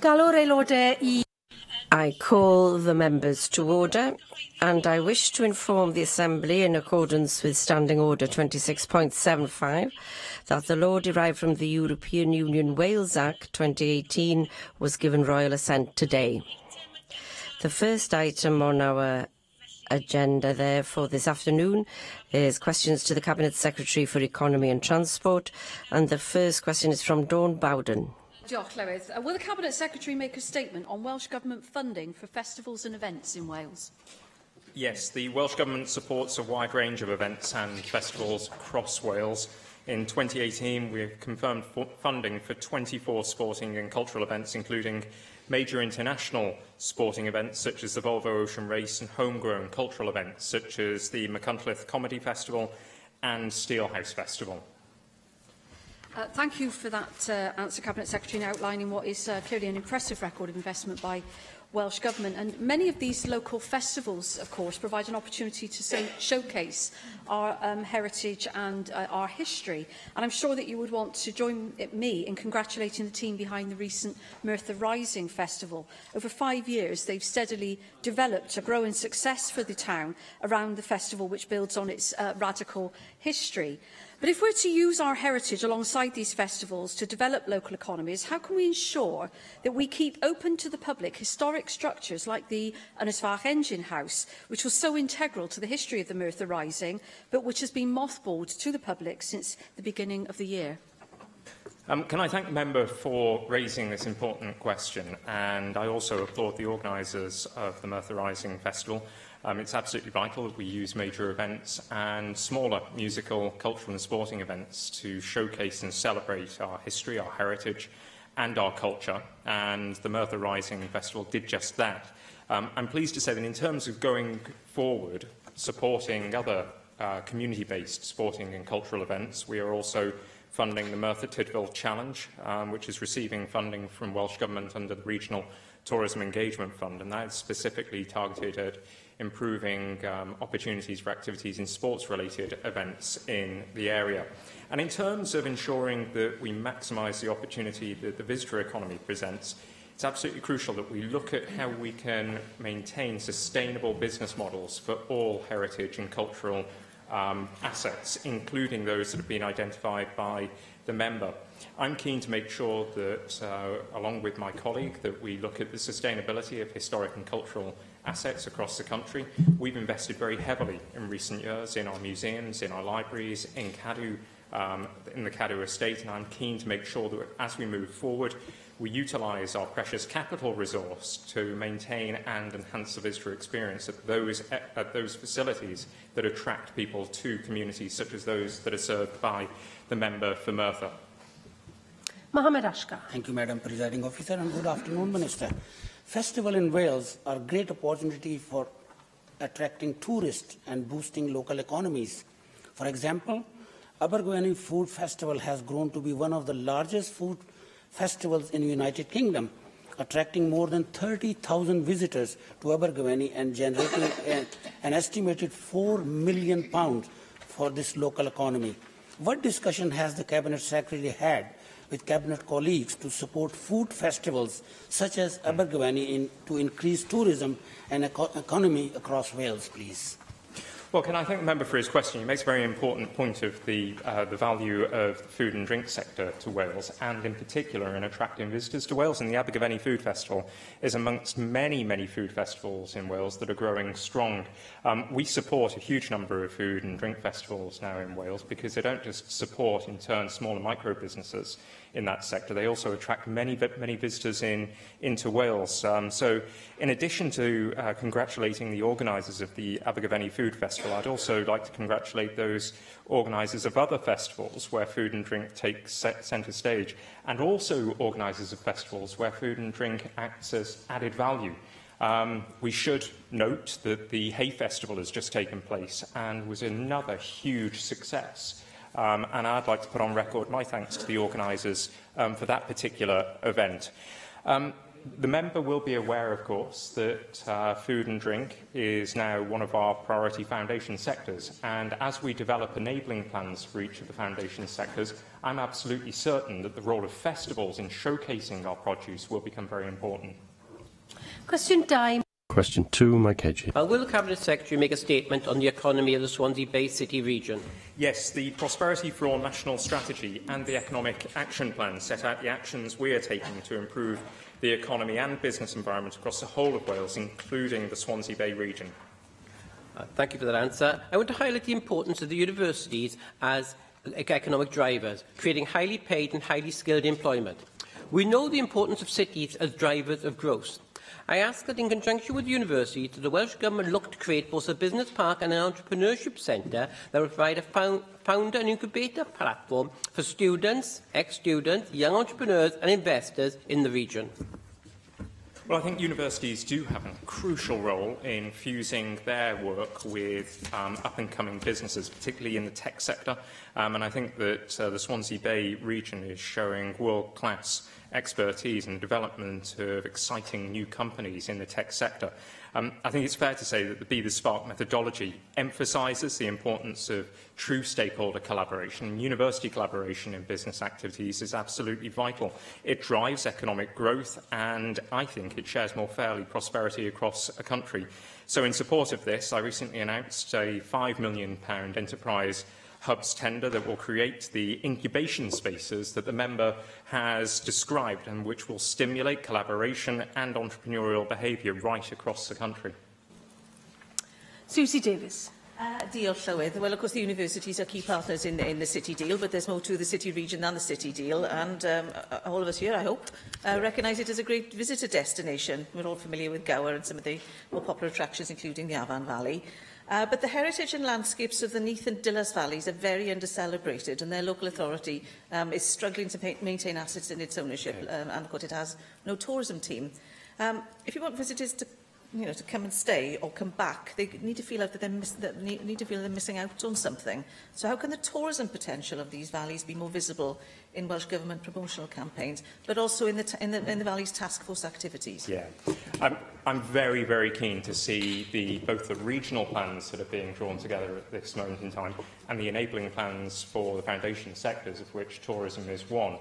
Galw'r aelodau I. I call the members to order, and I wish to inform the Assembly, in accordance with Standing Order 26.75, that the law derived from the European Union Wales Act 2018 was given royal assent today. The first item on our agenda, therefore, this afternoon is questions to the Cabinet Secretary for Economy and Transport, and the first question is from Dawn Bowden. Diolch, Llywydd. Will the Cabinet Secretary make a statement on Welsh Government funding for festivals and events in Wales? Yes, the Welsh Government supports a wide range of events and festivals across Wales. In 2018, we have confirmed funding for 24 sporting and cultural events, including major international sporting events such as the Volvo Ocean Race and homegrown cultural events such as the Machynlleth Comedy Festival and Steelhouse Festival. Thank you for that answer, Cabinet Secretary, in outlining what is clearly an impressive record of investment by Welsh Government. And many of these local festivals, of course, provide an opportunity to showcase our heritage and our history. And I'm sure that you would want to join me in congratulating the team behind the recent Merthyr Rising Festival. Over 5 years, they've steadily developed a growing success for the town around the festival, which builds on its radical history. But if we're to use our heritage alongside these festivals to develop local economies, how can we ensure that we keep open to the public historic structures like the Ynys Fach Engine House, which was so integral to the history of the Merthyr Rising, but which has been mothballed to the public since the beginning of the year? Can I thank the member for raising this important question? And I also applaud the organisers of the Merthyr Rising Festival. It's absolutely vital that we use major events and smaller musical, cultural and sporting events to showcase and celebrate our history, our heritage and our culture. And the Merthyr Rising Festival did just that. I'm pleased to say that in terms of going forward, supporting other community-based sporting and cultural events, we are also funding the Merthyr Tydfil Challenge, which is receiving funding from Welsh Government under the Regional Tourism Engagement Fund, and that is specifically targeted at improving opportunities for activities in sports-related events in the area. And in terms of ensuring that we maximise the opportunity that the visitor economy presents, it's absolutely crucial that we look at how we can maintain sustainable business models for all heritage and cultural assets, including those that have been identified by the member. I'm keen to make sure that, along with my colleague, that we look at the sustainability of historic and cultural assets across the country. We've invested very heavily in recent years in our museums, in our libraries, in Cadw, in the Cadw estate, and I'm keen to make sure that as we move forward, we utilise our precious capital resource to maintain and enhance the visitor experience at those facilities that attract people to communities such as those that are served by the member for Merthyr. Mohammed Ashkar. Thank you, Madam Presiding Officer, and good afternoon, Minister. Festivals in Wales are a great opportunity for attracting tourists and boosting local economies. For example, Abergwenny Food Festival has grown to be one of the largest food festivals in the United Kingdom, attracting more than 30,000 visitors to Abergwenny and generating an estimated £4 million for this local economy. What discussion has the Cabinet Secretary had with Cabinet colleagues to support food festivals such as Abergwenny to increase tourism and economy across Wales, please? Well, can I thank the member for his question? He makes a very important point of the value of the food and drink sector to Wales, and in particular in attracting visitors to Wales. And the Abergavenny Food Festival is amongst many, many food festivals in Wales that are growing strong. We support a huge number of food and drink festivals now in Wales because they don't just support, in turn, small and micro businesses in that sector. They also attract many visitors into Wales. So in addition to congratulating the organisers of the Abergavenny Food Festival, I'd also like to congratulate those organisers of other festivals where food and drink takes centre stage, and also organisers of festivals where food and drink acts as added value. We should note that the Hay Festival has just taken place and was another huge success. And I'd like to put on record my thanks to the organisers for that particular event. The member will be aware, of course, that food and drink is now one of our priority foundation sectors, and as we develop enabling plans for each of the foundation sectors, I'm absolutely certain that the role of festivals in showcasing our produce will become very important. Question 2. Question 2, Mike Hedgie. Will the Cabinet Secretary make a statement on the economy of the Swansea Bay City region? Yes, the Prosperity for All National Strategy and the Economic Action Plan set out the actions we are taking to improve the economy and business environment across the whole of Wales, including the Swansea Bay region. Thank you for that answer. I want to highlight the importance of the universities as economic drivers, creating highly paid and highly skilled employment. We know the importance of cities as drivers of growth. I ask that in conjunction with the university, the Welsh Government look to create both a business park and an entrepreneurship centre that will provide a founder and incubator platform for students, ex-students, young entrepreneurs and investors in the region. Well, I think universities do have a crucial role in fusing their work with up-and-coming businesses, particularly in the tech sector. And I think that the Swansea Bay region is showing world-class expertise and development of exciting new companies in the tech sector. I think it's fair to say that the Be the Spark methodology emphasises the importance of true stakeholder collaboration. University collaboration in business activities is absolutely vital. It drives economic growth and, I think, it shares more fairly prosperity across a country. So in support of this, I recently announced a £5 million enterprise hubs tender that will create the incubation spaces that the member has described and which will stimulate collaboration and entrepreneurial behaviour right across the country. Susie Davis. Diolch, Llywydd. Well, of course, the universities are key partners in the city deal, but there's more to the city region than the city deal, and all of us here, I hope, recognise it as a great visitor destination. We're all familiar with Gower and some of the more popular attractions, including the Afan Valley. But the heritage and landscapes of the Neath and Dillas valleys are very under-celebrated, and their local authority is struggling to maintain assets in its ownership, and of course it has no tourism team. If you want visitors to come and stay or come back, they need to feel that they're missing out on something. So how can the tourism potential of these valleys be more visible in Welsh Government promotional campaigns, but also in the Valley's task force activities? Yeah, I'm very, very keen to see both the regional plans that are being drawn together at this moment in time and the enabling plans for the foundation sectors, of which tourism is one,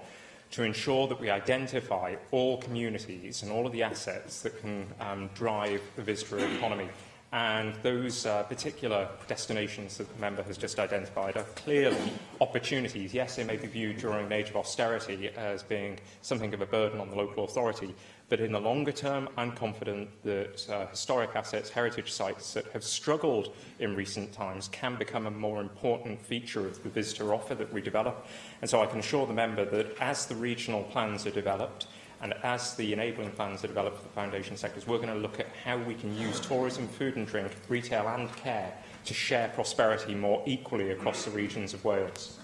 to ensure that we identify all communities and all of the assets that can drive the visitor economy. And those particular destinations that the member has just identified are clearly opportunities. Yes, they may be viewed during an age of austerity as being something of a burden on the local authority, but in the longer term, I'm confident that historic assets, heritage sites that have struggled in recent times can become a more important feature of the visitor offer that we develop. And so I can assure the member that as the regional plans are developed, and as the enabling plans are developed for the foundation sectors, we're going to look at how we can use tourism, food and drink, retail and care to share prosperity more equally across the regions of Wales.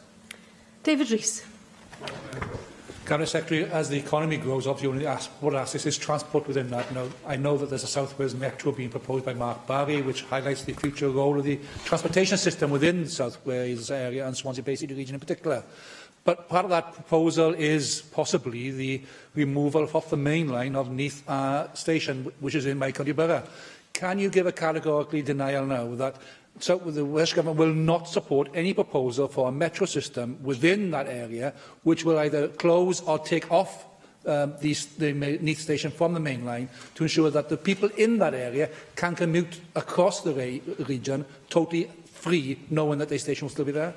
David Rees. Cabinet Secretary, as the economy grows, obviously one aspect is transport within that. Now, I know that there's a South Wales Metro being proposed by Mark Barry, which highlights the future role of the transportation system within the South Wales area and Swansea Bay City region in particular. But part of that proposal is possibly the removal off the main line of Neath Station, which is in my county borough. Can you give a categorical denial now that the Welsh Government will not support any proposal for a metro system within that area, which will either close or take off the Neath Station from the main line to ensure that the people in that area can commute across the region totally free, knowing that the station will still be there?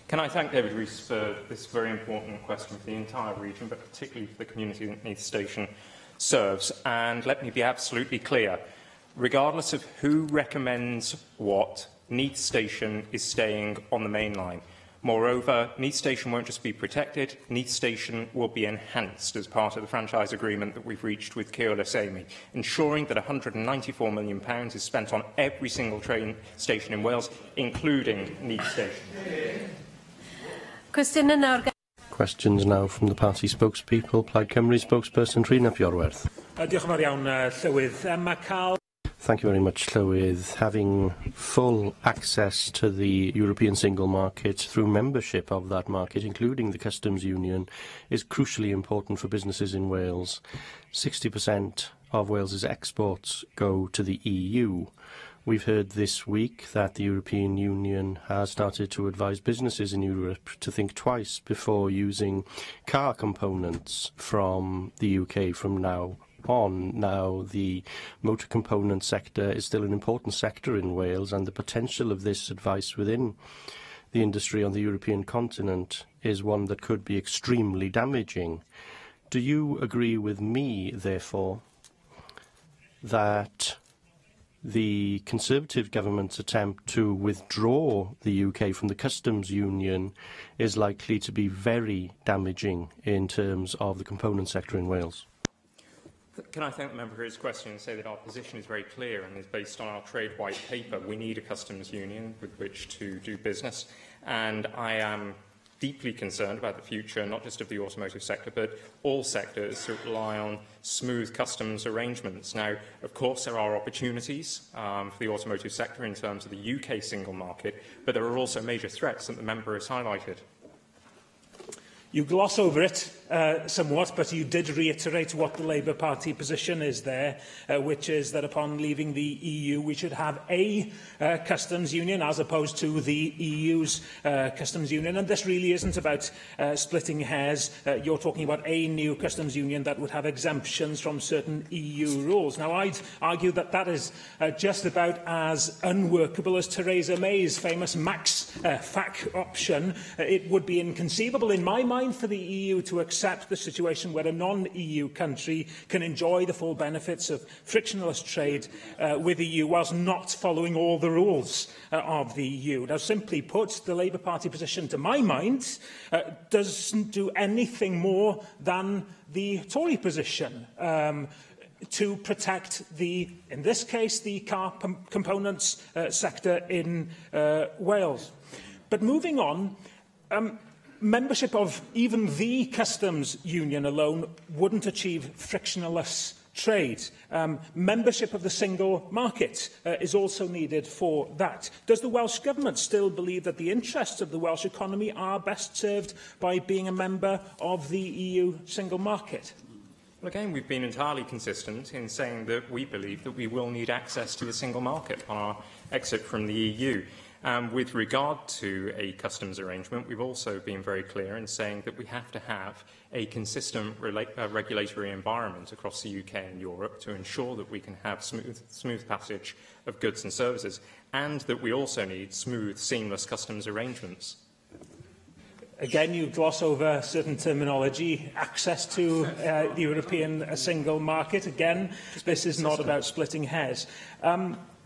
Can I thank David Rees for this very important question for the entire region, but particularly for the community that Neath Station serves. And let me be absolutely clear. Regardless of who recommends what, Neath Station is staying on the main line. Moreover, Neath Station won't just be protected, Neath Station will be enhanced as part of the franchise agreement that we've reached with Keolis Amy, ensuring that £194 million is spent on every single train station in Wales, including Neath Station. Questions now from the party spokespeople. Plaid Cymru spokesperson Rhina Fiorwerth. Diolch yn fawr iawn, Llywydd. Mae cael Thank you very much, Llywydd. Having full access to the European single market through membership of that market, including the customs union, is crucially important for businesses in Wales. 60% of Wales's exports go to the EU. We've heard this week that the European Union has started to advise businesses in Europe to think twice before using car components from the UK from now on. Now, the motor component sector is still an important sector in Wales, and the potential of this advice within the industry on the European continent is one that could be extremely damaging. Do you agree with me, therefore, that the Conservative government's attempt to withdraw the UK from the customs union is likely to be very damaging in terms of the component sector in Wales? Can I thank the member for his question and say that our position is very clear and is based on our trade white paper. We need a customs union with which to do business, and I am deeply concerned about the future, not just of the automotive sector, but all sectors that rely on smooth customs arrangements. Now, of course, there are opportunities for the automotive sector in terms of the UK single market, but there are also major threats that the member has highlighted. You gloss over it somewhat, but you did reiterate what the Labour Party position is there, which is that upon leaving the EU, we should have a customs union as opposed to the EU's customs union. And this really isn't about splitting hairs. You're talking about a new customs union that would have exemptions from certain EU rules. Now, I'd argue that that is just about as unworkable as Theresa May's famous Max FAC option. It would be inconceivable in my mind for the EU to accept the situation where a non-EU country can enjoy the full benefits of frictionless trade with the EU whilst not following all the rules of the EU. Now, simply put, the Labour Party position, to my mind, doesn't do anything more than the Tory position. To protect in this case, the car components sector in Wales. But moving on, membership of even the customs union alone wouldn't achieve frictionless trade. Membership of the single market is also needed for that. Does the Welsh Government still believe that the interests of the Welsh economy are best served by being a member of the EU single market? Well, again, we've been entirely consistent in saying that we believe that we will need access to the single market on our exit from the EU. With regard to a customs arrangement, we've also been very clear in saying that we have to have a consistent regulatory environment across the UK and Europe to ensure that we can have smooth passage of goods and services, and that we also need smooth, seamless customs arrangements. Again, you gloss over certain terminology. Access to the European single market. Again, this is not about splitting hairs.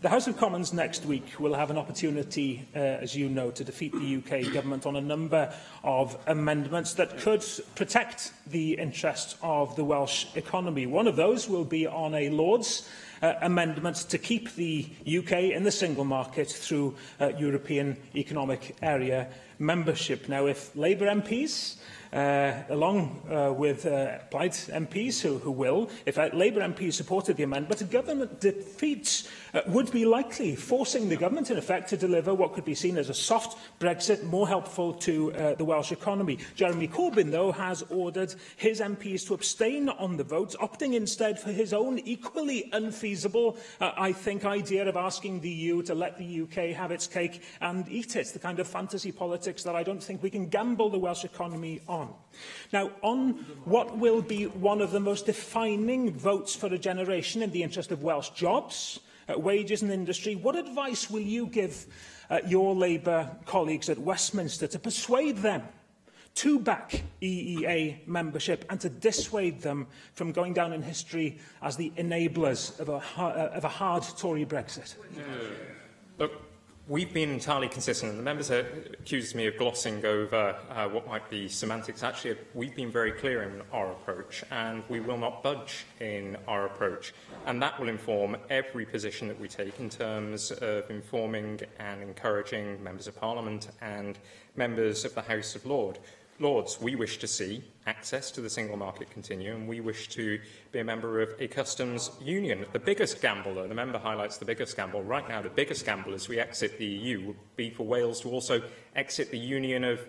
The House of Commons next week will have an opportunity, as you know, to defeat the UK government on a number of amendments that could protect the interests of the Welsh economy. One of those will be on a Lords amendment to keep the UK in the single market through European Economic Area membership. Now, if Labour MPs, along with Plaid MPs who will, if Labour MPs supported the amendment, a government defeat would be likely, forcing the government, in effect, to deliver what could be seen as a soft Brexit, more helpful to the Welsh economy. Jeremy Corbyn, though, has ordered his MPs to abstain on the vote, opting instead for his own equally unfeasible, I think, idea of asking the EU to let the UK have its cake and eat it, the kind of fantasy politics that I don't think we can gamble the Welsh economy on. Now, on what will be one of the most defining votes for a generation in the interest of Welsh jobs, wages and industry, what advice will you give your Labour colleagues at Westminster to persuade them to back EEA membership and to dissuade them from going down in history as the enablers of a hard Tory Brexit? Look, we've been entirely consistent, and the members accuse me of glossing over what might be semantics. Actually, we've been very clear in our approach, and we will not budge in our approach. And that will inform every position that we take in terms of informing and encouraging members of Parliament and members of the House of Lords. Lords, we wish to see access to the single market continue, and we wish to be a member of a customs union. The biggest gamble, though, the member highlights the biggest gamble. Right now, the biggest gamble as we exit the EU would be for Wales to also exit the Union of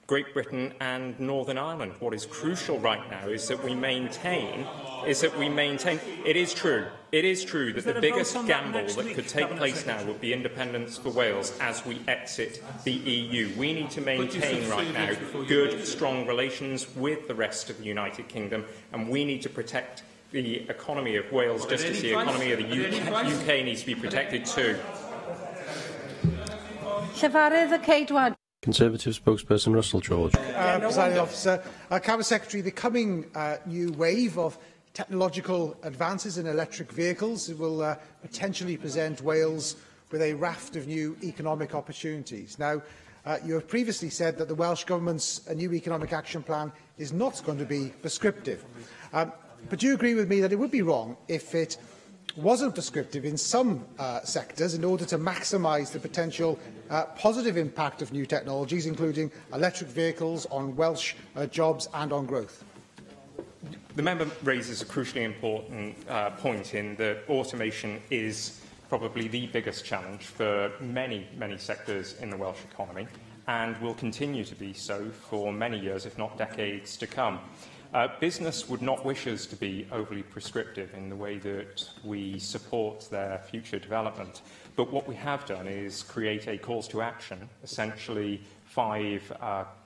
Great Britain and Northern Ireland. What is crucial right now is that we maintain. It is true that the biggest gamble that could take place now would be independence for Wales as we exit the EU. We need to maintain right now good, strong relations with the rest of the United Kingdom, and we need to protect the economy of Wales just as the economy of the UK needs to be protected too. Llefarydd y Ceidwad. Conservative spokesperson Russell George. Presiding Officer, Cabinet Secretary, the coming new wave of technological advances in electric vehicles will potentially present Wales with a raft of new economic opportunities. Now, you have previously said that the Welsh Government's new economic action plan is not going to be prescriptive. But do you agree with me that it would be wrong if it wasn't prescriptive in some sectors in order to maximise the potential positive impact of new technologies, including electric vehicles, on Welsh jobs and on growth? The member raises a crucially important point in that automation is probably the biggest challenge for many sectors in the Welsh economy, and will continue to be so for many years, if not decades, to come. Business would not wish us to be overly prescriptive in the way that we support their future development. But what we have done is create a calls to action, essentially 5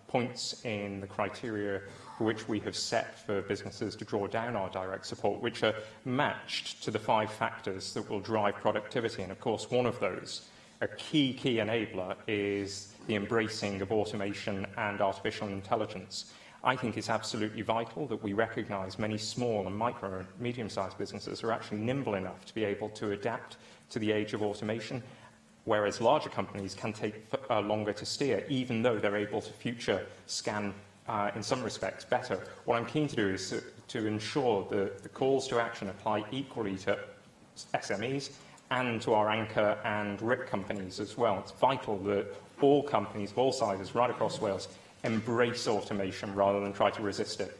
points in the criteria for which we have set for businesses to draw down our direct support, which are matched to the 5 factors that will drive productivity. And of course, one of those, a key enabler, is the embracing of automation and artificial intelligence. I think it's absolutely vital that we recognise many small and micro and medium-sized businesses are actually nimble enough to be able to adapt to the age of automation, whereas larger companies can take longer to steer, even though they're able to future scan in some respects better. What I'm keen to do is to ensure that the calls to action apply equally to SMEs and to our anchor and RIC companies as well. It's vital that all companies of all sizes right across Wales embrace automation rather than try to resist it.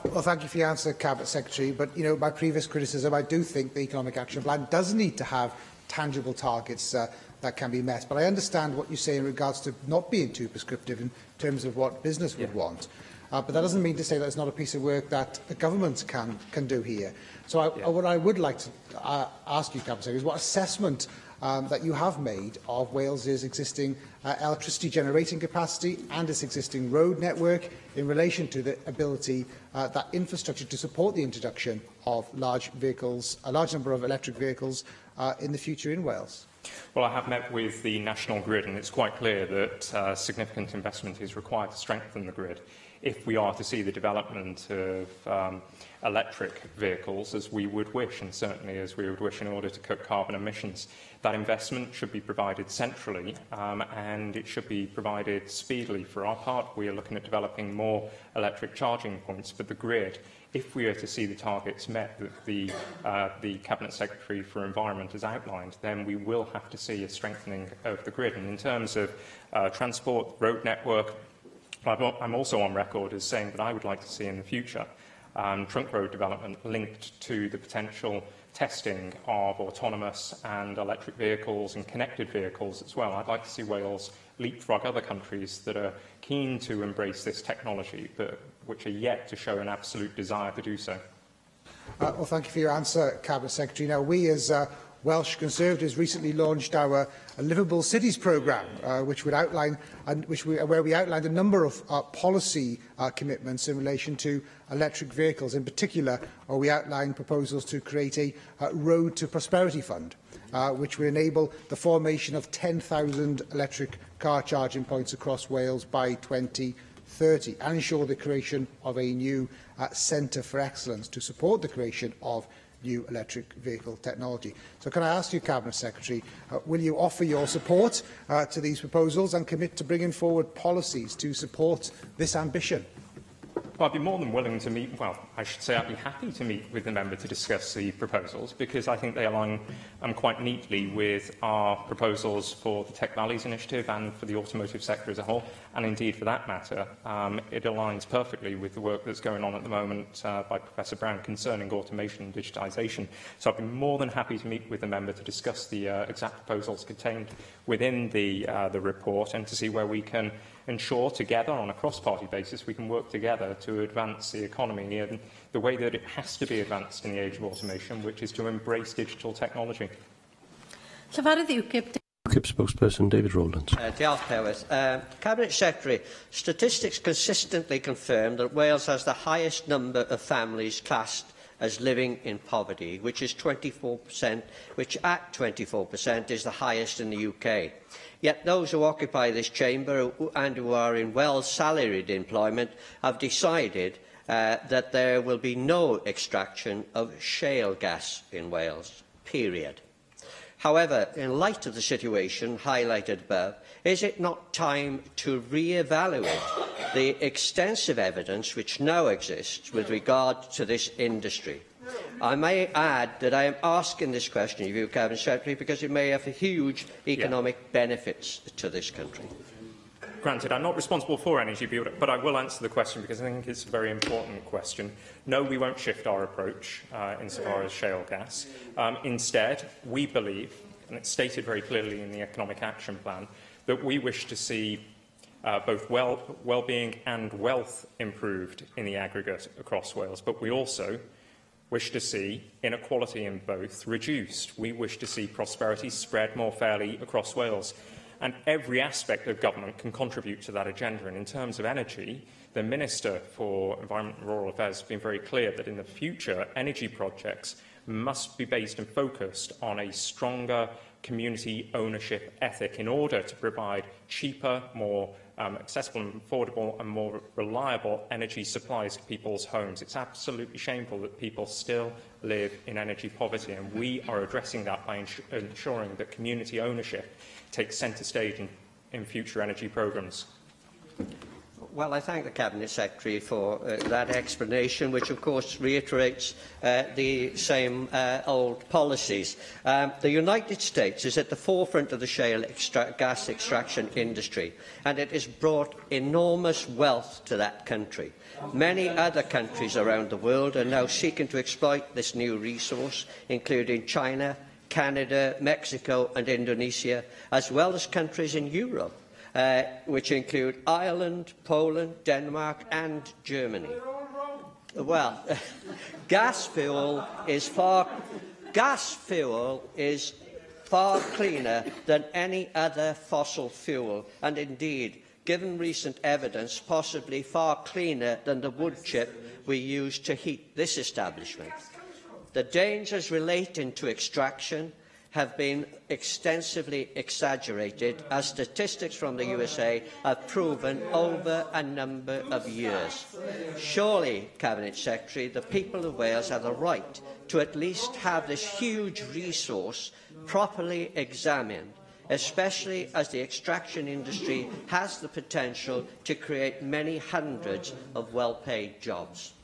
Well, thank you for your answer, Cabinet Secretary. But, you know, my previous criticism, I do think the Economic Action Plan does need to have tangible targets that can be met. But I understand what you say in regards to not being too prescriptive in terms of what business would want. But that doesn't mean to say that it's not a piece of work that a government can do here. So what I would like to ask you, Cabinet Secretary, is what assessment that you have made of Wales's existing electricity generating capacity and its existing road network in relation to the ability that infrastructure to support the introduction of large vehicles, a large number of electric vehicles in the future in Wales. Well, I have met with the National Grid, and it's quite clear that significant investment is required to strengthen the grid if we are to see the development of electric vehicles as we would wish, and certainly as we would wish in order to cut carbon emissions. That investment should be provided centrally and it should be provided speedily. For our part, we are looking at developing more electric charging points for the grid. If we are to see the targets met that the Cabinet Secretary for Environment has outlined, then we will have to see a strengthening of the grid. And in terms of transport, road network, I'm also on record as saying that I would like to see in the future trunk road development linked to the potential testing of autonomous and electric vehicles and connected vehicles as well. I'd like to see Wales leapfrog other countries that are keen to embrace this technology, but which are yet to show an absolute desire to do so. Well, thank you for your answer, Cabinet Secretary. Now, we as Welsh Conservatives recently launched our Livable Cities programme, which would outline where we outlined a number of policy commitments in relation to electric vehicles. In particular, we outlined proposals to create a Road to Prosperity Fund, which would enable the formation of 10,000 electric car charging points across Wales by 2030 and ensure the creation of a new Centre for Excellence to support the creation of new electric vehicle technology. So can I ask you, Cabinet Secretary, will you offer your support to these proposals and commit to bringing forward policies to support this ambition? Well, I'd be more than willing to meet, well, I should say I'd be happy to meet with the member to discuss the proposals, because I think they align quite neatly with our proposals for the Tech Valleys Initiative and for the automotive sector as a whole, and indeed, for that matter, it aligns perfectly with the work that's going on at the moment by Professor Brown concerning automation and digitisation. So I'd be more than happy to meet with the member to discuss the exact proposals contained within the report and to see where we can ensure together, on a cross-party basis, we can work together to advance the economy in the way that it has to be advanced in the age of automation, which is to embrace digital technology. UKIP spokesperson David Rowlands. Cabinet Secretary, statistics consistently confirm that Wales has the highest number of families classed as living in poverty, which is 24%, which at 24% is the highest in the UK. Yet those who occupy this chamber and who are in well-salaried employment have decided that there will be no extraction of shale gas in Wales, period. However, in light of the situation highlighted above, is it not time to re-evaluate the extensive evidence which now exists with regard to this industry? I may add that I am asking this question of you, Cabinet Secretary, because it may have huge economic benefits to this country. Granted, I'm not responsible for energy, but I will answer the question because I think it's a very important question. No, we won't shift our approach insofar as shale gas. Instead, we believe, and it's stated very clearly in the Economic Action Plan, that we wish to see both well-being and wealth improved in the aggregate across Wales, but we also wish to see inequality in both reduced. We wish to see prosperity spread more fairly across Wales. And every aspect of government can contribute to that agenda. And in terms of energy, the Minister for Environment and Rural Affairs has been very clear that in the future, energy projects must be based and focused on a stronger community ownership ethic in order to provide cheaper, more accessible and affordable and more reliable energy supplies to people's homes. It's absolutely shameful that people still live in energy poverty, and we are addressing that by ensuring that community ownership takes centre stage in future energy programmes. Well, I thank the Cabinet Secretary for that explanation, which of course reiterates the same old policies. The United States is at the forefront of the shale gas extraction industry, and it has brought enormous wealth to that country. Many other countries around the world are now seeking to exploit this new resource, including China, Canada, Mexico and Indonesia, as well as countries in Europe, which include Ireland, Poland, Denmark and Germany. Well, gas fuel is far cleaner than any other fossil fuel, and indeed, given recent evidence, possibly far cleaner than the wood chip we use to heat this establishment. The dangers relating to extraction have been extensively exaggerated, as statistics from the USA have proven over a number of years. Surely, Cabinet Secretary, the people of Wales have the right to at least have this huge resource properly examined, especially as the extraction industry has the potential to create many hundreds of well-paid jobs.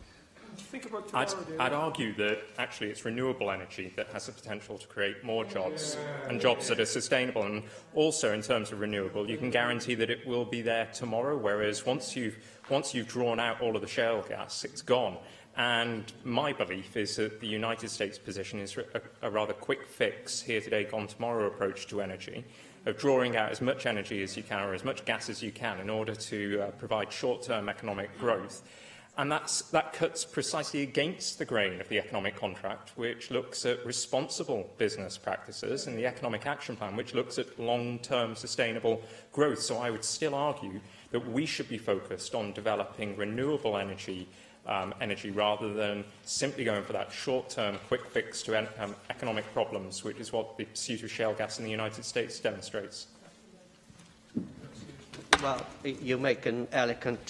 I'd argue that actually it's renewable energy that has the potential to create more jobs, and jobs that are sustainable. And also, in terms of renewable, you can guarantee that it will be there tomorrow, whereas once you've drawn out all of the shale gas, it's gone. And my belief is that the United States position is a rather quick fix, here today, gone tomorrow approach to energy, of drawing out as much energy as you can, or as much gas as you can, in order to provide short-term economic growth. And that cuts precisely against the grain of the economic contract, which looks at responsible business practices, and the Economic Action Plan, which looks at long-term sustainable growth. So I would still argue that we should be focused on developing renewable energy rather than simply going for that short-term quick fix to economic problems, which is what the pursuit of shale gas in the United States demonstrates. Well, you make an eloquent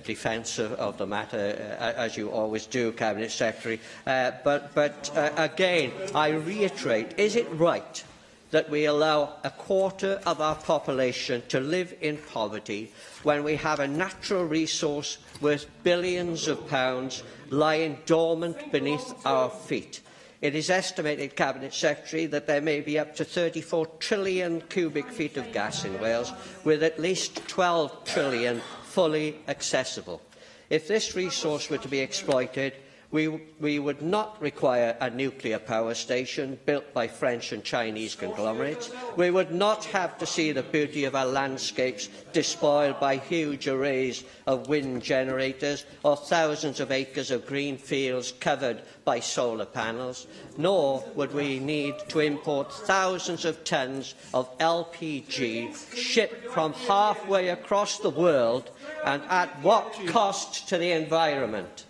defence of the matter, as you always do, Cabinet Secretary. But again, I reiterate, is it right that we allow a quarter of our population to live in poverty when we have a natural resource worth billions of pounds lying dormant beneath our feet. It is estimated, Cabinet Secretary, that there may be up to 34 trillion cubic feet of gas in Wales, with at least 12 trillion fully accessible. If this resource were to be exploited, we would not require a nuclear power station built by French and Chinese conglomerates. We would not have to see the beauty of our landscapes despoiled by huge arrays of wind generators or thousands of acres of green fields covered by solar panels, nor would we need to import thousands of tonnes of LPG shipped from halfway across the world, and at what cost to the environment.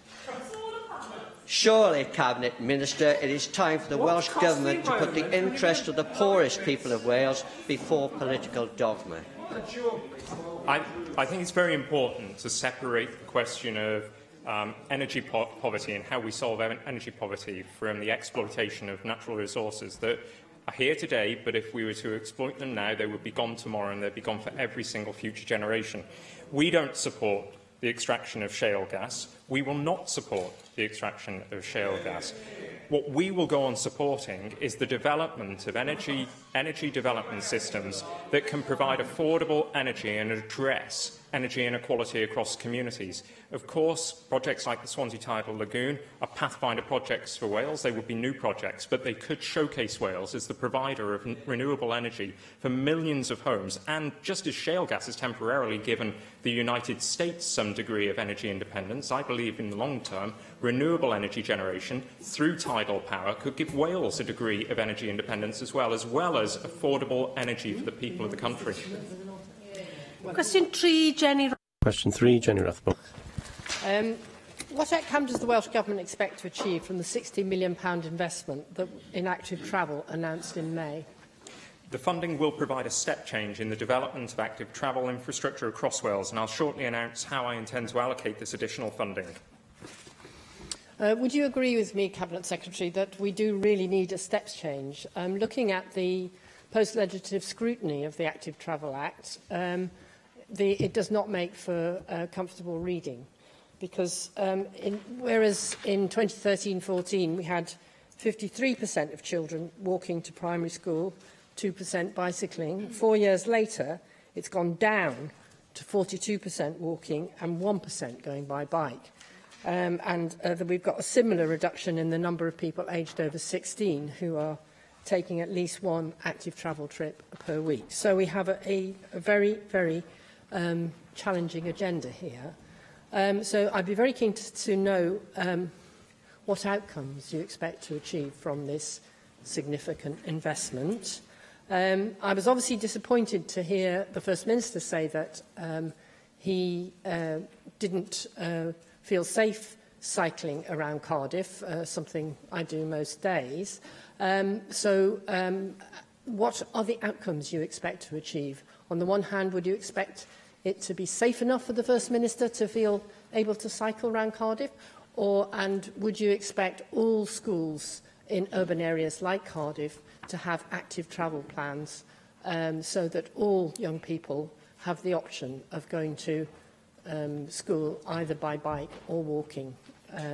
Surely, Cabinet Minister, it is time for the Welsh Government to put the interest of the poorest people of Wales before political dogma. I think it's very important to separate the question of energy poverty and how we solve energy poverty from the exploitation of natural resources that are here today, but if we were to exploit them now, they would be gone tomorrow and they'd be gone for every single future generation. We don't support the extraction of shale gas. We will not support the extraction of shale gas. What we will go on supporting is the development of energy development systems that can provide affordable energy and address energy inequality across communities. Of course, projects like the Swansea Tidal Lagoon are pathfinder projects for Wales. They would be new projects, but they could showcase Wales as the provider of renewable energy for millions of homes. And just as shale gas has temporarily given the United States some degree of energy independence, I believe in the long term, renewable energy generation through tidal power could give Wales a degree of energy independence as well as affordable energy for the people of the country. Question 3, Jenny. Question 3, Jenny Rathbone. What outcome does the Welsh Government expect to achieve from the £60 million investment in active travel announced in May? The funding will provide a step change in the development of active travel infrastructure across Wales, and I'll shortly announce how I intend to allocate this additional funding. Would you agree with me, Cabinet Secretary, that we do really need a steps change? Looking at the post-legislative scrutiny of the Active Travel Act, it does not make for comfortable reading, because whereas in 2013-14 we had 53% of children walking to primary school, 2% bicycling. 4 years later, it's gone down to 42% walking and 1% going by bike. We've got a similar reduction in the number of people aged over 16 who are taking at least one active travel trip per week. So we have a very, very challenging agenda here. So I'd be very keen to know what outcomes you expect to achieve from this significant investment. I was obviously disappointed to hear the First Minister say that he didn't feel safe cycling around Cardiff, something I do most days. What are the outcomes you expect to achieve? On the one hand, would you expect it to be safe enough for the First Minister to feel able to cycle around Cardiff? And would you expect all schools in urban areas like Cardiff to have active travel plans so that all young people have the option of going to school either by bike or walking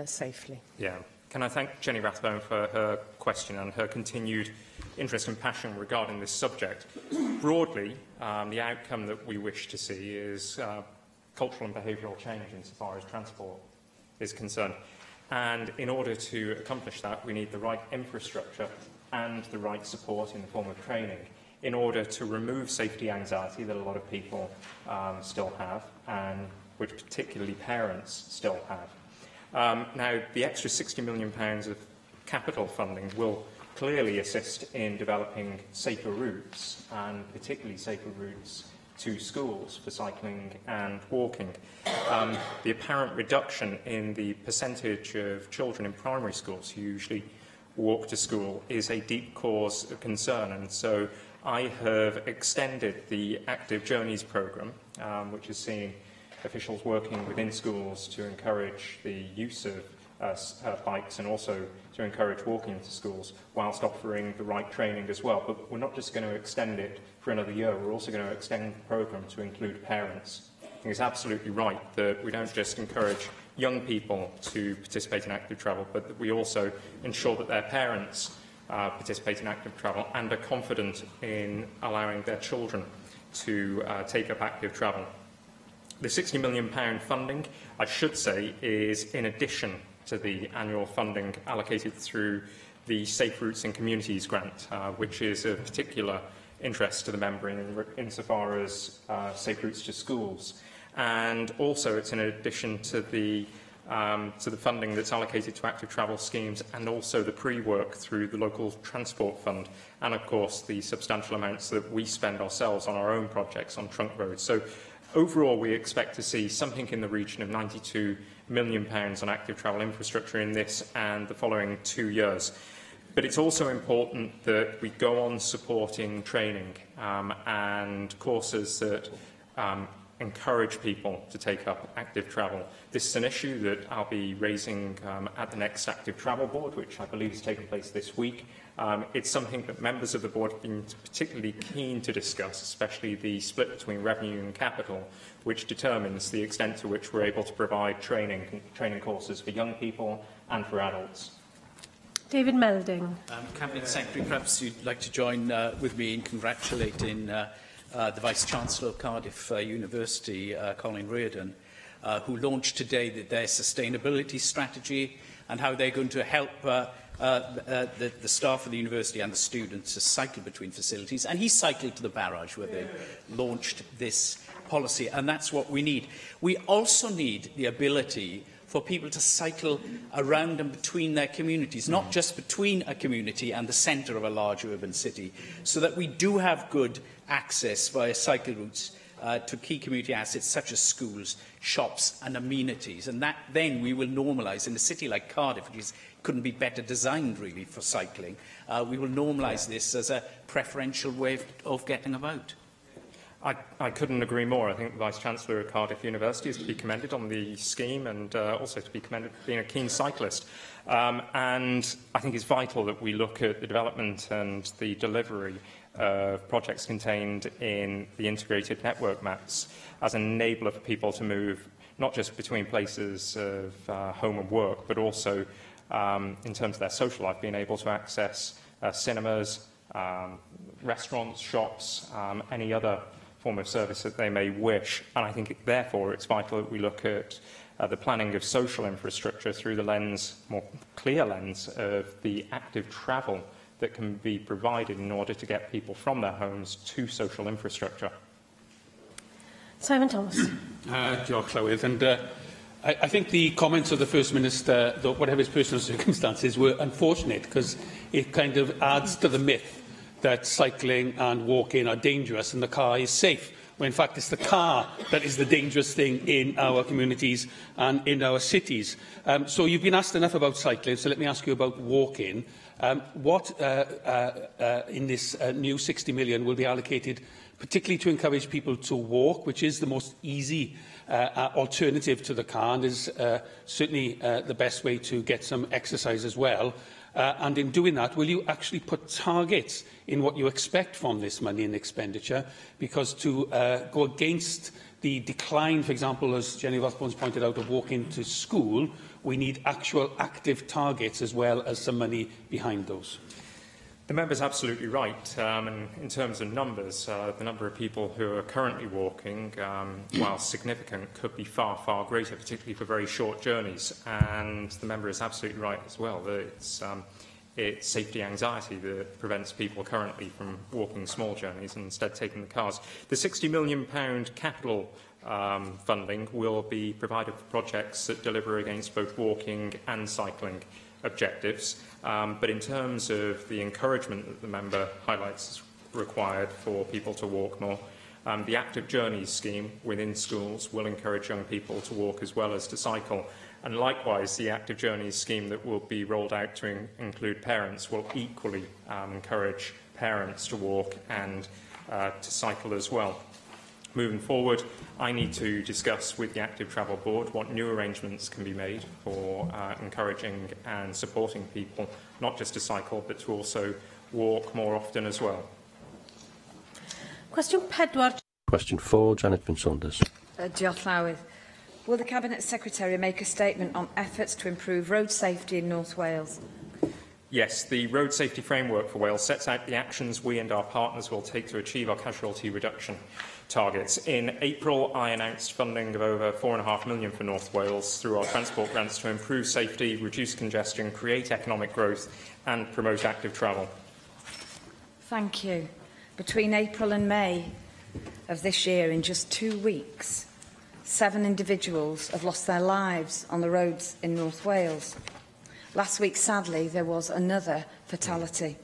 safely? Yeah. Can I thank Jenny Rathbone for her question and her continued interest and passion regarding this subject. Broadly, the outcome that we wish to see is cultural and behavioural change insofar as transport is concerned. And in order to accomplish that, we need the right infrastructure and the right support in the form of training in order to remove safety anxiety that a lot of people still have, and which particularly parents still have. Now, the extra £60 million of capital funding will clearly assist in developing safer routes, and particularly safer routes to schools for cycling and walking. The apparent reduction in the percentage of children in primary schools who usually walk to school is a deep cause of concern, and so I have extended the Active Journeys programme, which is seeing officials working within schools to encourage the use of bikes, and also to encourage walking into schools, whilst offering the right training as well. But we're not just going to extend it for another year, we're also going to extend the programme to include parents. I think it's absolutely right that we don't just encourage young people to participate in active travel, but that we also ensure that their parents participate in active travel and are confident in allowing their children to take up active travel. The £60 million funding, I should say, is in addition to the annual funding allocated through the Safe Routes in Communities grant, which is of particular interest to the member insofar as safe routes to schools. And also it's in addition to the funding that's allocated to active travel schemes, and also the pre-work through the local transport fund, and of course the substantial amounts that we spend ourselves on our own projects on trunk roads. So overall we expect to see something in the region of £92 million on active travel infrastructure in this and the following 2 years. But it's also important that we go on supporting training and courses that encourage people to take up active travel. This is an issue that I'll be raising at the next Active Travel Board, which I believe is taking place this week. It's something that members of the board have been particularly keen to discuss, especially the split between revenue and capital, which determines the extent to which we're able to provide training courses for young people and for adults. David Melding. Cabinet Secretary, perhaps you'd like to join with me in congratulating the Vice-Chancellor of Cardiff University, Colin Reardon, who launched today their sustainability strategy and how they're going to help the staff of the university and the students to cycle between facilities. And he cycled to the barrage where they launched this policy, and that's what we need. We also need the ability for people to cycle around and between their communities, not just between a community and the centre of a large urban city, so that we do have good access via cycle routes to key community assets such as schools, shops and amenities. And that then we will normalise in a city like Cardiff, which couldn't be better designed really for cycling. We will normalise this as a preferential way of getting about. I couldn't agree more. I think the Vice-Chancellor of Cardiff University is to be commended on the scheme, and also to be commended for being a keen cyclist. And I think it's vital that we look at the development and the delivery of projects contained in the integrated network maps as an enabler for people to move not just between places of home and work, but also in terms of their social life, being able to access cinemas, restaurants, shops, any other form of service that they may wish. And I think, therefore, it's vital that we look at the planning of social infrastructure through the lens, more clear lens, of the active travel that can be provided in order to get people from their homes to social infrastructure. Simon Thomas. Diolch, Llywydd. And I think the comments of the First Minister, whatever his personal circumstances, were unfortunate, because it kind of adds to the myth that cycling and walking are dangerous and the car is safe, when in fact it's the car that is the dangerous thing in our communities and in our cities. So you've been asked enough about cycling, so let me ask you about walking. What in this new £60 million will be allocated particularly to encourage people to walk, which is the most easy alternative to the car and is certainly the best way to get some exercise as well? And in doing that, will you actually put targets in what you expect from this money and expenditure? Because to go against the decline, for example, as Jenny Rothbones pointed out, of walking to school, we need actual active targets as well as some money behind those. The member's absolutely right. And in terms of numbers, the number of people who are currently walking, while significant, could be far, far greater, particularly for very short journeys. And the member is absolutely right as well that it's safety anxiety that prevents people currently from walking small journeys and instead taking the cars. The £60 million capital funding will be provided for projects that deliver against both walking and cycling objectives. But in terms of the encouragement that the member highlights is required for people to walk more, the Active Journeys scheme within schools will encourage young people to walk as well as to cycle. And likewise, the Active Journeys scheme that will be rolled out to include parents will equally encourage parents to walk and to cycle as well. Moving forward, I need to discuss with the Active Travel Board what new arrangements can be made for encouraging and supporting people, not just to cycle, but to also walk more often as well. Question 4. Question 4, Janet Vin-Saunders. Diolch Llawydd. Will the Cabinet Secretary make a statement on efforts to improve road safety in North Wales? Yes, the Road Safety Framework for Wales sets out the actions we and our partners will take to achieve our casualty reduction targets. In April, I announced funding of over £4.5 million for North Wales through our transport grants to improve safety, reduce congestion, create economic growth and promote active travel. Thank you. Between April and May of this year, in just 2 weeks, 7 individuals have lost their lives on the roads in North Wales. Last week, sadly, there was another fatality.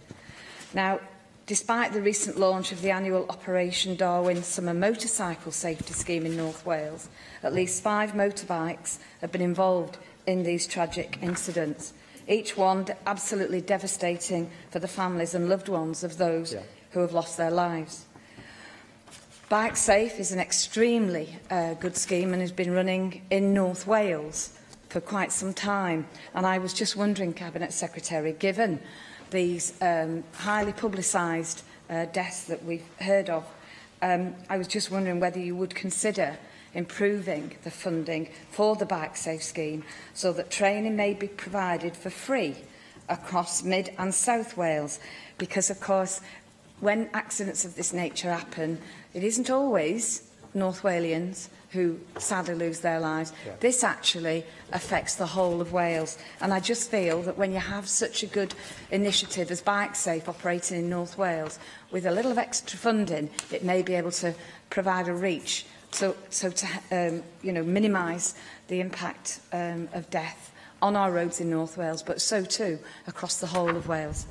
Now, despite the recent launch of the annual Operation Darwin Summer Motorcycle Safety Scheme in North Wales, at least 5 motorbikes have been involved in these tragic incidents, each one absolutely devastating for the families and loved ones of those who have lost their lives. Bike Safe is an extremely good scheme and has been running in North Wales for quite some time. And I was just wondering, Cabinet Secretary, given these highly publicised deaths that we've heard of, I was just wondering whether you would consider improving the funding for the Bike Safe scheme so that training may be provided for free across Mid and South Wales. Because, of course, when accidents of this nature happen, it isn't always North Walians who sadly lose their lives. Yeah. This actually affects the whole of Wales. And I just feel that when you have such a good initiative as Bike Safe operating in North Wales, with a little of extra funding, it may be able to provide a reach to minimise the impact of death on our roads in North Wales, but so too across the whole of Wales.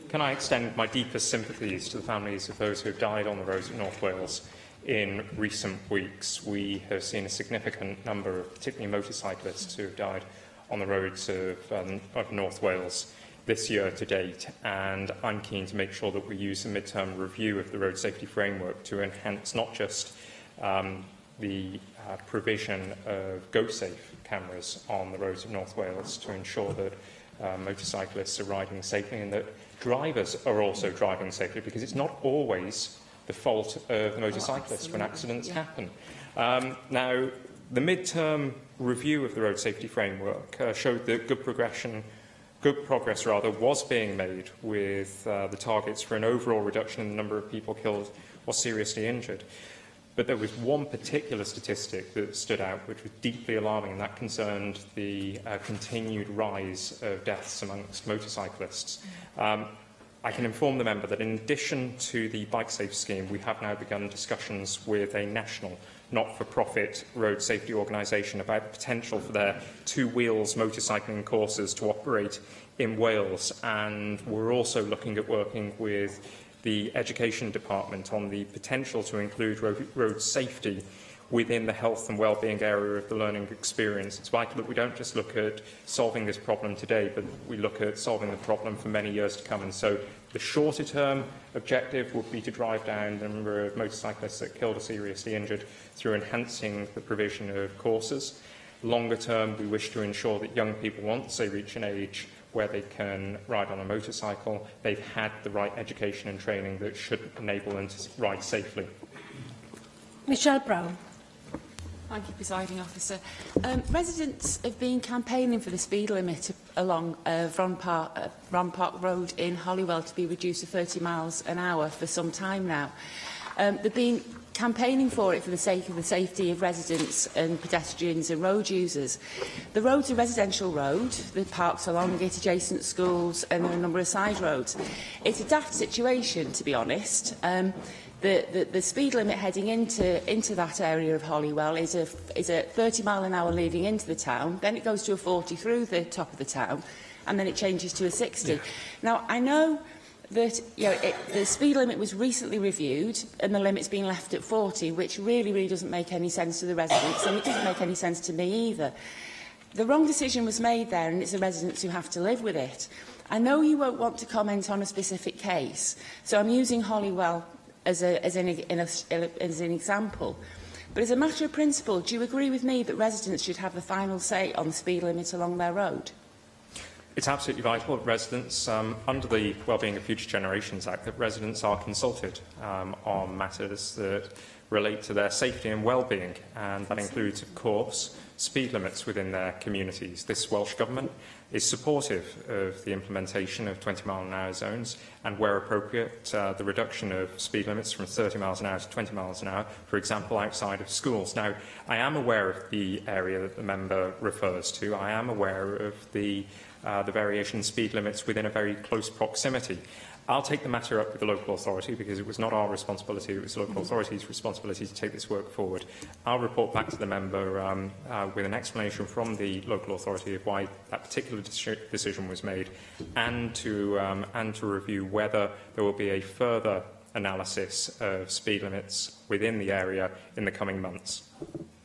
Can I extend my deepest sympathies to the families of those who have died on the roads of North Wales? In recent weeks, we have seen a significant number of particularly motorcyclists who have died on the roads of North Wales this year to date, and I'm keen to make sure that we use the mid-term review of the road safety framework to enhance not just the provision of GoSafe cameras on the roads of North Wales to ensure that motorcyclists are riding safely and that drivers are also driving safely, because it's not always the fault of the motorcyclists when accidents happen. Now, the mid-term review of the road safety framework showed that good progress was being made with the targets for an overall reduction in the number of people killed or seriously injured. But there was one particular statistic that stood out, which was deeply alarming, and that concerned the continued rise of deaths amongst motorcyclists. I can inform the member that in addition to the Bike Safe scheme, we have now begun discussions with a national not-for-profit road safety organisation about the potential for their two wheels motorcycling courses to operate in Wales. And we're also looking at working with the Education Department on the potential to include road safety within the health and wellbeing area of the learning experience. It's vital that we don't just look at solving this problem today, but we look at solving the problem for many years to come. And so the shorter-term objective would be to drive down the number of motorcyclists that killed or seriously injured through enhancing the provision of courses. Longer term, we wish to ensure that young people, once they reach an age where they can ride on a motorcycle, they've had the right education and training that should enable them to ride safely. Michelle Brown. Thank you, Presiding Officer. Residents have been campaigning for the speed limit along Ron Park Road in Holywell to be reduced to 30 miles an hour for some time now. They've been campaigning for it for the sake of the safety of residents and pedestrians and road users. The road's a residential road, the parks along it, adjacent schools, and there are a number of side roads. It's a daft situation, to be honest. The speed limit heading into that area of Holywell is a 30 mile an hour leading into the town, then it goes to a 40 through the top of the town, and then it changes to a 60. Yeah. Now, I know that the speed limit was recently reviewed and the limit's been left at 40, which really doesn't make any sense to the residents, and it doesn't make any sense to me either. The wrong decision was made there, and it's the residents who have to live with it. I know you won't want to comment on a specific case, so I'm using Holywell as an example. But as a matter of principle, do you agree with me that residents should have the final say on the speed limit along their road? It's absolutely vital that residents, under the Wellbeing of Future Generations Act, that residents are consulted on matters that relate to their safety and well-being, and that includes, of course, speed limits within their communities. This Welsh Government is supportive of the implementation of 20-mile-an-hour zones and, where appropriate, the reduction of speed limits from 30 miles an hour to 20 miles an hour, for example, outside of schools. Now, I am aware of the area that the member refers to. I am aware of the variation in speed limits within a very close proximity. I'll take the matter up with the local authority because it was not our responsibility, it was the local authority's responsibility to take this work forward. I'll report back to the member with an explanation from the local authority of why that particular decision was made, and to review whether there will be a further analysis of speed limits within the area in the coming months.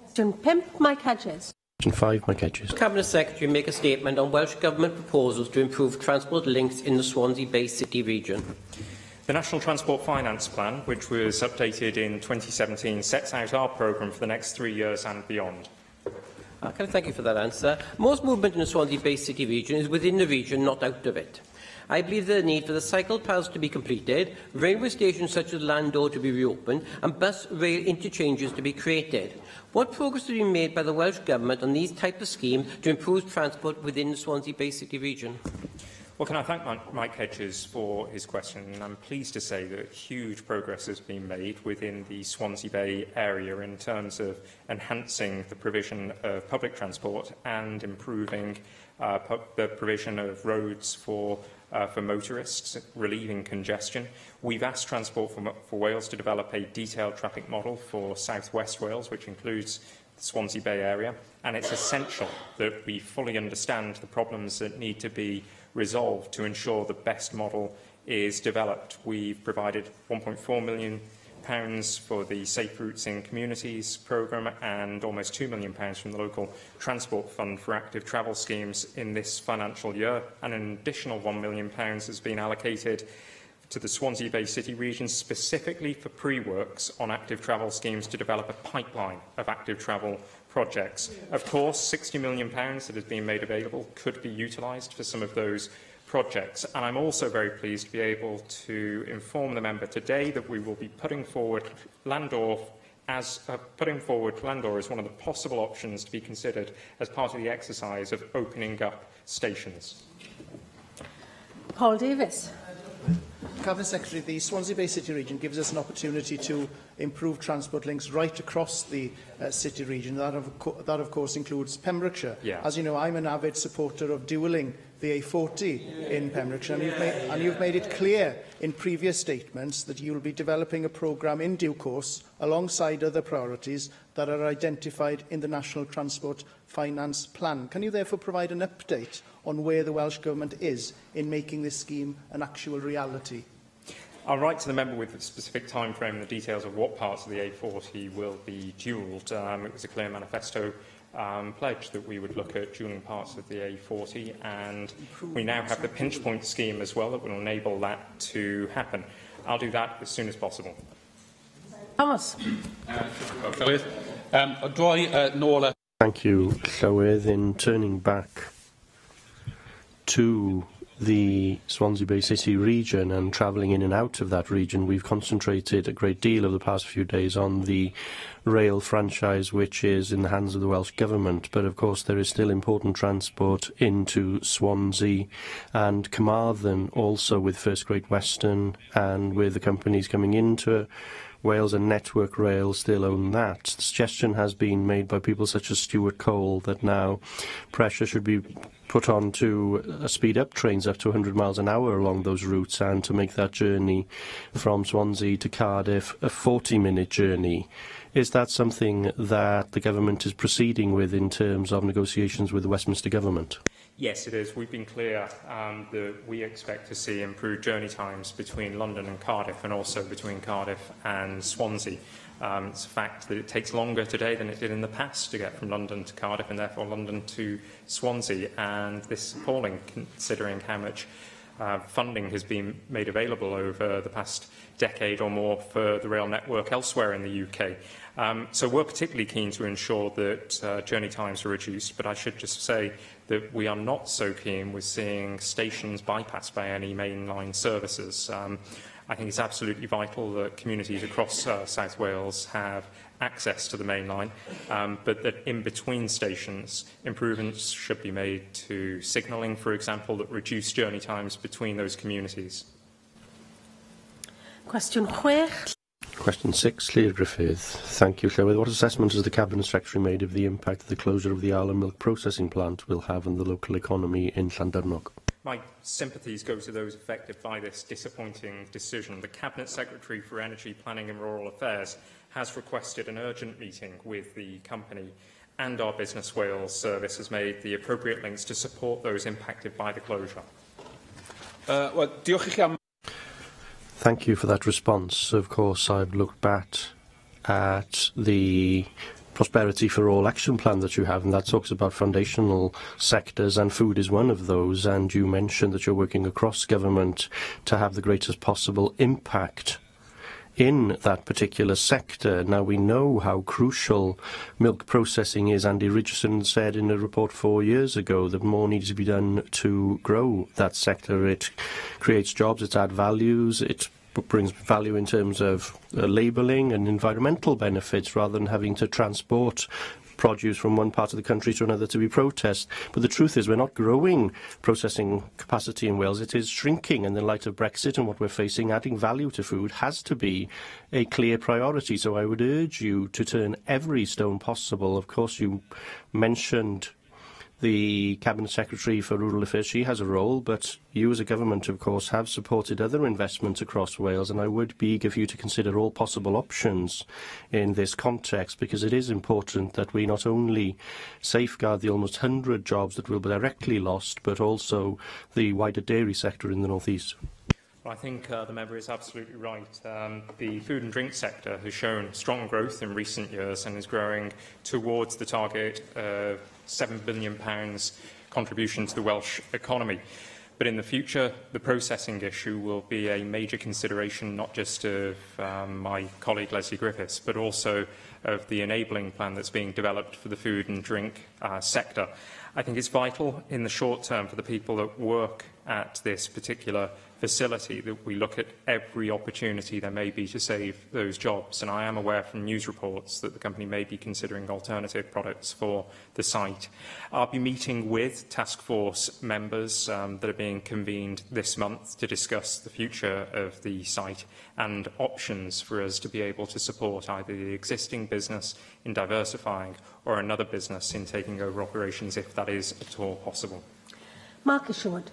Question 5, Mike Hedges. Question 5, Mike Hedges. Cabinet Secretary make a statement on Welsh Government proposals to improve transport links in the Swansea Bay City region. The National Transport Finance Plan, which was updated in 2017, sets out our programme for the next 3 years and beyond. Can I thank you for that answer? Most movement in the Swansea Bay City region is within the region, not out of it. I believe the need for the cycle paths to be completed, railway stations such as Landor to be reopened, and bus rail interchanges to be created. What progress has been made by the Welsh Government on these types of schemes to improve transport within the Swansea Bay City region? Well, can I thank Mike Hedges for his question? And I'm pleased to say that huge progress has been made within the Swansea Bay area in terms of enhancing the provision of public transport and improving the provision of roads for motorists, relieving congestion. We've asked Transport for Wales to develop a detailed traffic model for South West Wales, which includes the Swansea Bay area, and it's essential that we fully understand the problems that need to be resolved to ensure the best model is developed. We've provided £1.4 million for the Safe Routes in Communities programme and almost £2 million from the local transport fund for active travel schemes in this financial year, and an additional £1 million has been allocated to the Swansea Bay City region specifically for pre-works on active travel schemes to develop a pipeline of active travel projects. Of course, £60 million that has been made available could be utilised for some of those projects, and I'm also very pleased to be able to inform the member today that we will be putting forward Landor as one of the possible options to be considered as part of the exercise of opening up stations. Paul Davis. Cabinet Secretary, the Swansea Bay City region gives us an opportunity to improve transport links right across the city region. That, of course, includes Pembrokeshire. Yeah. As you know, I'm an avid supporter of dualling the A40 in Pembrokeshire, and you've made it clear in previous statements that you will be developing a programme in due course alongside other priorities that are identified in the National Transport Finance Plan. Can you therefore provide an update on where the Welsh Government is in making this scheme an actual reality? I'll write to the member with a specific timeframe and the details of what parts of the A40 will be dualled. It was a clear manifesto pledge that we would look at dualling parts of the A40, and we now have the pinch point scheme as well that will enable that to happen. I'll do that as soon as possible. Thomas. Thank you, Llywydd. In turning back to the Swansea Bay City region and travelling in and out of that region, we've concentrated a great deal over the past few days on the rail franchise, which is in the hands of the Welsh Government. But of course there is still important transport into Swansea and Carmarthen, also with First Great Western, and with the companies coming into Wales and Network Rail still own that. The suggestion has been made by people such as Stuart Cole that now pressure should be put on to speed up trains up to 100 miles an hour along those routes, and to make that journey from Swansea to Cardiff a 40-minute journey. Is that something that the government is proceeding with in terms of negotiations with the Westminster Government? Yes, it is. We've been clear that we expect to see improved journey times between London and Cardiff, and also between Cardiff and Swansea. It's a fact that it takes longer today than it did in the past to get from London to Cardiff, and therefore London to Swansea, and this is appalling considering how much funding has been made available over the past decade or more for the rail network elsewhere in the UK. So we're particularly keen to ensure that journey times are reduced, but I should just say that we are not so keen with seeing stations bypassed by any mainline services. I think it's absolutely vital that communities across South Wales have access to the main line, but that in between stations, improvements should be made to signalling, for example, that reduce journey times between those communities. Question 6. Question 6, Llyr Griffith. Thank you, Llywydd. What assessment has the Cabinet Secretary made of the impact that the closure of the Arla milk processing plant will have on the local economy in Llandudnog? My sympathies go to those affected by this disappointing decision. The Cabinet Secretary for Energy, Planning and Rural Affairs has requested an urgent meeting with the company, and our Business Wales service has made the appropriate links to support those impacted by the closure. Thank you for that response. Of course, I've looked back at the Prosperity for All action plan that you have, and that talks about foundational sectors, and food is one of those, and you mentioned that you're working across government to have the greatest possible impact in that particular sector. Now, we know how crucial milk processing is. Andy Richardson said in a report 4 years ago that more needs to be done to grow that sector. It creates jobs, it adds values, it brings value in terms of labelling and environmental benefits, rather than having to transport produce from one part of the country to another to be processed. But the truth is, we're not growing processing capacity in Wales, it is shrinking, and in light of Brexit and what we're facing, adding value to food has to be a clear priority. So I would urge you to turn every stone possible. Of course, you mentioned the Cabinet Secretary for Rural Affairs. She has a role, but you as a government, of course, have supported other investments across Wales, and I would be eager for you to consider all possible options in this context, because it is important that we not only safeguard the almost 100 jobs that will be directly lost, but also the wider dairy sector in the North East. Well, I think the member is absolutely right. The food and drink sector has shown strong growth in recent years and is growing towards the target of £7 billion contribution to the Welsh economy. But in the future, the processing issue will be a major consideration, not just of my colleague Lesley Griffiths, but also of the enabling plan that's being developed for the food and drink sector. I think it's vital in the short term for the people that work at this particular facility that we look at every opportunity there may be to save those jobs. And I am aware from news reports that the company may be considering alternative products for the site. I'll be meeting with task force members that are being convened this month to discuss the future of the site and options for us to be able to support either the existing business in diversifying or another business in taking over operations if that is at all possible. Mark Isherwood.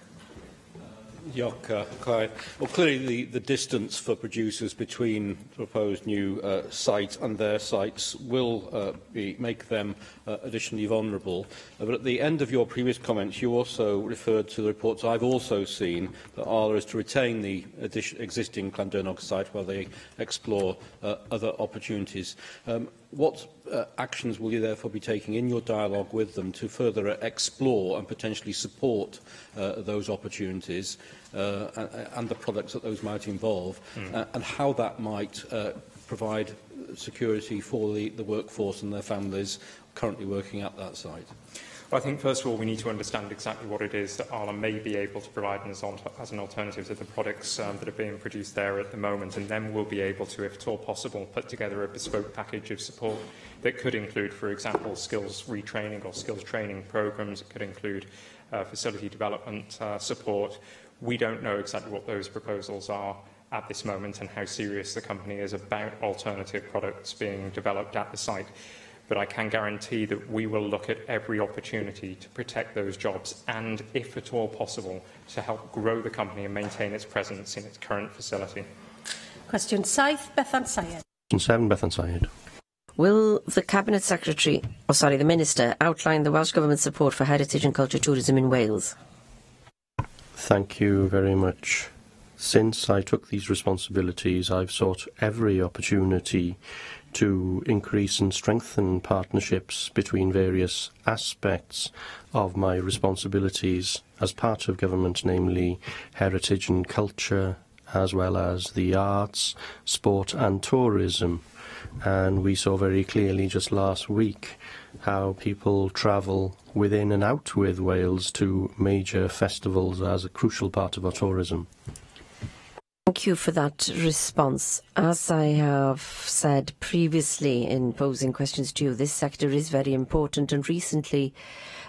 Well, clearly the distance for producers between the proposed new site and their sites will make them additionally vulnerable. But at the end of your previous comments, you also referred to the reports I've also seen that Arla is to retain the existing Llandudnog site while they explore other opportunities. What actions will you therefore be taking in your dialogue with them to further explore and potentially support those opportunities and the products that those might involve, and how that might provide security for the workforce and their families currently working at that site? Well, I think, first of all, we need to understand exactly what it is that Arla may be able to provide as an alternative to the products that are being produced there at the moment, and then we'll be able to, if at all possible, put together a bespoke package of support that could include, for example, skills retraining or skills training programs. It could include facility development support. We don't know exactly what those proposals are at this moment and how serious the company is about alternative products being developed at the site. But I can guarantee that we will look at every opportunity to protect those jobs and, if at all possible, to help grow the company and maintain its presence in its current facility. Question 7, Bethan Syed. Question 7, Bethan Syed. Will the Cabinet Secretary, the Minister, outline the Welsh Government's support for heritage and culture tourism in Wales? Thank you very much. Since I took these responsibilities, I've sought every opportunity to increase and strengthen partnerships between various aspects of my responsibilities as part of government, namely heritage and culture, as well as the arts, sport and tourism. And we saw very clearly just last week how people travel within and out with Wales to major festivals as a crucial part of our tourism. Thank you for that response. As I have said previously in posing questions to you, this sector is very important, and recently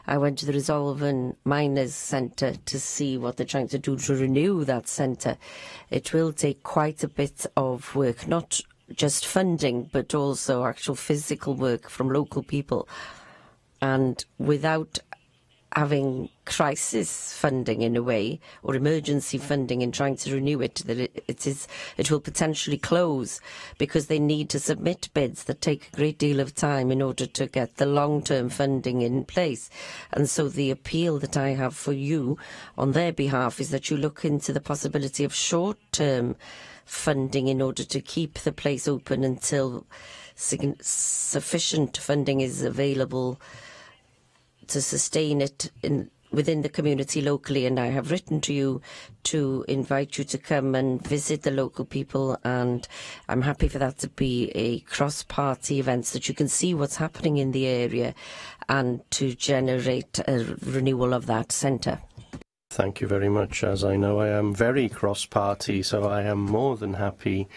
I went to the Resolven Miners Centre to see what they're trying to do to renew that centre. It will take quite a bit of work, not just funding, but also actual physical work from local people. And without having crisis funding in a way, or emergency funding in trying to renew it, that it will potentially close, because they need to submit bids that take a great deal of time in order to get the long-term funding in place. And so the appeal that I have for you on their behalf is that you look into the possibility of short-term funding in order to keep the place open until sufficient funding is available to sustain it within the community locally. And I have written to you to invite you to come and visit the local people, and I'm happy for that to be a cross-party event so that you can see what's happening in the area and to generate a renewal of that centre. Thank you very much. As I know, I am very cross-party, so I am more than happy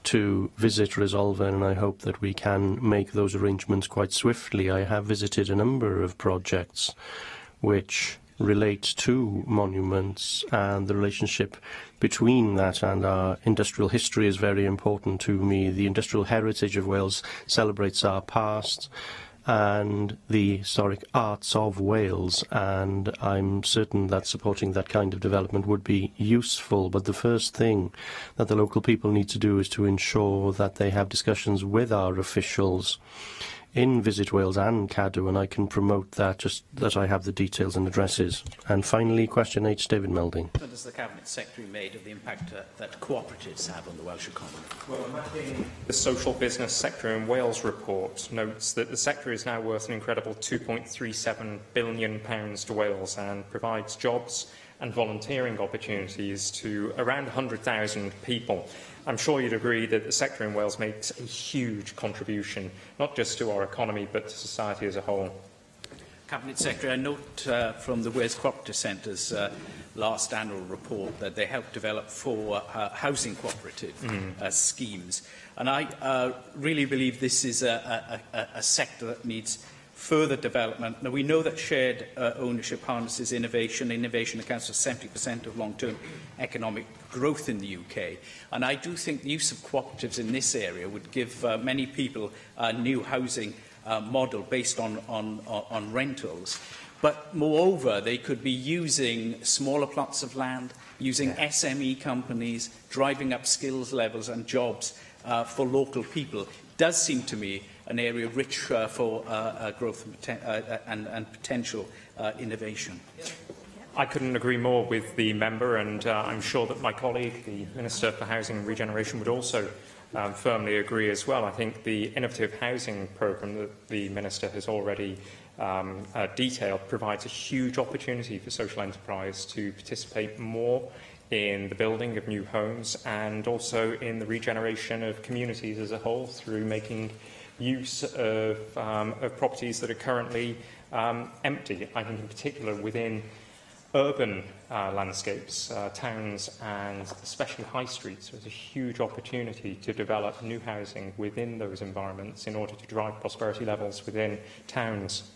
to visit Resolven, and I hope that we can make those arrangements quite swiftly. I have visited a number of projects which relate to monuments, and the relationship between that and our industrial history is very important to me. The industrial heritage of Wales celebrates our past and the historic arts of Wales, and I'm certain that supporting that kind of development would be useful. But the first thing that the local people need to do is to ensure that they have discussions with our officials in Visit Wales and Cadw, and I can promote that, just that I have the details and addresses. And finally, question 8, David Melding. What has the Cabinet Secretary made of the impact that cooperatives have on the Welsh economy? Well, the Social Business Sector in Wales report notes that the sector is now worth an incredible £2.37 billion to Wales and provides jobs and volunteering opportunities to around 100,000 people. I'm sure you'd agree that the sector in Wales makes a huge contribution, not just to our economy, but to society as a whole. Cabinet Secretary, I note from the Wales Cooperative Centre's last annual report that they helped develop 4 housing cooperative schemes. And I really believe this is a sector that needs further development. Now, we know that shared ownership harnesses innovation. Innovation accounts for 70% of long-term economic growth in the UK. And I do think the use of cooperatives in this area would give many people a new housing model based on rentals. But moreover, they could be using smaller plots of land, using SME companies, driving up skills levels and jobs for local people. It does seem to me an area rich for growth and potential innovation. I couldn't agree more with the member, and I'm sure that my colleague, the Minister for Housing and Regeneration, would also firmly agree as well. I think the innovative housing programme that the Minister has already detailed provides a huge opportunity for social enterprise to participate more in the building of new homes and also in the regeneration of communities as a whole through making use of properties that are currently empty. I think in particular within urban landscapes, towns and especially high streets, there's a huge opportunity to develop new housing within those environments in order to drive prosperity levels within towns.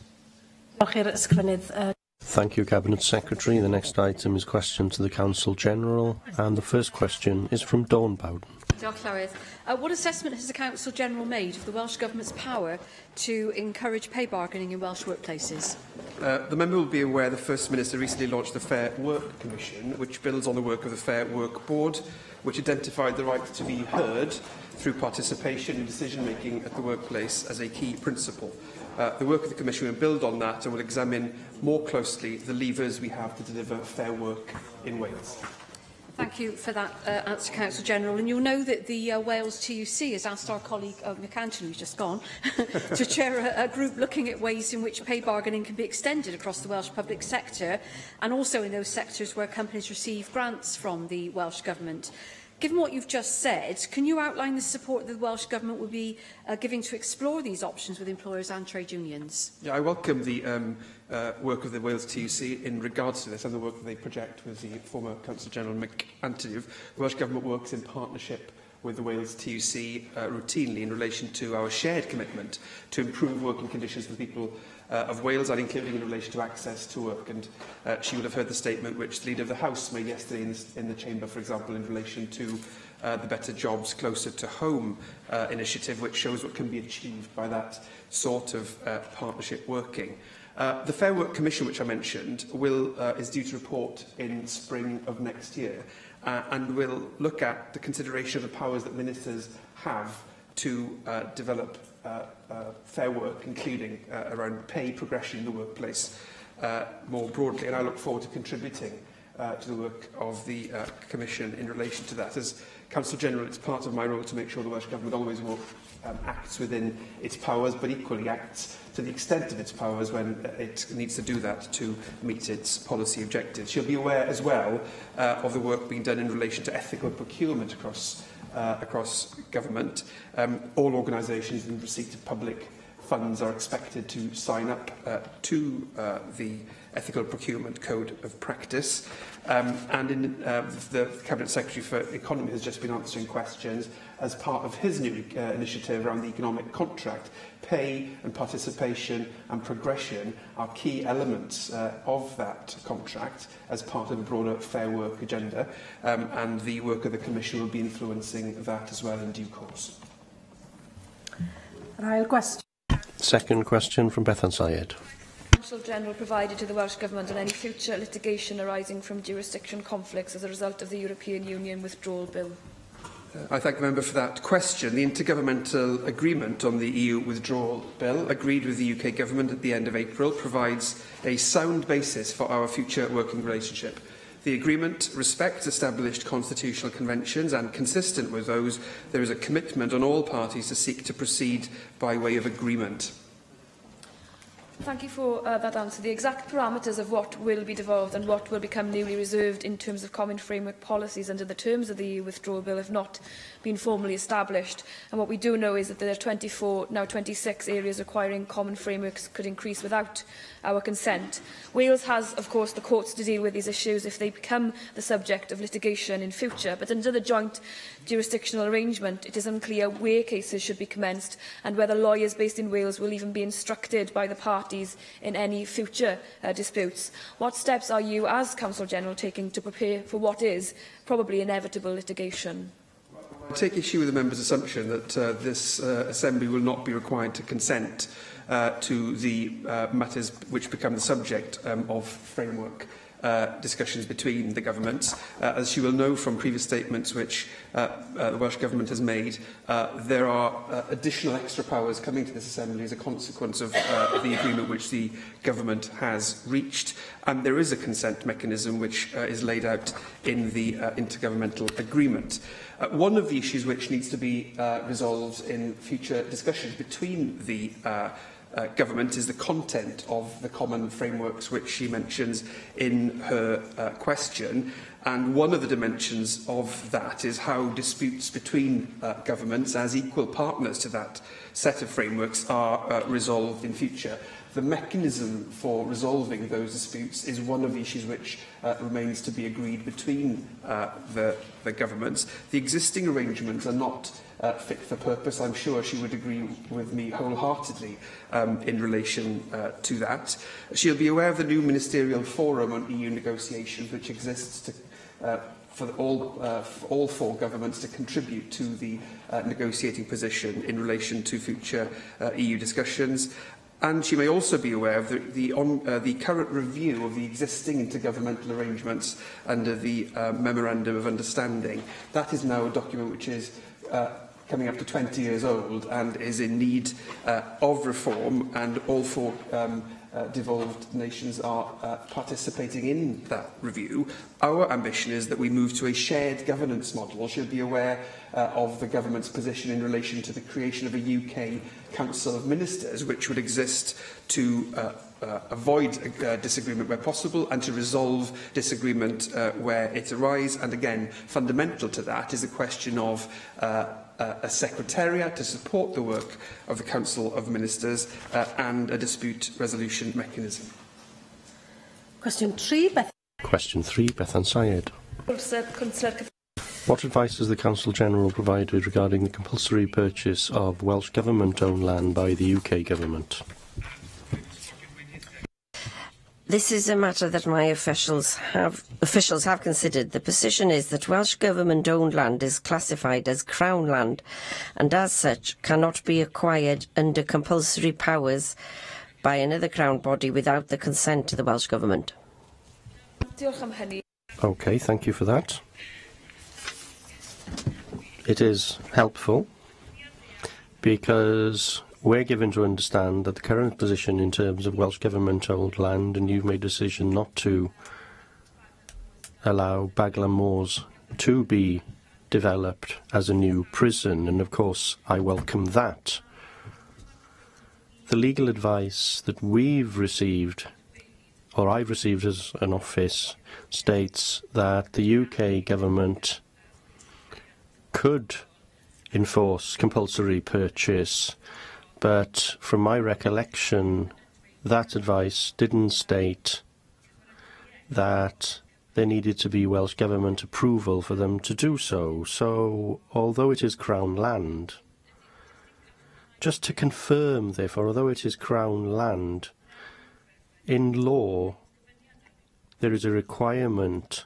Thank you, Cabinet Secretary. The next item is question to the Council General, and the first question is from Dawn Bowden. What assessment has the Council General made of the Welsh Government's power to encourage pay bargaining in Welsh workplaces? The member will be aware the First Minister recently launched the Fair Work Commission, which builds on the work of the Fair Work Board, which identified the right to be heard through participation in decision-making at the workplace as a key principle. The work of the Commission will build on that and will examine more closely the levers we have to deliver fair work in Wales. Thank you for that answer, Councillor General. And you'll know that the Wales TUC has asked our colleague McAnton, who's just gone, to chair a group looking at ways in which pay bargaining can be extended across the Welsh public sector, and also in those sectors where companies receive grants from the Welsh Government. Given what you've just said, can you outline the support that the Welsh Government will be giving to explore these options with employers and trade unions? Yeah, I welcome the work of the Wales TUC in regards to this and the work that they project with the former Councillor General McAnton. The Welsh Government works in partnership with the Wales TUC routinely in relation to our shared commitment to improve working conditions for the people of Wales, and including in relation to access to work. And she will have heard the statement which the Leader of the House made yesterday in the Chamber, for example, in relation to the Better Jobs Closer to Home initiative, which shows what can be achieved by that sort of partnership working. The Fair Work Commission, which I mentioned, is due to report in spring of next year, and will look at the consideration of the powers that ministers have to develop fair work, including around pay progression in the workplace more broadly. And I look forward to contributing to the work of the Commission in relation to that. As Councillor General, it's part of my role to make sure the Welsh Government always acts within its powers, but equally acts to the extent of its powers when it needs to do that to meet its policy objectives. She'll be aware as well of the work being done in relation to ethical procurement across government. All organisations in receipt of public funds are expected to sign up to the Ethical Procurement Code of Practice. And the Cabinet Secretary for Economy has just been answering questions as part of his new initiative around the economic contract. Pay and participation and progression are key elements of that contract as part of a broader Fair Work agenda, and the work of the Commission will be influencing that as well in due course. Yr ail question. Second question from Bethan Syed. Counsel General provided to the Welsh Government on any future litigation arising from jurisdiction conflicts as a result of the European Union Withdrawal Bill. I thank the member for that question. The Intergovernmental Agreement on the EU Withdrawal Bill, agreed with the UK Government at the end of April, provides a sound basis for our future working relationship. The agreement respects established constitutional conventions, and consistent with those, there is a commitment on all parties to seek to proceed by way of agreement. Thank you for that answer. The exact parameters of what will be devolved and what will become newly reserved in terms of common framework policies under the terms of the EU Withdrawal Bill have not been formally established. And what we do know is that there are 24, now 26 areas requiring common frameworks could increase without our consent. Wales has, of course, the courts to deal with these issues if they become the subject of litigation in future. But under the joint jurisdictional arrangement, it is unclear where cases should be commenced and whether lawyers based in Wales will even be instructed by the parties in any future disputes. What steps are you, as Counsel General, taking to prepare for what is probably inevitable litigation? I take issue with the member's assumption that this Assembly will not be required to consent to the matters which become the subject of framework discussions between the governments. As you will know from previous statements which the Welsh Government has made, there are additional extra powers coming to this Assembly as a consequence of the agreement which the Government has reached, and there is a consent mechanism which is laid out in the Intergovernmental Agreement. One of the issues which needs to be resolved in future discussions between the Government is the content of the common frameworks which she mentions in her question, and one of the dimensions of that is how disputes between governments as equal partners to that set of frameworks are resolved in future. The mechanism for resolving those disputes is one of the issues which remains to be agreed between the governments. The existing arrangements are not fit for purpose. I'm sure she would agree with me wholeheartedly in relation to that. She'll be aware of the new ministerial forum on EU negotiations which exists to for all four governments to contribute to the negotiating position in relation to future EU discussions. And she may also be aware of the current review of the existing intergovernmental arrangements under the Memorandum of Understanding. That is now a document which is coming up to 20 years old and is in need of reform, and all four devolved nations are participating in that review. Our ambition is that we move to a shared governance model. You should be aware of the government's position in relation to the creation of a UK Council of Ministers, which would exist to avoid disagreement where possible and to resolve disagreement where it arises. And again, fundamental to that is the question of a secretariat to support the work of the Council of Ministers and a dispute resolution mechanism. Question 3, Beth. Question 3, Bethan Syed. What advice has the Council-General provided regarding the compulsory purchase of Welsh Government-owned land by the UK Government? This is a matter that my officials have considered. The position is that Welsh Government-owned land is classified as Crown land and as such cannot be acquired under compulsory powers by another Crown body without the consent of the Welsh Government. OK, thank you for that. It is helpful because we're given to understand that the current position in terms of Welsh Government-owned land, and you've made a decision not to allow Baglan Moors to be developed as a new prison, and of course I welcome that. The legal advice that we've received, or I've received as an office, states that the UK Government could enforce compulsory purchase, but from my recollection, that advice didn't state that there needed to be Welsh Government approval for them to do so. So, although it is Crown land, just to confirm, therefore, although it is Crown land, in law, there is a requirement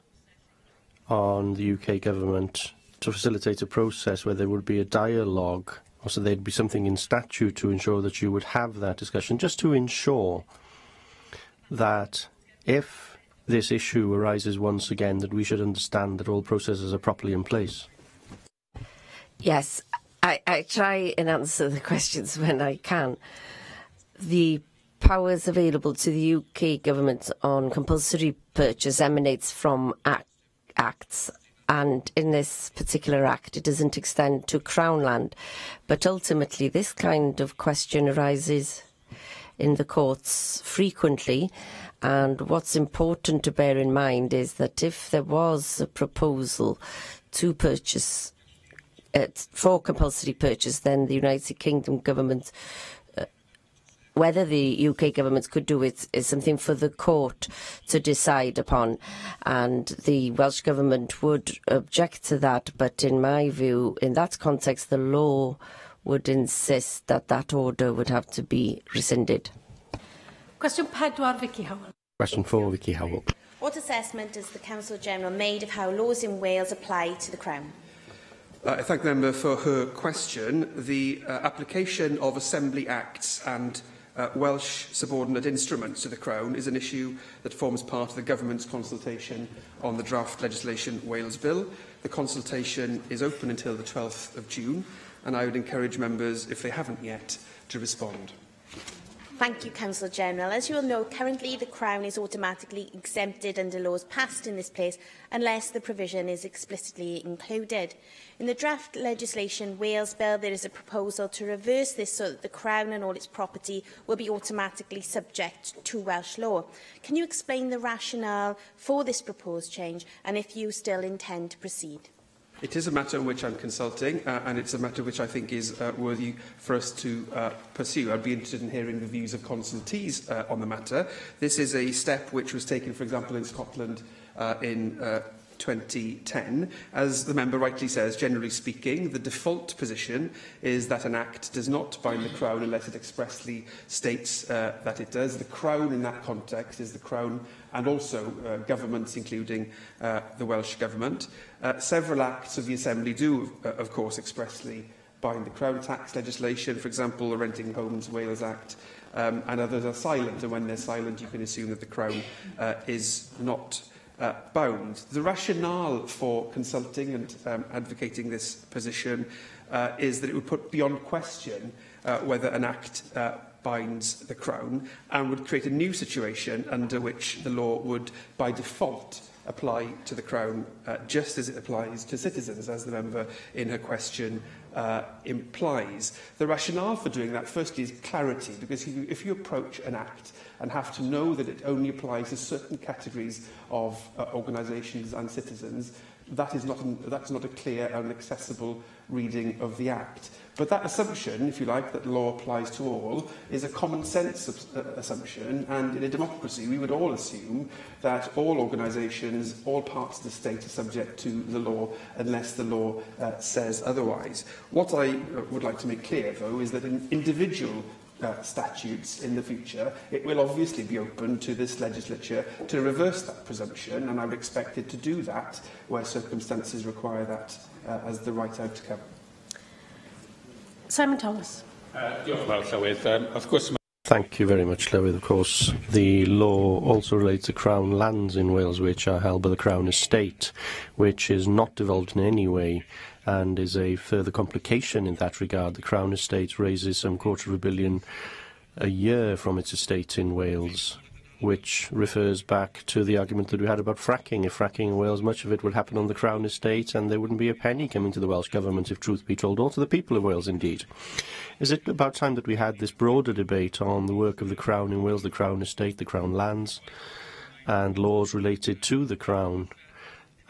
on the UK Government to facilitate a process where there would be a dialogue, or so there'd be something in statute to ensure that you would have that discussion, just to ensure that if this issue arises once again, that we should understand that all processes are properly in place. Yes, I try and answer the questions when I can. The powers available to the UK Government on compulsory purchase emanates from acts. And in this particular act, it doesn't extend to Crown land. But ultimately, this kind of question arises in the courts frequently. And what's important to bear in mind is that if there was a proposal to purchase, for compulsory purchase, then the United Kingdom Government, whether the UK Government could do it is something for the court to decide upon, and the Welsh Government would object to that. But in my view, in that context, the law would insist that that order would have to be rescinded. Question 4, Vicky Howell. Question 4, Vicky Howell. What assessment has the Council-General made of how laws in Wales apply to the Crown? I thank the member for her question. The application of Assembly Acts and Welsh subordinate instruments to the Crown is an issue that forms part of the Government's consultation on the draft legislation Wales Bill. The consultation is open until the 12th of June, and I would encourage members, if they haven't yet, to respond. Thank you, Council-General. As you will know, currently the Crown is automatically exempted under laws passed in this place unless the provision is explicitly included. In the draft legislation Wales Bill, there is a proposal to reverse this so that the Crown and all its property will be automatically subject to Welsh law. Can you explain the rationale for this proposed change and if you still intend to proceed? It is a matter on which I'm consulting, and it's a matter which I think is worthy for us to pursue. I'd be interested in hearing the views of consultees on the matter. This is a step which was taken, for example, in Scotland in 2010. As the member rightly says, generally speaking, the default position is that an act does not bind the Crown unless it expressly states that it does. The Crown in that context is the Crown and also governments, including the Welsh Government. Several acts of the Assembly do, of course, expressly bind the Crown. Tax legislation, for example, the Renting Homes Wales Act, and others are silent. And when they're silent, you can assume that the Crown is not bound. The rationale for consulting and advocating this position is that it would put beyond question whether an act binds the Crown, and would create a new situation under which the law would, by default, apply to the Crown just as it applies to citizens, as the member in her question implies. The rationale for doing that, firstly, is clarity, because if you approach an Act and have to know that it only applies to certain categories of organisations and citizens, that's not a clear and accessible reading of the Act. But that assumption, if you like, that the law applies to all, is a common sense assumption, and in a democracy we would all assume that all organisations, all parts of the state are subject to the law unless the law says otherwise. What I would like to make clear, though, is that in individual statutes in the future, it will obviously be open to this legislature to reverse that presumption, and I would expect it to do that where circumstances require that as the right outcome. Simon Thomas. Thank you very much, Llywydd. Of course, the law also relates to Crown lands in Wales, which are held by the Crown Estate, which is not devolved in any way and is a further complication in that regard. The Crown Estate raises some £250 million a year from its estate in Wales, which refers back to the argument that we had about fracking. If fracking in Wales, much of it would happen on the Crown Estate, and there wouldn't be a penny coming to the Welsh Government, if truth be told, or to the people of Wales indeed. Is it about time that we had this broader debate on the work of the Crown in Wales, the Crown Estate, the Crown lands, and laws related to the Crown?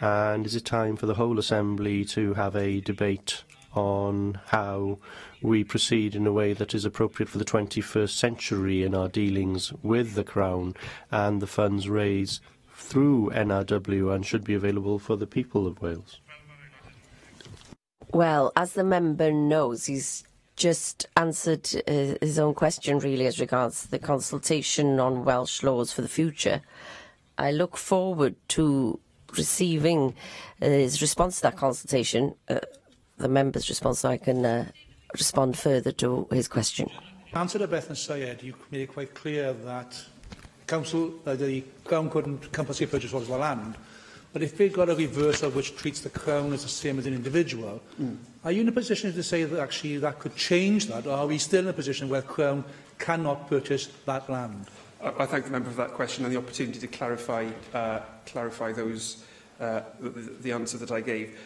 And is it time for the whole Assembly to have a debate on how we proceed in a way that is appropriate for the 21st century in our dealings with the Crown and the funds raised through NRW and should be available for the people of Wales? Well, as the member knows, he's just answered his own question, really, as regards the consultation on Welsh laws for the future. I look forward to receiving his response to that consultation, the member's response, so I can respond further to his question. Answer to Bethan Syed, you made it quite clear that the Crown couldn't compulsory purchase all the land. But if we've got a reversal which treats the Crown as the same as an individual, are you in a position to say that actually that could change that, or are we still in a position where Crown cannot purchase that land? I thank the member for that question and the opportunity to clarify those the answer that I gave.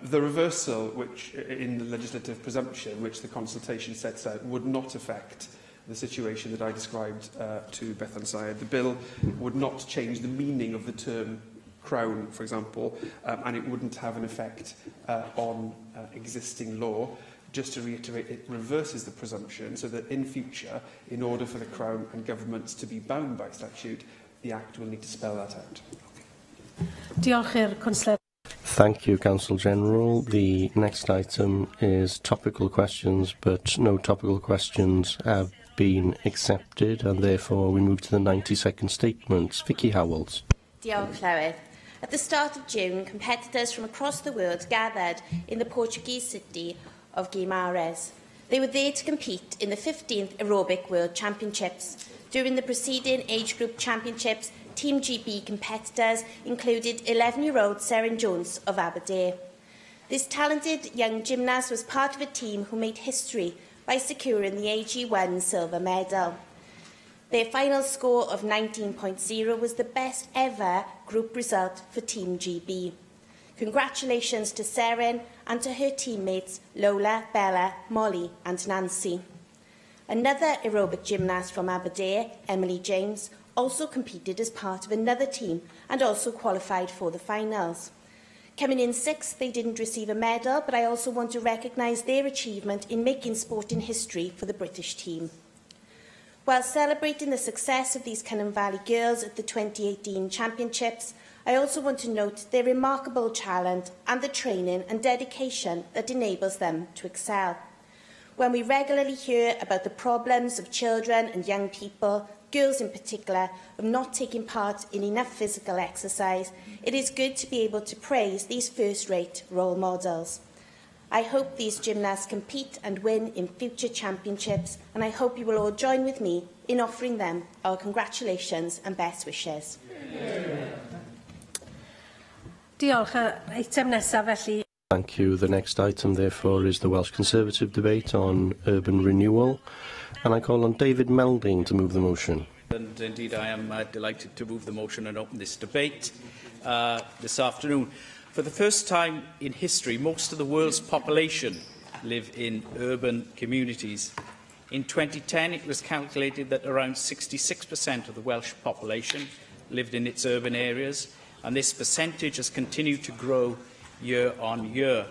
The reversal, which in the legislative presumption, which the consultation sets out, would not affect the situation that I described to Bethan Syed. The bill would not change the meaning of the term Crown, for example, and it wouldn't have an effect on existing law. Just to reiterate, it reverses the presumption so that in future, in order for the Crown and governments to be bound by statute, the Act will need to spell that out. Thank you, Counsel General. The next item is topical questions, but no topical questions have been accepted, and therefore we move to the 90-second statements. Vicky Howells. Diolch, Llywydd. At the start of June, competitors from across the world gathered in the Portuguese city of Guimarães. They were there to compete in the 15th Aerobic World Championships. During the preceding age group championships, Team GB competitors included 11-year-old Seren Jones of Aberdeen. This talented young gymnast was part of a team who made history by securing the AG1 silver medal. Their final score of 19.0 was the best ever group result for Team GB. Congratulations to Seren and to her teammates Lola, Bella, Molly and Nancy. Another aerobic gymnast from Aberdeen, Emily James, also competed as part of another team and also qualified for the finals. Coming in sixth, they didn't receive a medal, but I also want to recognise their achievement in making sporting history for the British team. While celebrating the success of these Cynon Valley girls at the 2018 Championships, I also want to note their remarkable talent and the training and dedication that enables them to excel. When we regularly hear about the problems of children and young people, girls in particular, of not taking part in enough physical exercise, it is good to be able to praise these first-rate role models. I hope these gymnasts compete and win in future championships, and I hope you will all join with me in offering them our congratulations and best wishes. Diolch. Eitem nesaf felly. Thank you. The next item, therefore, is the Welsh Conservative debate on urban renewal. And I call on David Melding to move the motion. And indeed, I am delighted to move the motion and open this debate this afternoon. For the first time in history, most of the world's population live in urban communities. In 2010, it was calculated that around 66% of the Welsh population lived in its urban areas, and this percentage has continued to grow year on year.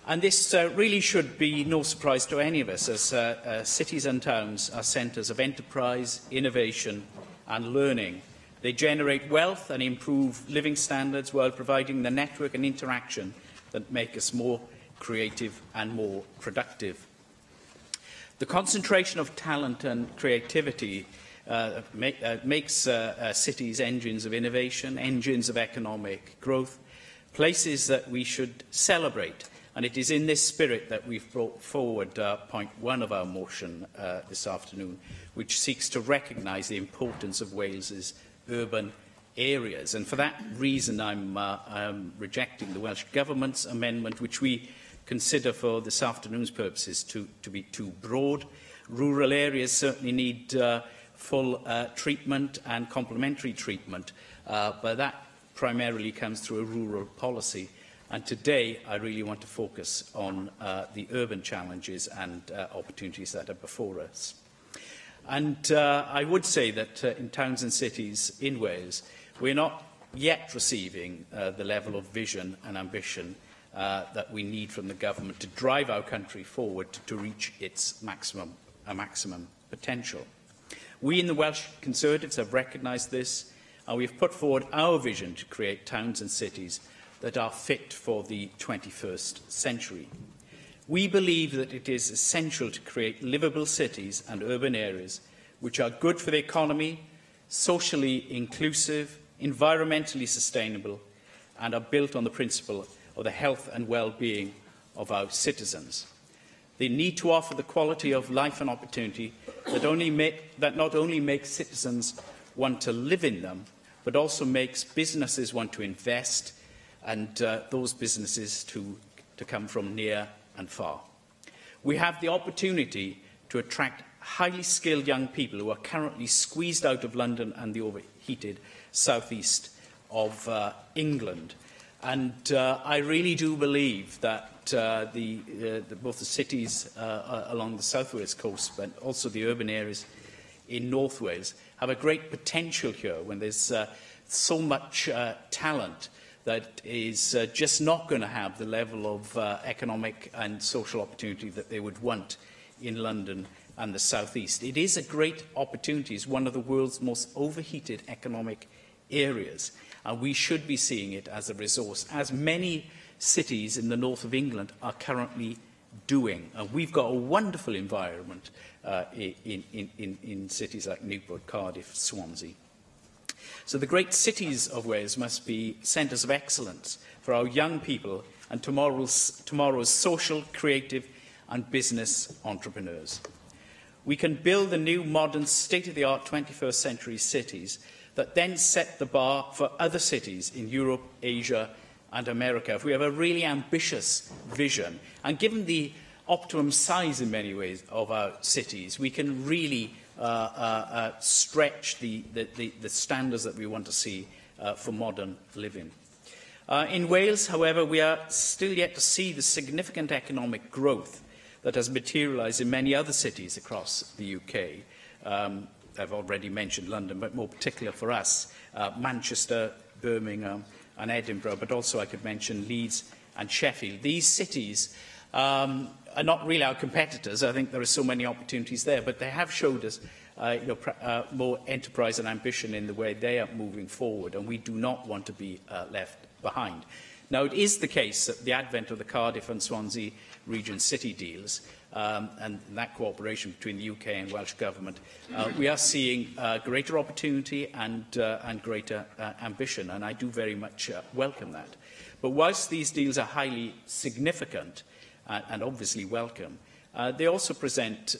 And this really should be no surprise to any of us, as cities and towns are centres of enterprise, innovation and learning. They generate wealth and improve living standards while providing the network and interaction that make us more creative and more productive. The concentration of talent and creativity makes cities engines of innovation, engines of economic growth, places that we should celebrate. And it is in this spirit that we've brought forward point 1 of our motion this afternoon, which seeks to recognise the importance of Wales's urban areas. And for that reason, I'm rejecting the Welsh Government's amendment, which we consider for this afternoon's purposes to be too broad. Rural areas certainly need full treatment and complementary treatment, but that primarily comes through a rural policy. And today, I really want to focus on the urban challenges and opportunities that are before us. And I would say that in towns and cities in Wales, we're not yet receiving the level of vision and ambition that we need from the government to drive our country forward to reach its maximum potential. We in the Welsh Conservatives have recognised this, and we've put forward our vision to create towns and cities that are fit for the 21st century. We believe that it is essential to create livable cities and urban areas which are good for the economy, socially inclusive, environmentally sustainable, and are built on the principle of the health and well-being of our citizens. They need to offer the quality of life and opportunity that not only makes citizens want to live in them, but also makes businesses want to invest and those businesses to come from near and far. We have the opportunity to attract highly skilled young people who are currently squeezed out of London and the overheated southeast of England. And I really do believe that both the cities along the South Wales coast, but also the urban areas in North Wales, have a great potential here when there's so much talent that is just not going to have the level of economic and social opportunity that they would want in London and the South East. It is a great opportunity. It's one of the world's most overheated economic areas, and we should be seeing it as a resource, as many cities in the north of England are currently doing. And we've got a wonderful environment in cities like Newport, Cardiff, Swansea. So the great cities of Wales must be centres of excellence for our young people and tomorrow's social, creative and business entrepreneurs. We can build the new, modern, state-of-the-art 21st century cities that then set the bar for other cities in Europe, Asia and America. If we have a really ambitious vision, and given the optimum size in many ways of our cities, we can really stretch the standards that we want to see for modern living. In Wales, however, we are still yet to see the significant economic growth that has materialised in many other cities across the UK. I've already mentioned London, but more particular for us, Manchester, Birmingham and Edinburgh, but also I could mention Leeds and Sheffield. These cities are not really our competitors. I think there are so many opportunities there, but they have showed us more enterprise and ambition in the way they are moving forward, and we do not want to be left behind. Now, it is the case that the advent of the Cardiff and Swansea region city deals and that cooperation between the UK and Welsh Government, we are seeing greater opportunity and greater ambition, and I do very much welcome that. But whilst these deals are highly significant and obviously welcome, they also present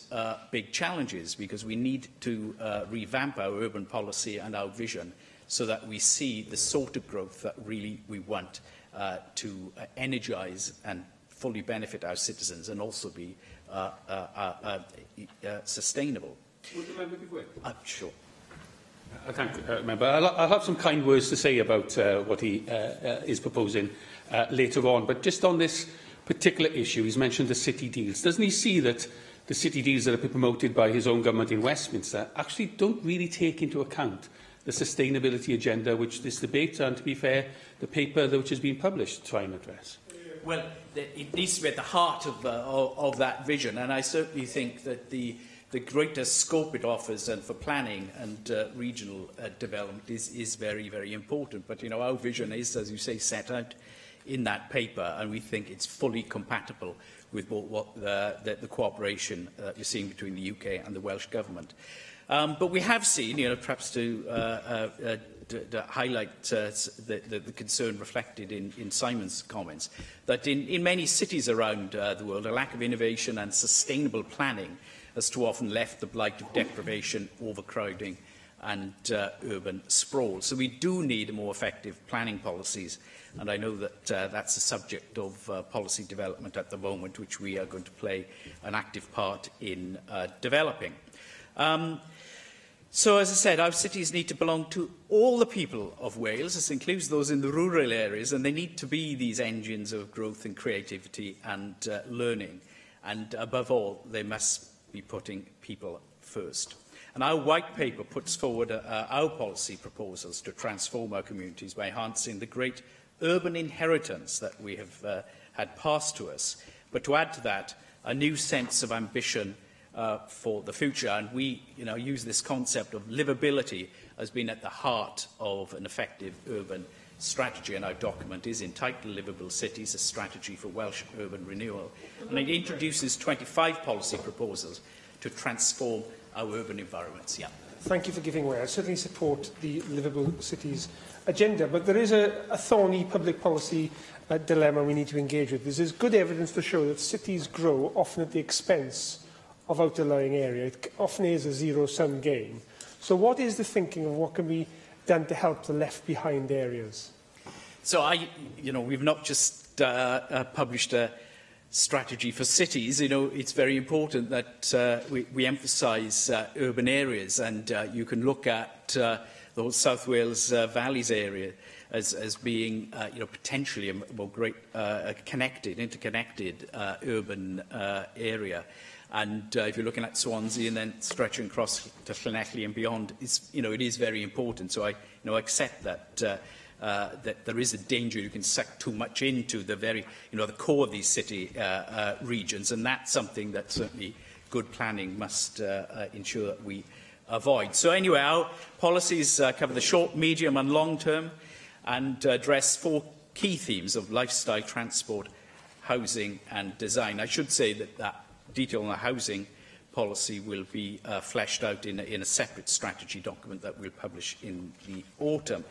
big challenges, because we need to revamp our urban policy and our vision so that we see the sort of growth that really we want to energise and fully benefit our citizens and also be sustainable. Would the member give way? Sure. I thank the member. I'll have some kind words to say about what he is proposing later on. But just on this particular issue, he's mentioned the city deals. Doesn't he see that the city deals that have been promoted by his own government in Westminster actually don't really take into account the sustainability agenda which this debate, and to be fair, the paper which has been published, try and address? Well, it needs to be at the heart of that vision, and I certainly think that the greater scope it offers and for planning and regional development is very, very important. But, you know, our vision is, as you say, set out in that paper, and we think it's fully compatible with what the cooperation you're seeing between the UK and the Welsh Government. But we have seen, you know, perhaps to highlight the concern reflected in Simon's comments, that in many cities around the world, a lack of innovation and sustainable planning has too often left the blight of deprivation, overcrowding and urban sprawl. So we do need more effective planning policies, and I know that that's a subject of policy development at the moment, which we are going to play an active part in developing. So, as I said, our cities need to belong to all the people of Wales. This includes those in the rural areas, and they need to be these engines of growth and creativity and learning. And above all, they must be putting people first. And our white paper puts forward our policy proposals to transform our communities by enhancing the great urban inheritance that we have had passed to us. But to add to that, a new sense of ambition for the future, and we use this concept of livability as being at the heart of an effective urban strategy, and our document is entitled Livable Cities, a Strategy for Welsh Urban Renewal, and it introduces 25 policy proposals to transform our urban environments. Yeah. Thank you for giving way. I certainly support the Livable Cities agenda, but there is a thorny public policy dilemma we need to engage with. There's good evidence to show that cities grow often at the expense of outlying area. It often is a zero-sum game. So what is the thinking of what can be done to help the left-behind areas? So we've not just published a strategy for cities. It's very important that we emphasise urban areas, and you can look at the whole South Wales Valleys area as being potentially a more great interconnected urban area. And if you're looking at Swansea and then stretching across to Llanelli and beyond, it is very important. So I accept that that there is a danger you can suck too much into the the core of these city regions, and that's something that certainly good planning must ensure that we avoid. So anyway, our policies cover the short, medium and long term, and address 4 key themes of lifestyle, transport, housing and design. I should say that detail on the housing policy will be fleshed out in a separate strategy document that we'll publish in the autumn.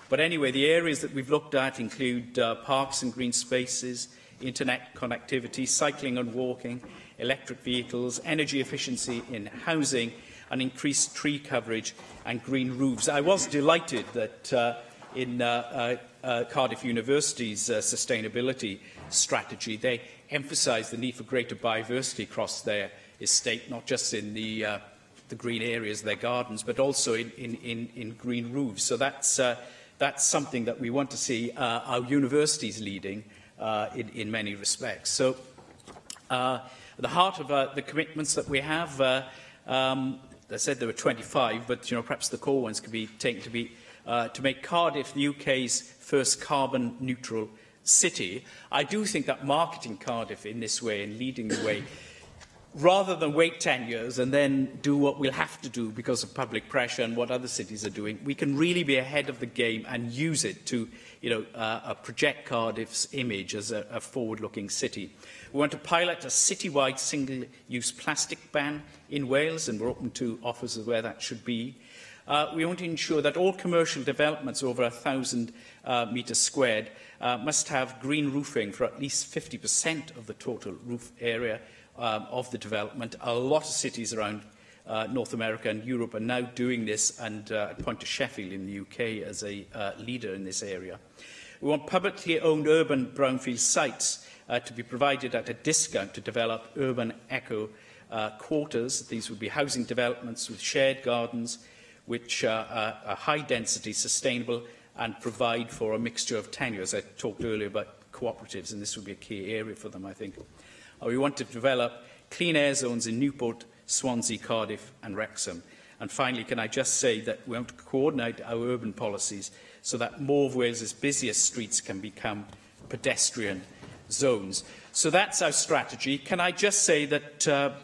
But anyway, the areas that we've looked at include parks and green spaces, internet connectivity, cycling and walking, electric vehicles, energy efficiency in housing, and increased tree coverage and green roofs. I was delighted that in Cardiff University's sustainability strategy, they emphasised the need for greater biodiversity across their estate, not just in the green areas of their gardens, but also in green roofs. So that's something that we want to see our universities leading in many respects. So at the heart of the commitments that we have, I said there were 25, but perhaps the core ones could be taken to be to make Cardiff the UK's first carbon neutral city. I do think that marketing Cardiff in this way and leading the way, rather than wait 10 years and then do what we'll have to do because of public pressure and what other cities are doing, we can really be ahead of the game and use it to project Cardiff's image as a forward-looking city. We want to pilot a citywide single-use plastic ban in Wales, and we're open to offers of where that should be. We want to ensure that all commercial developments over 1,000 metres squared must have green roofing for at least 50% of the total roof area of the development. A lot of cities around North America and Europe are now doing this, and I point to Sheffield in the UK as a leader in this area. We want publicly owned urban brownfield sites to be provided at a discount to develop urban eco quarters. These would be housing developments with shared gardens, which are high density, sustainable, and provide for a mixture of tenures. I talked earlier about cooperatives, and this would be a key area for them, I think. We want to develop clean air zones in Newport, Swansea, Cardiff and Wrexham. And finally, can I just say that we want to coordinate our urban policies so that more of Wales's busiest streets can become pedestrian zones. So that's our strategy. Can I just say that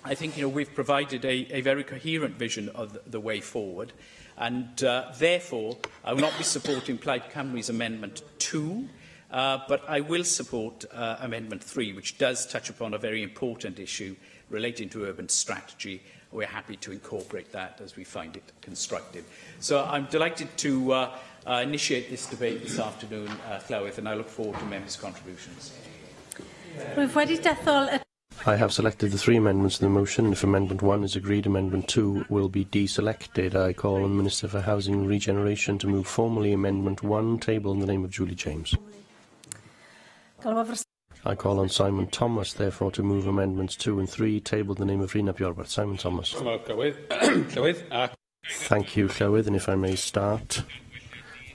I think we've provided a very coherent vision of the way forward, and therefore I will not be supporting Plaid Cymru's Amendment 2, but I will support Amendment 3, which does touch upon a very important issue relating to urban strategy. We're happy to incorporate that as we find it constructive. So I'm delighted to initiate this debate this afternoon, Llywydd, and I look forward to members' contributions. I have selected the 3 amendments to the motion. If Amendment 1 is agreed, Amendment 2 will be deselected. I call on the Minister for Housing and Regeneration to move formally Amendment 1, tabled in the name of Julie James. I call on Simon Thomas, therefore, to move Amendments 2 and 3, tabled in the name of Rhina Biorbert. Simon Thomas. Thank you, Llywydd, and if I may start,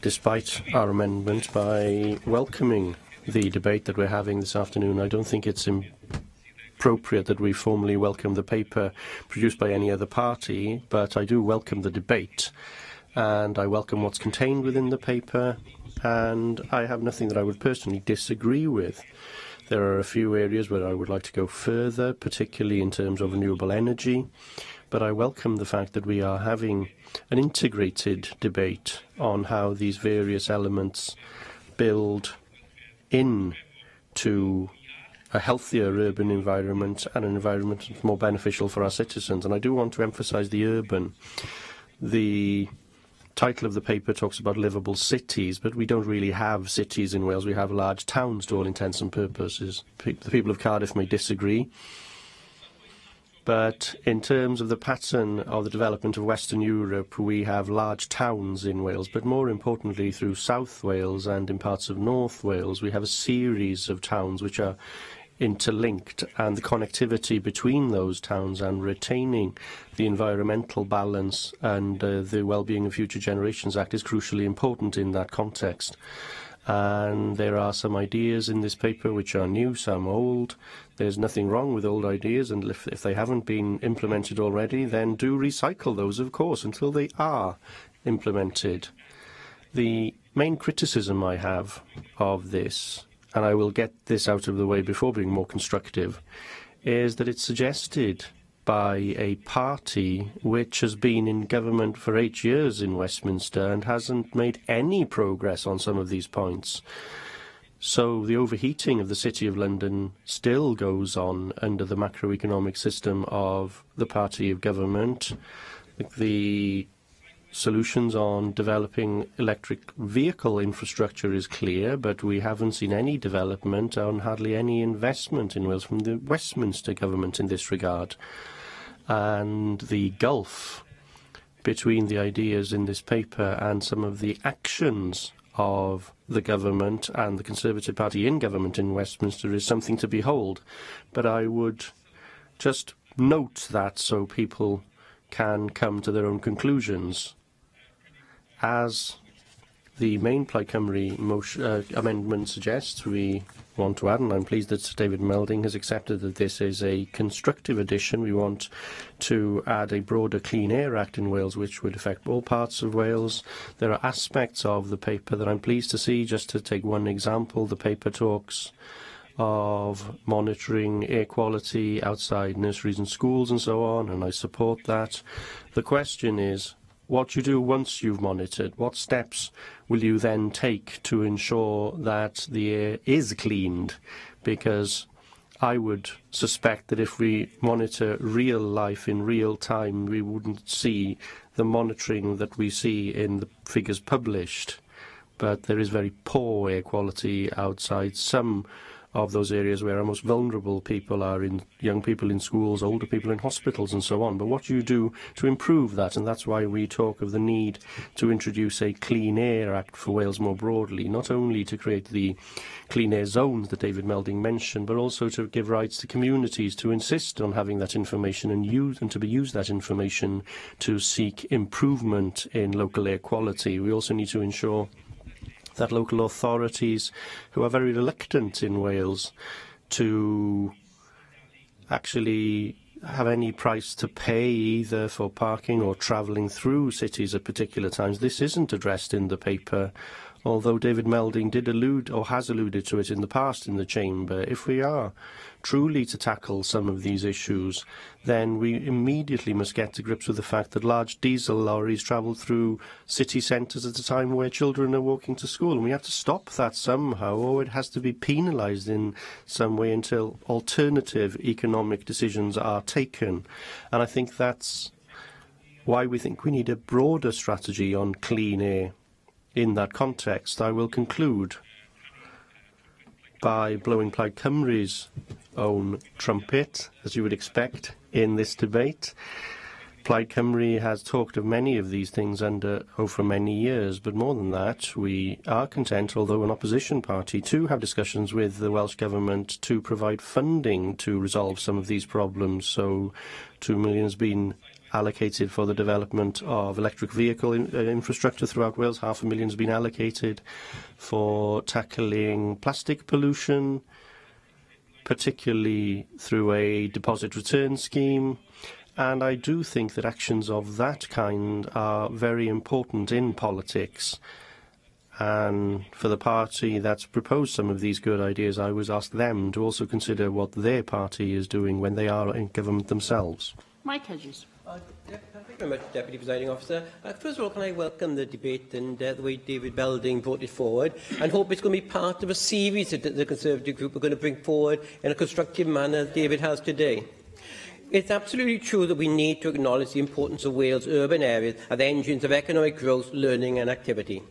despite our amendment, by welcoming the debate that we're having this afternoon. I don't think it's appropriate that we formally welcome the paper produced by any other party, but I do welcome the debate, and I welcome what's contained within the paper, and I have nothing that I would personally disagree with. There are a few areas where I would like to go further, particularly in terms of renewable energy, but I welcome the fact that we are having an integrated debate on how these various elements build into a healthier urban environment and an environment that's more beneficial for our citizens. And I do want to emphasise the urban. The title of the paper talks about livable cities, but we don't really have cities in Wales. We have large towns to all intents and purposes. The people of Cardiff may disagree, but in terms of the pattern of the development of Western Europe, we have large towns in Wales, but more importantly, through South Wales and in parts of North Wales, we have a series of towns which are interlinked, and the connectivity between those towns and retaining the environmental balance and the Wellbeing of Future Generations Act is crucially important in that context. And there are some ideas in this paper which are new, some old. There's nothing wrong with old ideas, and if they haven't been implemented already, then do recycle those, of course, until they are implemented. The main criticism I have of this, and I will get this out of the way before being more constructive, is that it's suggested by a party which has been in government for 8 years in Westminster and hasn't made any progress on some of these points. So the overheating of the City of London still goes on under the macroeconomic system of the party of government. The solutions on developing electric vehicle infrastructure is clear, but we haven't seen any development and hardly any investment in Wales from the Westminster government in this regard. And the gulf between the ideas in this paper and some of the actions of the government and the Conservative Party in government in Westminster is something to behold. But I would just note that so people can come to their own conclusions. As the main Plaid Cymru amendment suggests, we want to add, and I'm pleased that Sir David Melding has accepted that this is a constructive addition. We want to add a broader Clean Air Act in Wales, which would affect all parts of Wales. There are aspects of the paper that I'm pleased to see. Just to take one example, the paper talks of monitoring air quality outside nurseries and schools and so on, and I support that. The question is, what you do once you've monitored, what steps will you then take to ensure that the air is cleaned? Because I would suspect that if we monitor real life in real time, we wouldn't see the monitoring that we see in the figures published. But there is very poor air quality outside some of those areas where our most vulnerable people are, in young people in schools, older people in hospitals and so on. But what do you do to improve that? And that's why we talk of the need to introduce a Clean Air Act for Wales more broadly, not only to create the clean air zones that David Melding mentioned, but also to give rights to communities to insist on having that information and to use that information to seek improvement in local air quality. We also need to ensure that local authorities, who are very reluctant in Wales to actually have any price to pay either for parking or travelling through cities at particular times. This isn't addressed in the paper, although David Melding did allude, or has alluded to it in the past in the Chamber. If we are truly to tackle some of these issues, then we immediately must get to grips with the fact that large diesel lorries travel through city centres at a time where children are walking to school, and we have to stop that somehow, or it has to be penalised in some way until alternative economic decisions are taken. And I think that's why we think we need a broader strategy on clean air. In that context, I will conclude by blowing Plaid Cymru's own trumpet, as you would expect in this debate. Plaid Cymru has talked of many of these things over many years, but more than that, we are content, although an opposition party, to have discussions with the Welsh Government to provide funding to resolve some of these problems. So £2 million has been allocated for the development of electric vehicle infrastructure throughout Wales. £500,000 has been allocated for tackling plastic pollution, particularly through a deposit return scheme. And I do think that actions of that kind are very important in politics. And for the party that's proposed some of these good ideas, I would ask them to also consider what their party is doing when they are in government themselves. Mike Hedges. Thank you very much, Deputy Presiding Officer. First of all, can I welcome the debate and the way David Melding brought it forward, and hope it's going to be part of a series that the Conservative group are going to bring forward in a constructive manner, as David has today. It's absolutely true that we need to acknowledge the importance of Wales' urban areas as engines of economic growth, learning and activity.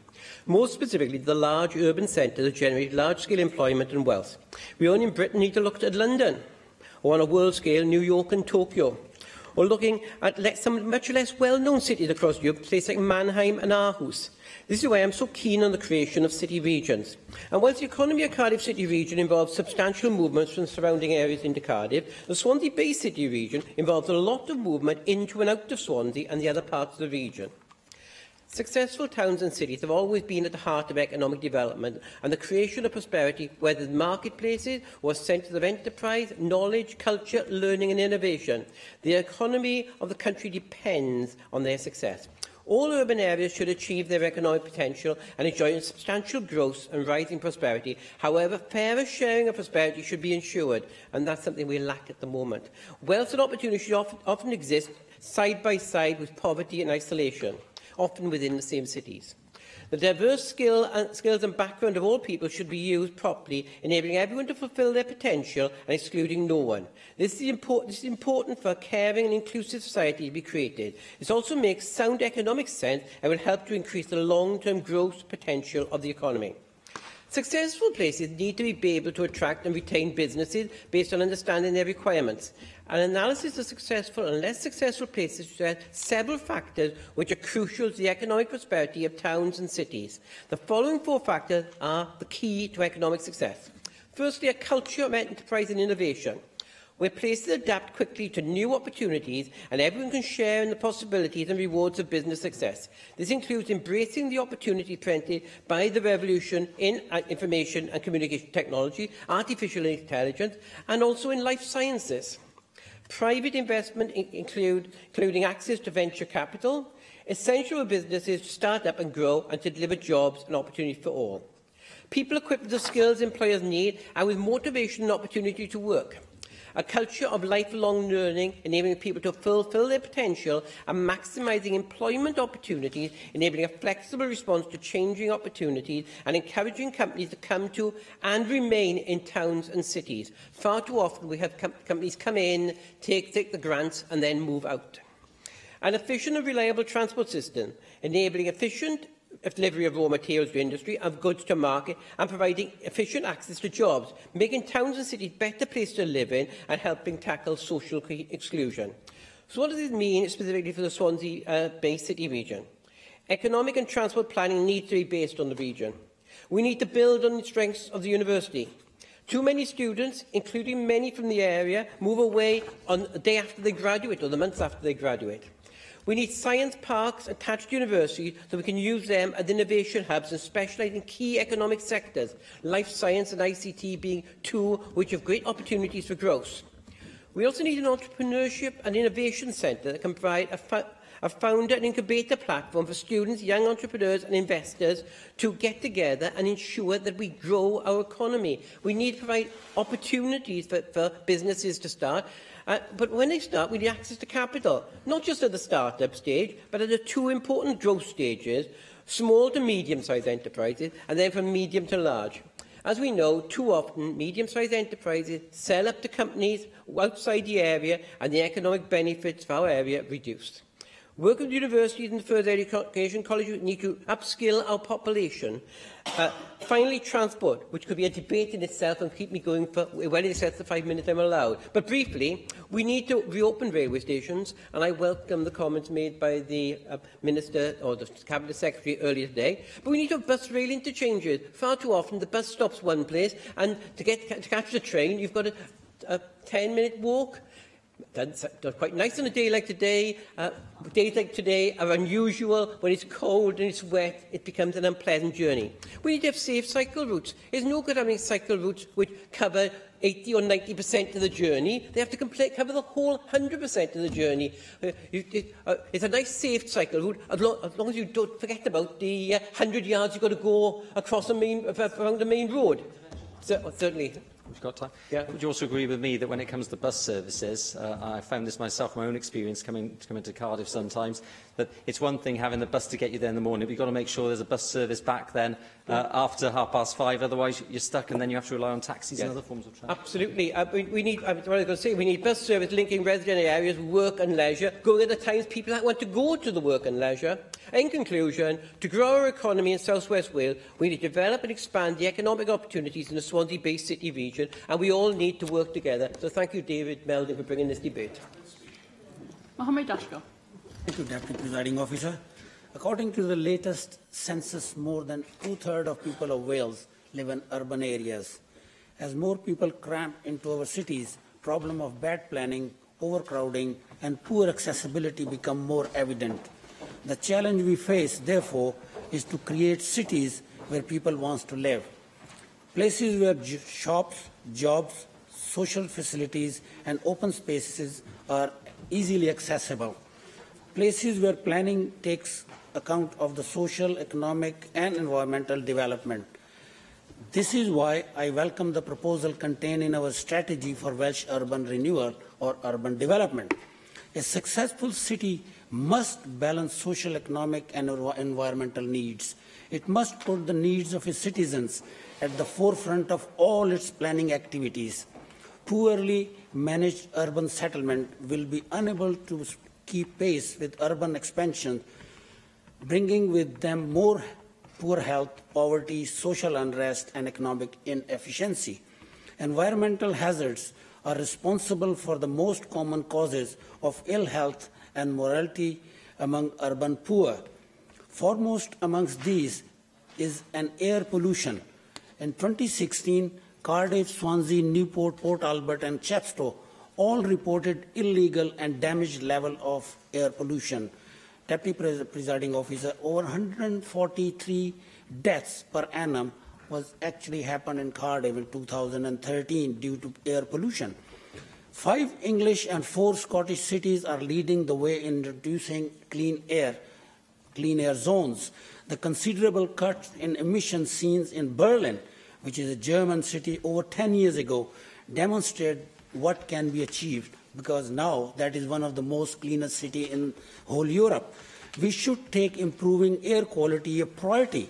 More specifically, the large urban centres that generate large-scale employment and wealth. We only in Britain need to look at London, or on a world scale, New York and Tokyo, or looking at some much less well-known cities across Europe, places like Mannheim and Aarhus. This is why I am so keen on the creation of city regions. And whilst the economy of Cardiff City region involves substantial movements from surrounding areas into Cardiff, the Swansea Bay City region involves a lot of movement into and out of Swansea and the other parts of the region. Successful towns and cities have always been at the heart of economic development and the creation of prosperity, whether marketplaces or centres of enterprise, knowledge, culture, learning and innovation. The economy of the country depends on their success. All urban areas should achieve their economic potential and enjoy substantial growth and rising prosperity. However, fairer sharing of prosperity should be ensured, and that's something we lack at the moment. Wealth and opportunity should often exist side by side with poverty and isolation, often within the same cities. The diverse skills and background of all people should be used properly, enabling everyone to fulfil their potential and excluding no one. This is important for a caring and inclusive society to be created. This also makes sound economic sense and will help to increase the long-term growth potential of the economy. Successful places need to be able to attract and retain businesses based on understanding their requirements. An analysis of successful and less successful places shows several factors which are crucial to the economic prosperity of towns and cities. The following 4 factors are the key to economic success. Firstly, a culture of enterprise and innovation, where places adapt quickly to new opportunities and everyone can share in the possibilities and rewards of business success. This includes embracing the opportunity presented by the revolution in information and communication technology, artificial intelligence, and also in life sciences. Private investment including access to venture capital, essential for businesses to start up and grow and to deliver jobs and opportunities for all. People equipped with the skills employers need and with motivation and opportunity to work. A culture of lifelong learning, enabling people to fulfil their potential and maximising employment opportunities, enabling a flexible response to changing opportunities and encouraging companies to come to and remain in towns and cities. Far too often we have companies come in, take the grants and then move out. An efficient and reliable transport system, enabling efficient, delivery of raw materials to industry, of goods to market, and providing efficient access to jobs, making towns and cities better places to live in and helping tackle social exclusion. So what does this mean specifically for the Swansea Bay City region? Economic and transport planning needs to be based on the region. We need to build on the strengths of the university. Too many students, including many from the area, move away on the day after they graduate or the months after they graduate. We need science parks attached to universities so we can use them as innovation hubs and specialise in key economic sectors, life science and ICT being two which have great opportunities for growth. We also need an entrepreneurship and innovation centre that can provide a founder and incubator platform for students, young entrepreneurs and investors to get together and ensure that we grow our economy. We need to provide opportunities for businesses to start. But when they start, we need access to capital, not just at the start-up stage, but at the two important growth stages, small to medium-sized enterprises, and then from medium to large. As we know, too often, medium-sized enterprises sell up to companies outside the area, and the economic benefits for our area reduced. Work with universities and further education colleges need to upskill our population. Finally, transport, which could be a debate in itself and keep me going for well in excess of the 5 minutes I'm allowed. But briefly, we need to reopen railway stations, and I welcome the comments made by the Minister or the Cabinet Secretary earlier today. But we need to have bus rail interchanges. Far too often, the bus stops one place, and to catch the train, you've got a 10-minute walk. That's quite nice on a day like today. Days like today are unusual. When it's cold and it's wet, it becomes an unpleasant journey. We need to have safe cycle routes. It's no good having cycle routes which cover 80 or 90% of the journey. They have to cover the whole 100% of the journey. It's a nice, safe cycle route, as long as you don't forget about the 100 yards you've got to go across around the main road. So, certainly. We've got time. Yeah. Would you also agree with me that when it comes to bus services, I found this myself, my own experience coming to Cardiff sometimes, that it's one thing having the bus to get you there in the morning, but you've got to make sure there's a bus service back then after 5:30, otherwise you're stuck and then you have to rely on taxis and other forms of transport. Absolutely. We need, what I was going to say, we need bus service linking resident areas, work and leisure, going at the times people want to go to the work and leisure. In conclusion, to grow our economy in South West Wales, we need to develop and expand the economic opportunities in the Swansea Bay City region, and we all need to work together. So thank you, David Melding, for bringing this debate. Mohammed Dashko. Thank you, Deputy Presiding Officer. According to the latest census, more than two-thirds of people of Wales live in urban areas. As more people cramp into our cities, problem of bad planning, overcrowding and poor accessibility become more evident. The challenge we face, therefore, is to create cities where people want to live. Places where shops, jobs, social facilities and open spaces are easily accessible. Places where planning takes account of the social, economic and environmental development. This is why I welcome the proposal contained in our strategy for Welsh urban renewal or urban development. A successful city must balance social, economic and environmental needs. It must put the needs of its citizens at the forefront of all its planning activities. Poorly managed urban settlement will be unable to keep pace with urban expansion, bringing with them more poor health, poverty, social unrest and economic inefficiency. Environmental hazards are responsible for the most common causes of ill health and mortality among urban poor. Foremost amongst these is an air pollution. In 2016, Cardiff, Swansea, Newport, Port Albert and Chepstow all reported illegal and damaged level of air pollution. Deputy Presiding Officer, over 143 deaths per annum was actually happened in Cardiff in 2013 due to air pollution. 5 English and 4 Scottish cities are leading the way in reducing clean air zones. The considerable cuts in emissions seen in Berlin, which is a German city, over 10 years ago, demonstrate what can be achieved, because now that is one of the most cleanest cities in whole Europe. We should take improving air quality a priority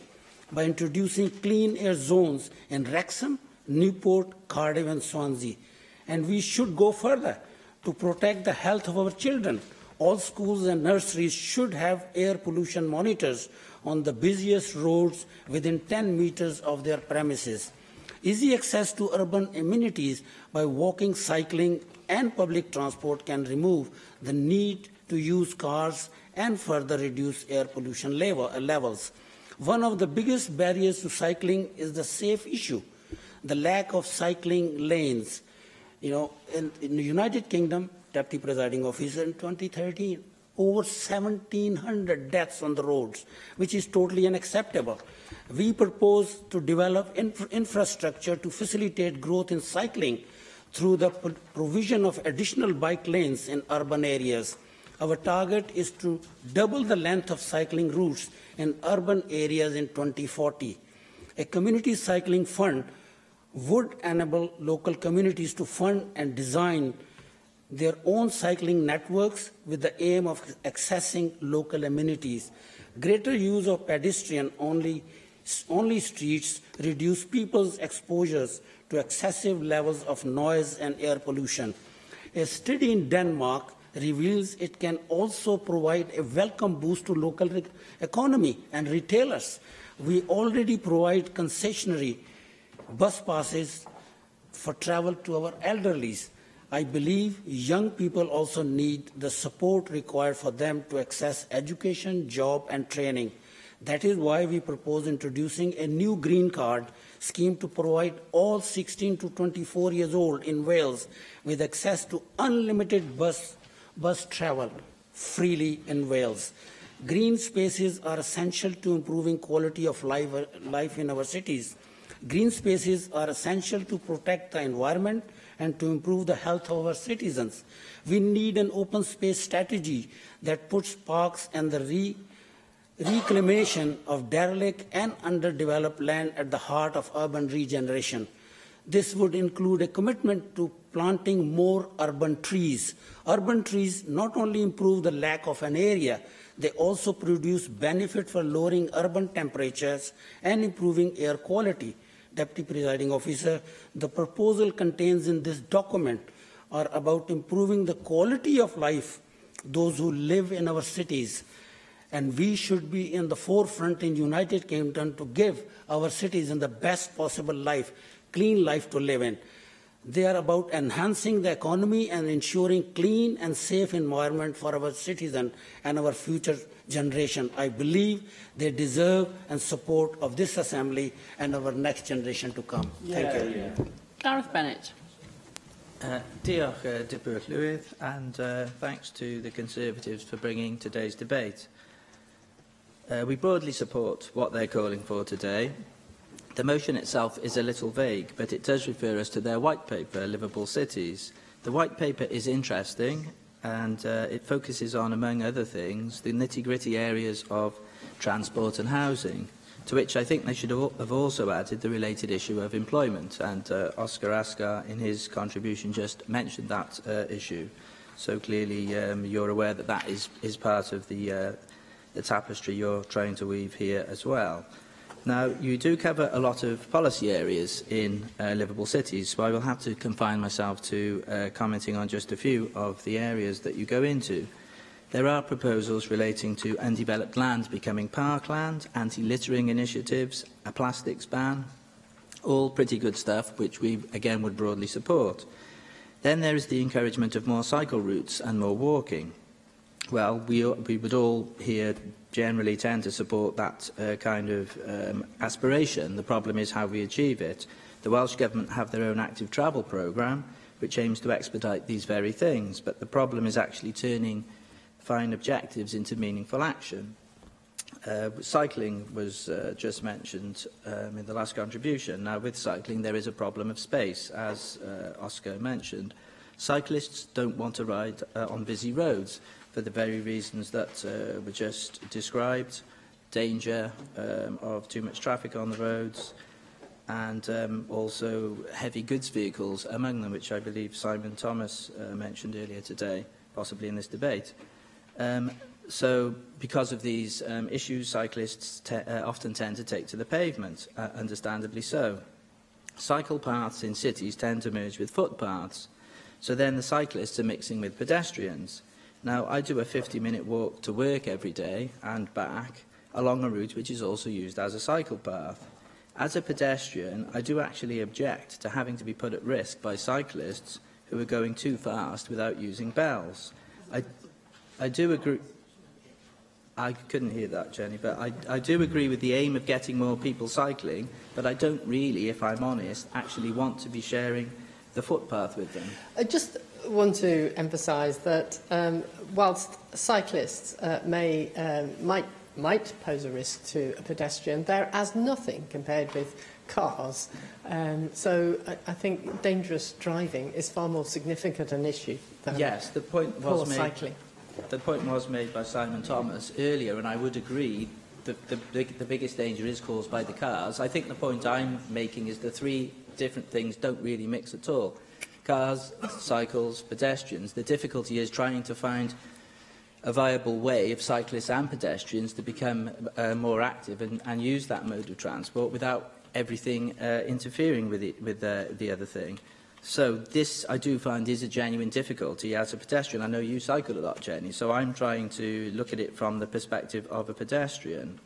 by introducing clean air zones in Wrexham, Newport, Cardiff and Swansea. And we should go further to protect the health of our children. All schools and nurseries should have air pollution monitors on the busiest roads within 10 meters of their premises. Easy access to urban amenities by walking, cycling and public transport can remove the need to use cars and further reduce air pollution levels. One of the biggest barriers to cycling is the safe issue, the lack of cycling lanes. You know, in the United Kingdom, Deputy Presiding Officer, in 2013, over 1,700 deaths on the roads, which is totally unacceptable. We propose to develop infrastructure to facilitate growth in cycling through the provision of additional bike lanes in urban areas. Our target is to double the length of cycling routes in urban areas in 2040. A community cycling fund would enable local communities to fund and design their own cycling networks with the aim of accessing local amenities. Greater use of pedestrian-only streets reduce people's exposures to excessive levels of noise and air pollution. A study in Denmark reveals it can also provide a welcome boost to local economy and retailers. We already provide concessionary bus passes for travel to our elderlies. I believe young people also need the support required for them to access education, job and training. That is why we propose introducing a new green card scheme to provide all 16 to 24 years old in Wales with access to unlimited bus travel freely in Wales. Green spaces are essential to improving quality of life in our cities. Green spaces are essential to protect the environment and to improve the health of our citizens. We need an open space strategy that puts parks and the reclamation of derelict and underdeveloped land at the heart of urban regeneration. This would include a commitment to planting more urban trees. Urban trees not only improve the lack of an area, they also produce benefit for lowering urban temperatures and improving air quality. Deputy Presiding Officer, the proposal contains in this document are about improving the quality of life those who live in our cities. And we should be in the forefront in United Kingdom to give our citizens the best possible life, clean life to live in. They are about enhancing the economy and ensuring clean and safe environment for our citizens and our future generation. I believe they deserve and support of this Assembly and our next generation to come. Thank you. Gareth Bennett. Diolch, Deputy Llywydd, and thanks to the Conservatives for bringing today's debate. We broadly support what they're calling for today. The motion itself is a little vague, but it does refer us to their white paper, Livable Cities. The white paper is interesting, and it focuses on, among other things, the nitty-gritty areas of transport and housing, to which I think they should have also added the related issue of employment, and Oscar Ascar, in his contribution, just mentioned that issue. So clearly you're aware that that is part of the tapestry you're trying to weave here as well. Now, you do cover a lot of policy areas in Livable Cities, so I will have to confine myself to commenting on just a few of the areas that you go into. There are proposals relating to undeveloped land becoming parkland, anti-littering initiatives, a plastics ban, all pretty good stuff, which we, again, would broadly support. Then there is the encouragement of more cycle routes and more walking. Well, we would all here generally tend to support that kind of aspiration. The problem is how we achieve it. The Welsh Government have their own active travel programme, which aims to expedite these very things, but the problem is actually turning fine objectives into meaningful action. Cycling was just mentioned in the last contribution. Now, with cycling, there is a problem of space, as Oscar mentioned. Cyclists don't want to ride on busy roads, for the very reasons that were just described, danger of too much traffic on the roads, and also heavy goods vehicles among them, which I believe Simon Thomas mentioned earlier today, possibly in this debate. So because of these issues, cyclists often tend to take to the pavement, understandably so. Cycle paths in cities tend to merge with footpaths, so then the cyclists are mixing with pedestrians. Now, I do a 50-minute walk to work every day and back, along a route which is also used as a cycle path. As a pedestrian, I do actually object to having to be put at risk by cyclists who are going too fast without using bells. I do agree. I couldn't hear that, Jenny, but I do agree with the aim of getting more people cycling, but I don't really, if I'm honest, actually want to be sharing the footpath with them. I just want to emphasise that whilst cyclists might pose a risk to a pedestrian, they're as nothing compared with cars. So I think dangerous driving is far more significant an issue than the point was made. Cycling. The point was made by Simon Thomas earlier, and I would agree that the biggest danger is caused by the cars. I think the point I'm making is the three different things don't really mix at all. Cars, cycles, pedestrians. The difficulty is trying to find a viable way of cyclists and pedestrians to become more active and use that mode of transport without everything interfering with the other thing. So this, I do find, is a genuine difficulty as a pedestrian. I know you cycle a lot, Jenny, so I'm trying to look at it from the perspective of a pedestrian.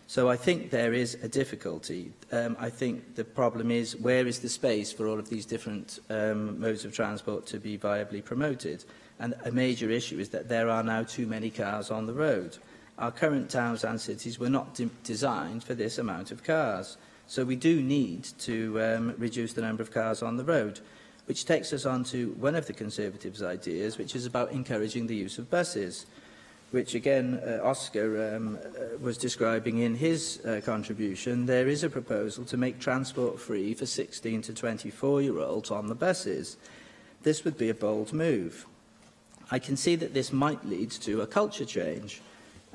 So I think there is a difficulty. I think the problem is, where is the space for all of these different modes of transport to be viably promoted? And a major issue is that there are now too many cars on the road. Our current towns and cities were not designed for this amount of cars. So we do need to reduce the number of cars on the road, which takes us on to one of the Conservatives' ideas, which is about encouraging the use of buses, which again Oscar was describing in his contribution. There is a proposal to make transport free for 16 to 24-year-olds on the buses. This would be a bold move. I can see that this might lead to a culture change,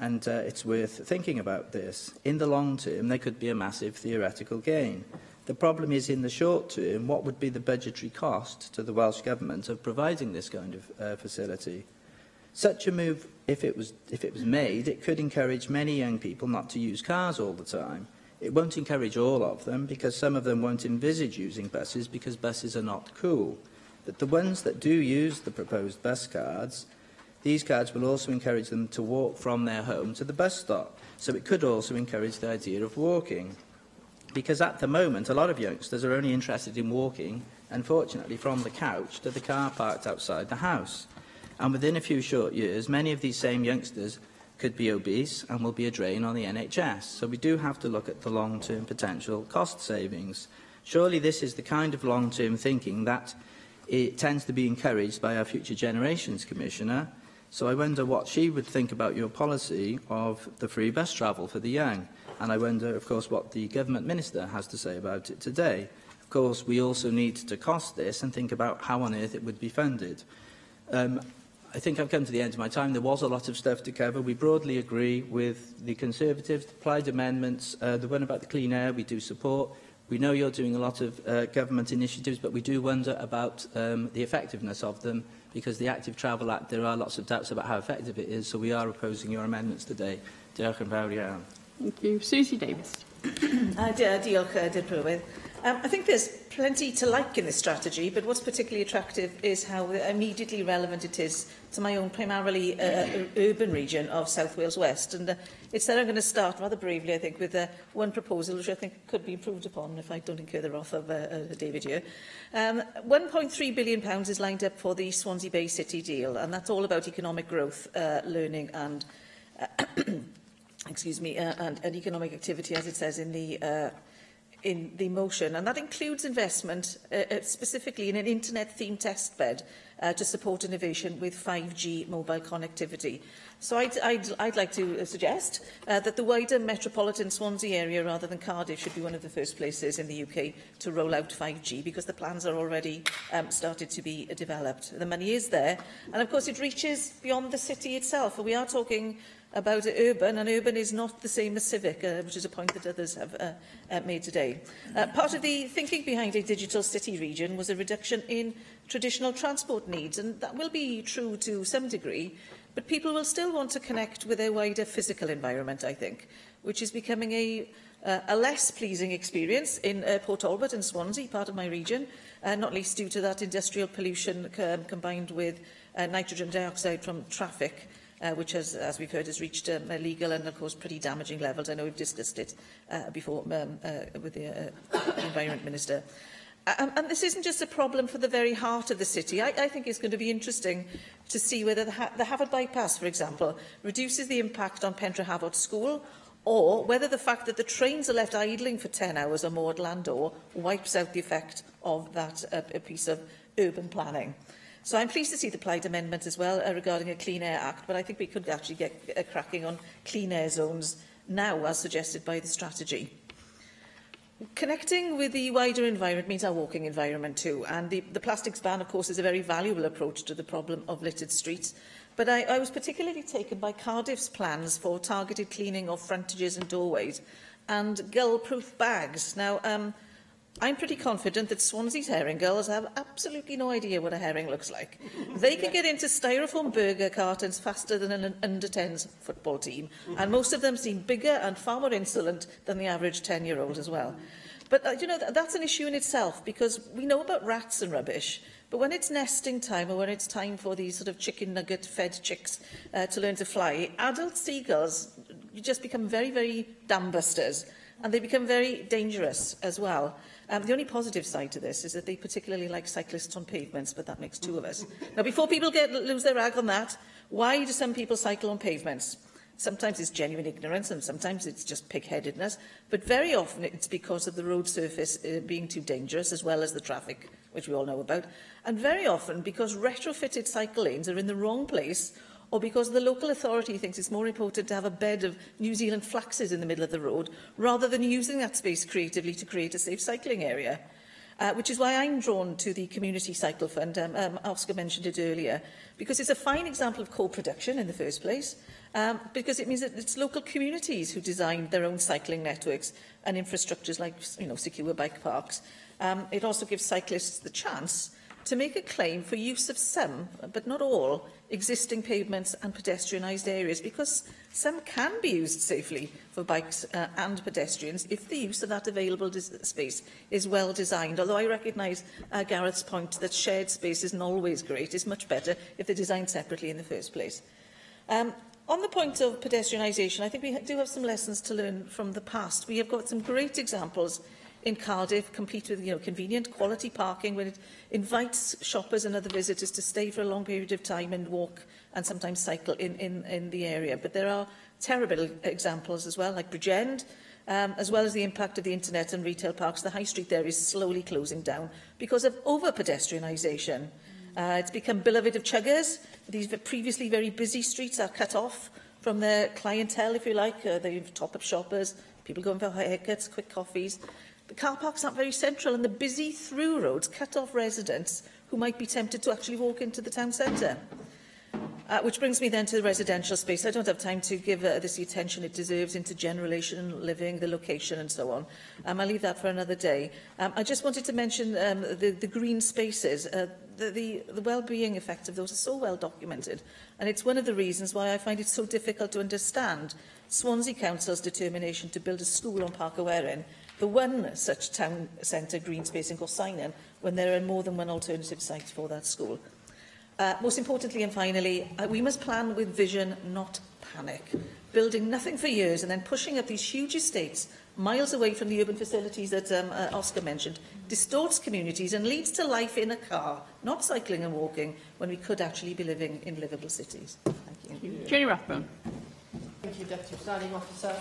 and it's worth thinking about this. In the long term, there could be a massive theoretical gain. The problem is, in the short term, what would be the budgetary cost to the Welsh Government of providing this kind of facility? Such a move, if it was made, it could encourage many young people not to use cars all the time. It won't encourage all of them, because some of them won't envisage using buses because buses are not cool. But the ones that do use the proposed bus cards, these cards will also encourage them to walk from their home to the bus stop. So it could also encourage the idea of walking. Because at the moment, a lot of youngsters are only interested in walking, unfortunately, from the couch to the car parked outside the house. And within a few short years, many of these same youngsters could be obese and will be a drain on the NHS. So we do have to look at the long-term potential cost savings. Surely this is the kind of long-term thinking that it tends to be encouraged by our Future Generations Commissioner. So I wonder what she would think about your policy of the free bus travel for the young. And I wonder, of course, what the Government Minister has to say about it today. Of course, we also need to cost this and think about how on earth it would be funded. I think I've come to the end of my time. There was a lot of stuff to cover. We broadly agree with the Conservatives, the applied amendments, the one about the clean air we do support. We know you're doing a lot of government initiatives, but we do wonder about the effectiveness of them, because the Active Travel Act, there are lots of doubts about how effective it is, so we are opposing your amendments today. Diolch yn fawr iawn. Thank you. Susie Davis. Diolch, Dirprwy. I think there's plenty to like in this strategy, but what's particularly attractive is how immediately relevant it is to my own primarily urban region of South Wales West. And it's there I'm going to start rather bravely, I think, with one proposal which I think could be improved upon if I don't incur the wrath of David here. £1.3 billion is lined up for the Swansea Bay City deal, and that's all about economic growth, learning and and economic activity, as it says in the motion, and that includes investment specifically in an internet-themed testbed to support innovation with 5G mobile connectivity. So I'd like to suggest that the wider metropolitan Swansea area, rather than Cardiff, should be one of the first places in the UK to roll out 5G, because the plans are already started to be developed. The money is there, and of course it reaches beyond the city itself. We are talking about urban, and urban is not the same as civic, which is a point that others have made today. Part of the thinking behind a digital city region was a reduction in traditional transport needs, and that will be true to some degree, but people will still want to connect with their wider physical environment, I think, which is becoming a less pleasing experience in Port Talbot and Swansea, part of my region, not least due to that industrial pollution combined with nitrogen dioxide from traffic. which has, as we've heard, has reached illegal and, of course, pretty damaging levels. I know we've discussed it before with the Environment Minister. And this isn't just a problem for the very heart of the city. I think it's going to be interesting to see whether the Hafod bypass, for example, reduces the impact on Pentre Hafod School, or whether the fact that the trains are left idling for 10 hours or more at Landor wipes out the effect of that a piece of urban planning. So I'm pleased to see the Plaid Amendment as well regarding a Clean Air Act, but I think we could actually get cracking on clean air zones now, as suggested by the strategy. Connecting with the wider environment means our walking environment too, and the plastics ban, of course, is a very valuable approach to the problem of littered streets. But I was particularly taken by Cardiff's plans for targeted cleaning of frontages and doorways and gull-proof bags. Now, I'm pretty confident that Swansea's herring gulls have absolutely no idea what a herring looks like. They can get into styrofoam burger cartons faster than an under-10s football team, and most of them seem bigger and far more insolent than the average 10-year-old as well. But, you know, that's an issue in itself, because we know about rats and rubbish, but when it's nesting time, or when it's time for these sort of chicken nugget-fed chicks to learn to fly, adult seagulls just become very, very dam busters, and they become very dangerous as well. The only positive side to this is that they particularly like cyclists on pavements, but that makes two of us. Now, before people lose their rag on that, why do some people cycle on pavements? Sometimes it's genuine ignorance, and sometimes it's just pig-headedness, but very often it's because of the road surface being too dangerous, as well as the traffic, which we all know about, and very often because retrofitted cycle lanes are in the wrong place, or because the local authority thinks it's more important to have a bed of New Zealand flaxes in the middle of the road, rather than using that space creatively to create a safe cycling area. Which is why I'm drawn to the Community Cycle Fund. Oscar mentioned it earlier, because it's a fine example of co-production in the first place, because it means that it's local communities who design their own cycling networks and infrastructures like, secure bike parks. It also gives cyclists the chance to make a claim for use of some, but not all, existing pavements and pedestrianised areas, because some can be used safely for bikes and pedestrians if the use of that available space is well designed. Although I recognise Gareth's point that shared space isn't always great. It's much better if they're designed separately in the first place. On the point of pedestrianisation, I think we do have some lessons to learn from the past. We have got some great examples in Cardiff, complete with convenient quality parking, when it invites shoppers and other visitors to stay for a long period of time and walk and sometimes cycle in the area. But there are terrible examples as well, like Bridgend, as well as the impact of the internet and retail parks. The high street there is slowly closing down because of over-pedestrianisation. It's become beloved of chuggers. These previously very busy streets are cut off from their clientele, if you like. They have top-up shoppers, people going for haircuts, quick coffees. The car parks aren't very central, and the busy through roads cut off residents who might be tempted to actually walk into the town centre. Which brings me then to the residential space. I don't have time to give this the attention it deserves into generation living, the location and so on. I'll leave that for another day. I just wanted to mention the green spaces. The well-being effects of those are so well documented, and it's one of the reasons why I find it so difficult to understand Swansea Council's determination to build a school on Parc y Werin, the one such town centre green space in Gorsainon, when there are more than one alternative site for that school. Most importantly and finally, we must plan with vision, not panic. Building nothing for years and then pushing up these huge estates miles away from the urban facilities that Oscar mentioned distorts communities and leads to life in a car, not cycling and walking, when we could actually be living in livable cities. Thank you. Jenny Rathbone. Thank you, Deputy Presiding Officer.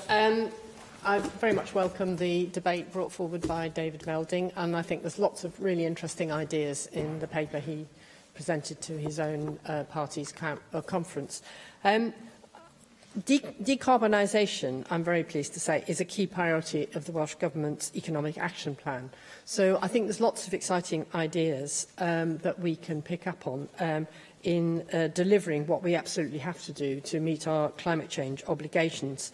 I very much welcome the debate brought forward by David Melding, and I think there's lots of really interesting ideas in the paper he presented to his own party's conference. Decarbonisation, I'm very pleased to say, is a key priority of the Welsh Government's Economic Action Plan. So I think there's lots of exciting ideas that we can pick up on in delivering what we absolutely have to do to meet our climate change obligations.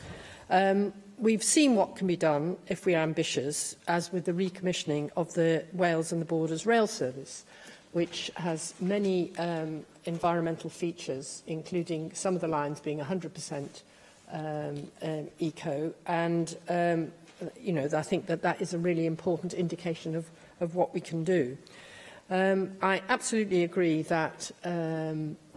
We've seen what can be done if we are ambitious, as with the recommissioning of the Wales and the Borders rail service, which has many environmental features, including some of the lines being 100% eco. And, I think that is a really important indication of what we can do. I absolutely agree that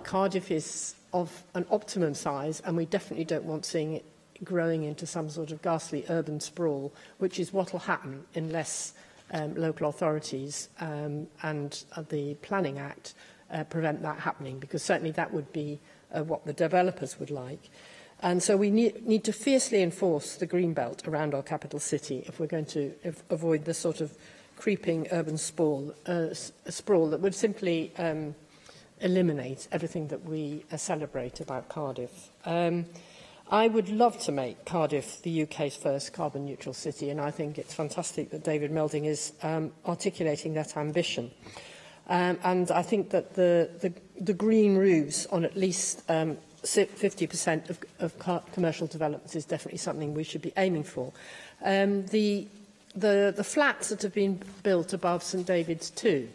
Cardiff is of an optimum size, and we definitely don't want seeing it growing into some sort of ghastly urban sprawl, which is what will happen unless local authorities and the Planning Act prevent that happening, because certainly that would be what the developers would like. And so we need to fiercely enforce the green belt around our capital city if we're going to avoid the sort of creeping urban sprawl that would simply eliminate everything that we celebrate about Cardiff. I would love to make Cardiff the UK's first carbon neutral city, and I think it's fantastic that David Melding is articulating that ambition. And I think that the green roofs on at least 50% of commercial developments is definitely something we should be aiming for. The flats that have been built above St David's 2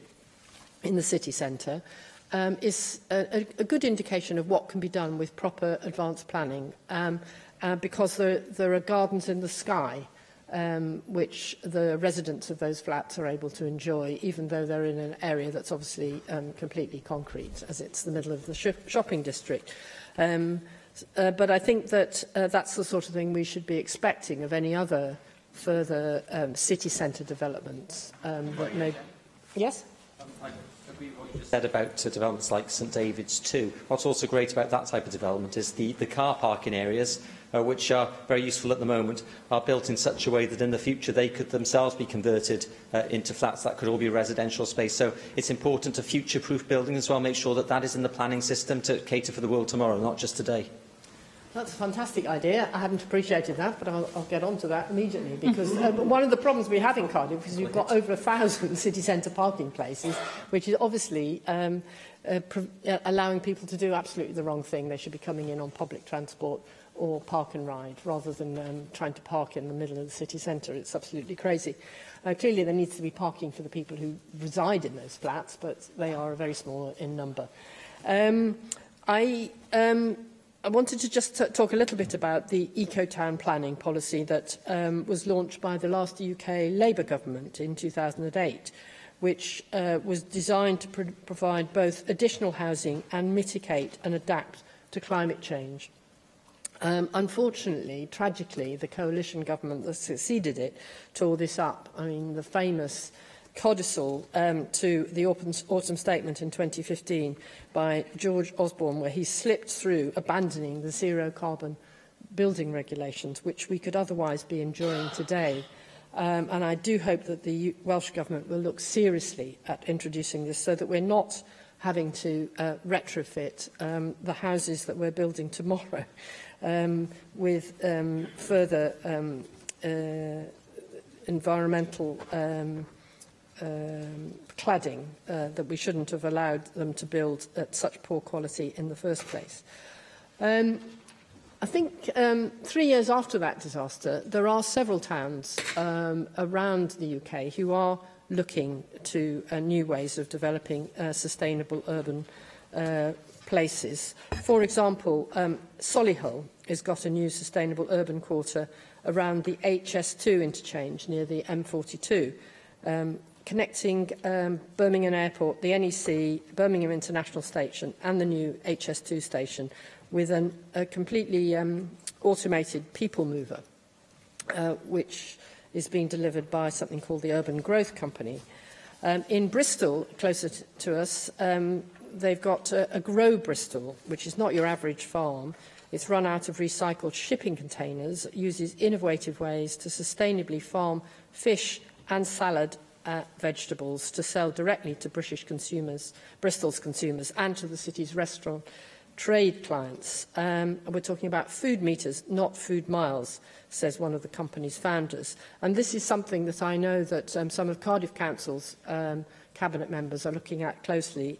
in the city centre is a good indication of what can be done with proper advanced planning, because there are gardens in the sky which the residents of those flats are able to enjoy, even though they're in an area that's obviously completely concrete, as it's the middle of the shopping district. But I think that that's the sort of thing we should be expecting of any other further city centre developments. That may... Yes? Said about developments like St David's too. What's also great about that type of development is the car parking areas, which are very useful at the moment, are built in such a way that in the future they could themselves be converted into flats that could all be residential space. So it's important to future-proof buildings as well, make sure that that is in the planning system to cater for the world tomorrow, not just today. That's a fantastic idea. I hadn't appreciated that, but I'll get on to that immediately, because one of the problems we have in Cardiff is we've got over 1,000 city centre parking places, which is obviously allowing people to do absolutely the wrong thing. They should be coming in on public transport or park and ride, rather than trying to park in the middle of the city centre. It's absolutely crazy. Clearly, there needs to be parking for the people who reside in those flats, but they are very small in number. I wanted to just talk a little bit about the eco-town planning policy that was launched by the last UK Labour government in 2008, which was designed to provide both additional housing and mitigate and adapt to climate change. Unfortunately, tragically, the coalition government that succeeded it tore this up. I mean, the famous codicil to the autumn statement in 2015 by George Osborne, where he slipped through abandoning the zero-carbon building regulations, which we could otherwise be enjoying today. And I do hope that the Welsh Government will look seriously at introducing this, so that we're not having to retrofit the houses that we're building tomorrow with further environmental cladding that we shouldn't have allowed them to build at such poor quality in the first place. I think 3 years after that disaster, there are several towns around the UK who are looking to new ways of developing sustainable urban places. For example, Solihull has got a new sustainable urban quarter around the HS2 interchange near the M42, connecting Birmingham Airport, the NEC, Birmingham International Station and the new HS2 station with a completely automated people mover, which is being delivered by something called the Urban Growth Company. In Bristol, closer to us, they've got a Grow Bristol, which is not your average farm. It's run out of recycled shipping containers, uses innovative ways to sustainably farm fish and salad vegetables to sell directly to Bristol's consumers and to the city's restaurant trade clients. We're talking about food meters, not food miles, says one of the company's founders. And this is something that I know that some of Cardiff Council's cabinet members are looking at closely,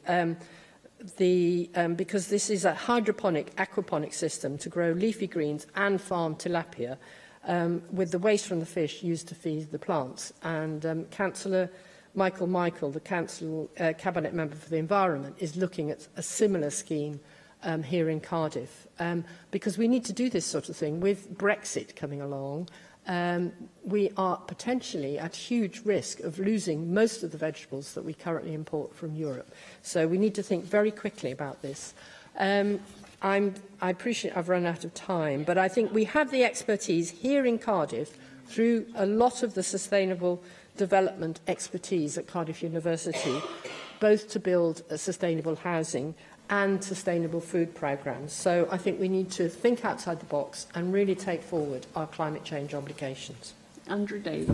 because this is a hydroponic, aquaponic system to grow leafy greens and farm tilapia, with the waste from the fish used to feed the plants. And Councillor Michael, the Council Cabinet Member for the Environment, is looking at a similar scheme here in Cardiff, because we need to do this sort of thing. With Brexit coming along, we are potentially at huge risk of losing most of the vegetables that we currently import from Europe. So we need to think very quickly about this. I appreciate I've run out of time, but I think we have the expertise here in Cardiff through a lot of the sustainable development expertise at Cardiff University, both to build sustainable housing and sustainable food programmes. So I think we need to think outside the box and really take forward our climate change obligations. Andrew Daly.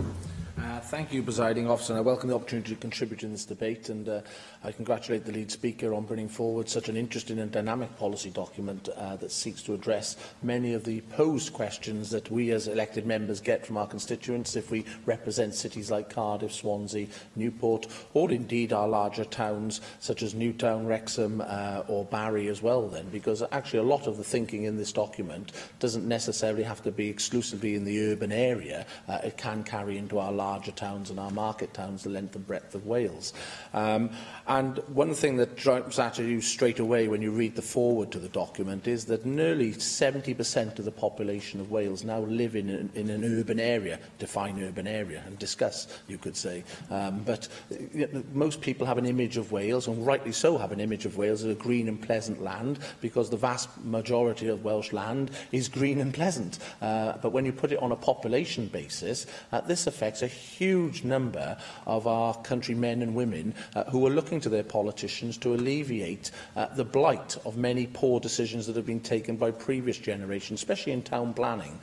Thank you, Presiding Officer. I welcome the opportunity to contribute in this debate, and I congratulate the lead speaker on bringing forward such an interesting and dynamic policy document that seeks to address many of the posed questions that we as elected members get from our constituents if we represent cities like Cardiff, Swansea, Newport, or indeed our larger towns such as Newtown, Wrexham or Barry as well then, because actually a lot of the thinking in this document doesn't necessarily have to be exclusively in the urban area. It can carry into our larger towns and our market towns the length and breadth of Wales. And one thing that jumps at you straight away when you read the foreword to the document is that nearly 70% of the population of Wales now live in an urban area. Define urban area and discuss, you could say. But most people have an image of Wales, and rightly so have an image of Wales as a green and pleasant land, because the vast majority of Welsh land is green and pleasant. But when you put it on a population basis, this affects a huge number of our countrymen and women who are looking to their politicians to alleviate the blight of many poor decisions that have been taken by previous generations, especially in town planning,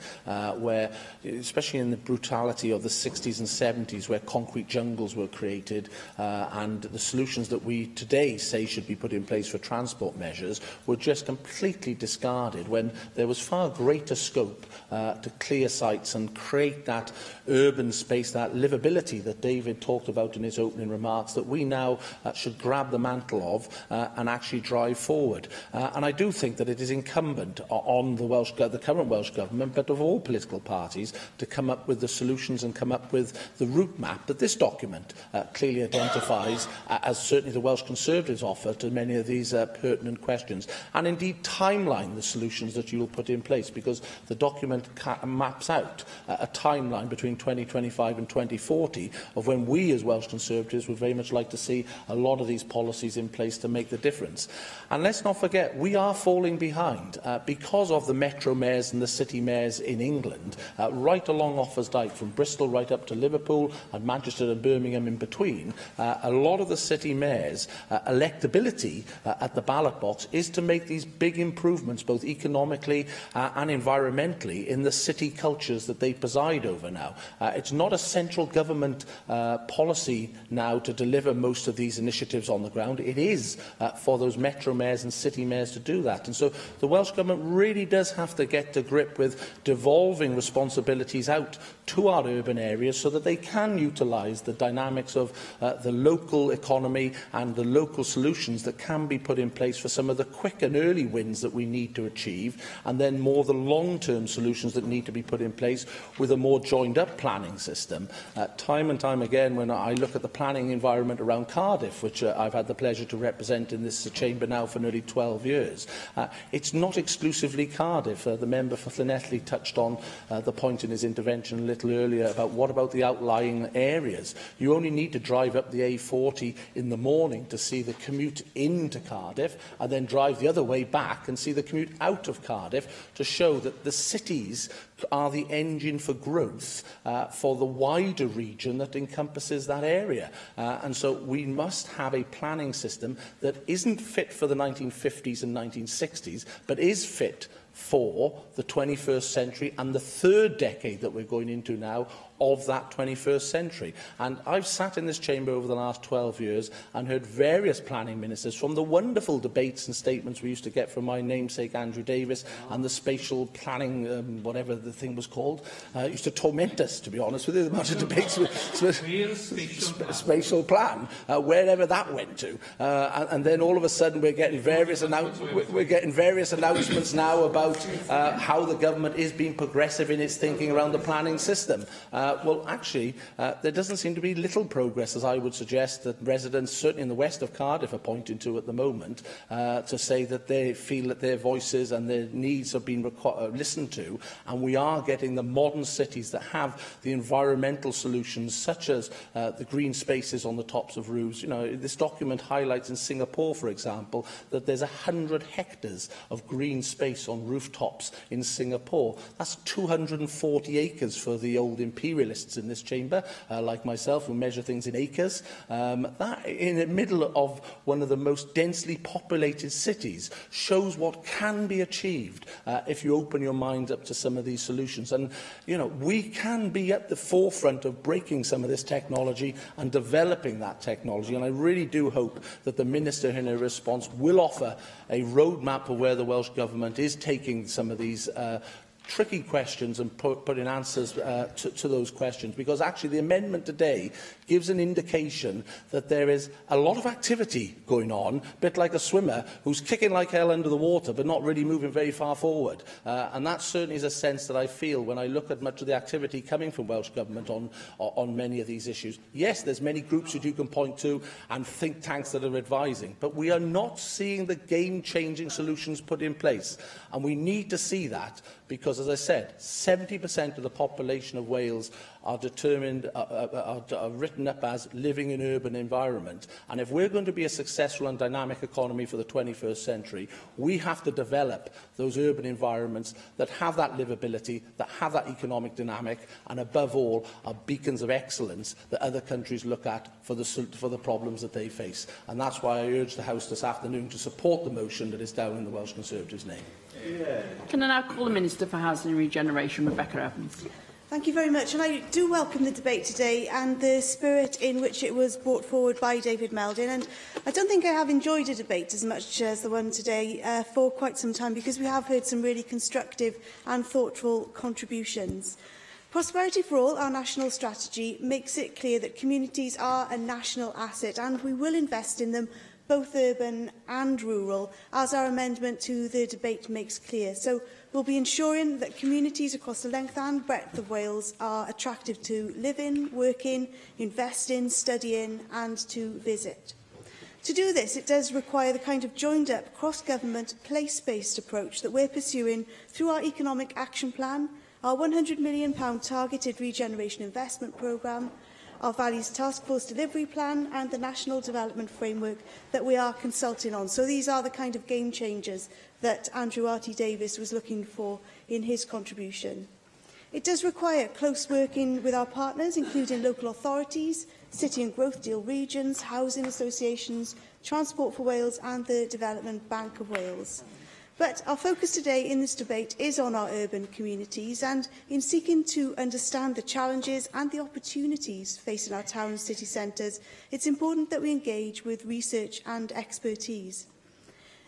where, especially in the brutality of the 60s and 70s, where concrete jungles were created, and the solutions that we today say should be put in place for transport measures were just completely discarded, when there was far greater scope to clear sites and create that urban space, that livability that David talked about in his opening remarks, that we now should grab the mantle of and actually drive forward. And I do think that it is incumbent on the current Welsh Government, but of all political parties, to come up with the solutions and come up with the route map that this document clearly identifies, as certainly the Welsh Conservatives offer to many of these pertinent questions, and indeed timeline the solutions that you will put in place, because the document maps out a timeline between 2025 and 2040 of when we as Welsh Conservatives would very much like to see a lot of these policies in place to make the difference. And let's not forget, we are falling behind because of the metro mayors and the city mayors in England, right along Offers Dyke, from Bristol right up to Liverpool and Manchester and Birmingham in between. A lot of the city mayors' electability at the ballot box is to make these big improvements, both economically and environmentally, in the city cultures that they preside over now. It's not a central government policy now to deliver most of these initiatives on the ground. It is for those metro mayors and city mayors to do that. And so the Welsh Government really does have to get to grip with devolving responsibilities out to our urban areas so that they can utilise the dynamics of the local economy and the local solutions that can be put in place for some of the quick and early wins that we need to achieve, and then more the long-term solutions that need to be put in place with a more joined-up planning system. Time and time again, when I look at the planning environment around Cardiff, which I've had the pleasure to represent in this chamber now for nearly 12 years, it's not exclusively Cardiff. The member for Llanelli touched on the point in his intervention a little earlier about what about the outlying areas. You only need to drive up the A40 in the morning to see the commute into Cardiff, and then drive the other way back and see the commute out of Cardiff, to show that the cities are the engine for growth for the wider region that encompasses that area. And so we must have a planning system that isn't fit for the 1950s and 1960s, but is fit for the 21st century and the third decade that we're going into now of that 21st century. And I've sat in this chamber over the last 12 years and heard various planning ministers, from the wonderful debates and statements we used to get from my namesake Andrew Davis and the spatial planning, whatever the thing was called, used to torment us, to be honest with you, the amount of debates with spatial plan, wherever that went to. And then all of a sudden we're getting various announcements now about how the government is being progressive in its thinking around the planning system. Well, actually, there doesn't seem to be little progress, as I would suggest, that residents, certainly in the west of Cardiff, are pointing to at the moment, to say that they feel that their voices and their needs have been listened to, and we are getting the modern cities that have the environmental solutions, such as the green spaces on the tops of roofs. You know, this document highlights in Singapore, for example, that there's 100 hectares of green space on rooftops in Singapore. That's 240 acres for the old imperialists in this chamber, like myself, who measure things in acres. That, in the middle of one of the most densely populated cities, shows what can be achieved if you open your mind up to some of these solutions. And, you know, we can be at the forefront of breaking some of this technology and developing that technology. And I really do hope that the Minister, in her response, will offer a roadmap of where the Welsh Government is taking some of these tricky questions and putting answers to those questions, because actually the amendment today gives an indication that there is a lot of activity going on, a bit like a swimmer who's kicking like hell under the water but not really moving very far forward. And that certainly is a sense that I feel when I look at much of the activity coming from Welsh Government on many of these issues. Yes, there's many groups that you can point to and think tanks that are advising, but we are not seeing the game-changing solutions put in place. And we need to see that, because, as I said, 70% of the population of Wales are determined, are written up as living in urban environment. And if we're going to be a successful and dynamic economy for the 21st century, we have to develop those urban environments that have that livability, that have that economic dynamic, and above all, are beacons of excellence that other countries look at for the problems that they face. And that's why I urge the House this afternoon to support the motion that is down in the Welsh Conservatives' name. Yeah. Can I now call the Minister for Housing and Regeneration, Rebecca Evans? Thank you very much, and I do welcome the debate today and the spirit in which it was brought forward by David Meldon. And I don't think I have enjoyed a debate as much as the one today for quite some time, because we have heard some really constructive and thoughtful contributions. Prosperity for All, our national strategy, makes it clear that communities are a national asset and we will invest in them, both urban and rural, as our amendment to the debate makes clear. So we'll be ensuring that communities across the length and breadth of Wales are attractive to live in, work in, invest in, study in and to visit. To do this, it does require the kind of joined-up, cross-government, place-based approach that we're pursuing through our Economic Action Plan, our £100 million targeted regeneration investment programme, our Valleys Task Force Delivery Plan and the National Development Framework that we are consulting on. So these are the kind of game changers that Andrew Arty-Davis was looking for in his contribution. It does require close working with our partners, including local authorities, city and growth deal regions, housing associations, Transport for Wales and the Development Bank of Wales. But our focus today in this debate is on our urban communities, and in seeking to understand the challenges and the opportunities facing our town and city centres, it's important that we engage with research and expertise.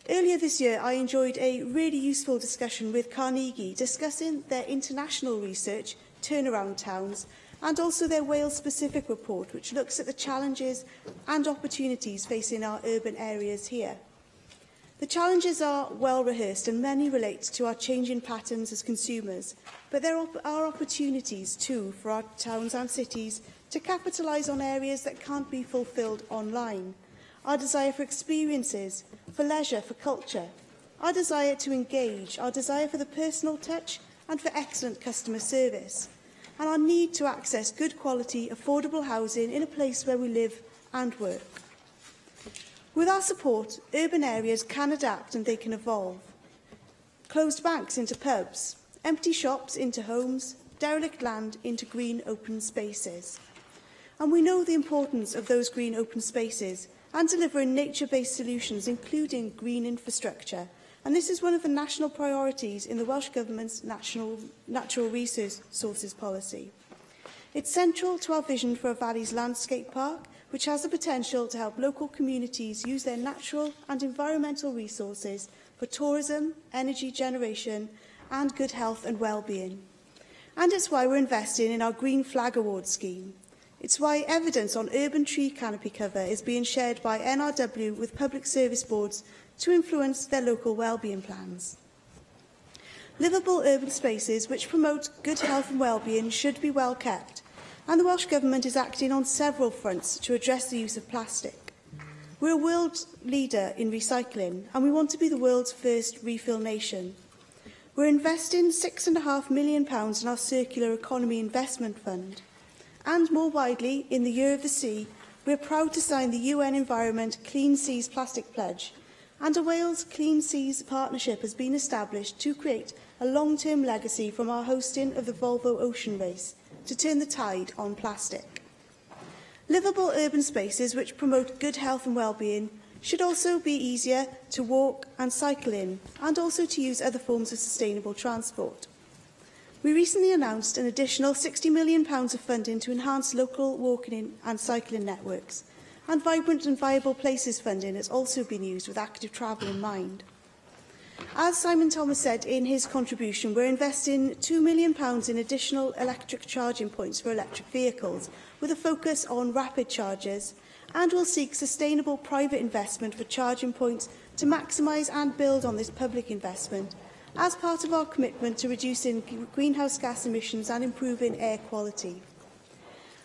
Earlier this year, I enjoyed a really useful discussion with Carnegie, discussing their international research, Turnaround Towns, and also their Wales-specific report, which looks at the challenges and opportunities facing our urban areas here. The challenges are well rehearsed and many relate to our changing patterns as consumers, but there are opportunities too for our towns and cities to capitalise on areas that can't be fulfilled online. Our desire for experiences, for leisure, for culture, our desire to engage, our desire for the personal touch and for excellent customer service, and our need to access good quality, affordable housing in a place where we live and work. With our support, urban areas can adapt and they can evolve. Closed banks into pubs, empty shops into homes, derelict land into green open spaces. And we know the importance of those green open spaces and delivering nature-based solutions, including green infrastructure. And this is one of the national priorities in the Welsh Government's natural resources policy. It's central to our vision for a Valleys landscape park, which has the potential to help local communities use their natural and environmental resources for tourism, energy generation and good health and well-being. And it's why we're investing in our Green Flag Award scheme. It's why evidence on urban tree canopy cover is being shared by NRW with public service boards to influence their local well-being plans. Livable urban spaces which promote good health and well-being should be well kept, and the Welsh Government is acting on several fronts to address the use of plastic. We're a world leader in recycling, and we want to be the world's first refill nation. We're investing £6.5 million in our Circular Economy Investment Fund. And more widely, in the Year of the Sea, we're proud to sign the UN Environment Clean Seas Plastic Pledge, and a Wales Clean Seas Partnership has been established to create a long-term legacy from our hosting of the Volvo Ocean Race to turn the tide on plastic. Livable urban spaces which promote good health and well-being should also be easier to walk and cycle in, and also to use other forms of sustainable transport. We recently announced an additional £60 million of funding to enhance local walking and cycling networks, and Vibrant and Viable Places funding has also been used with active travel in mind. As Simon Thomas said in his contribution, we're investing £2 million in additional electric charging points for electric vehicles, with a focus on rapid chargers, and will seek sustainable private investment for charging points to maximise and build on this public investment as part of our commitment to reducing greenhouse gas emissions and improving air quality.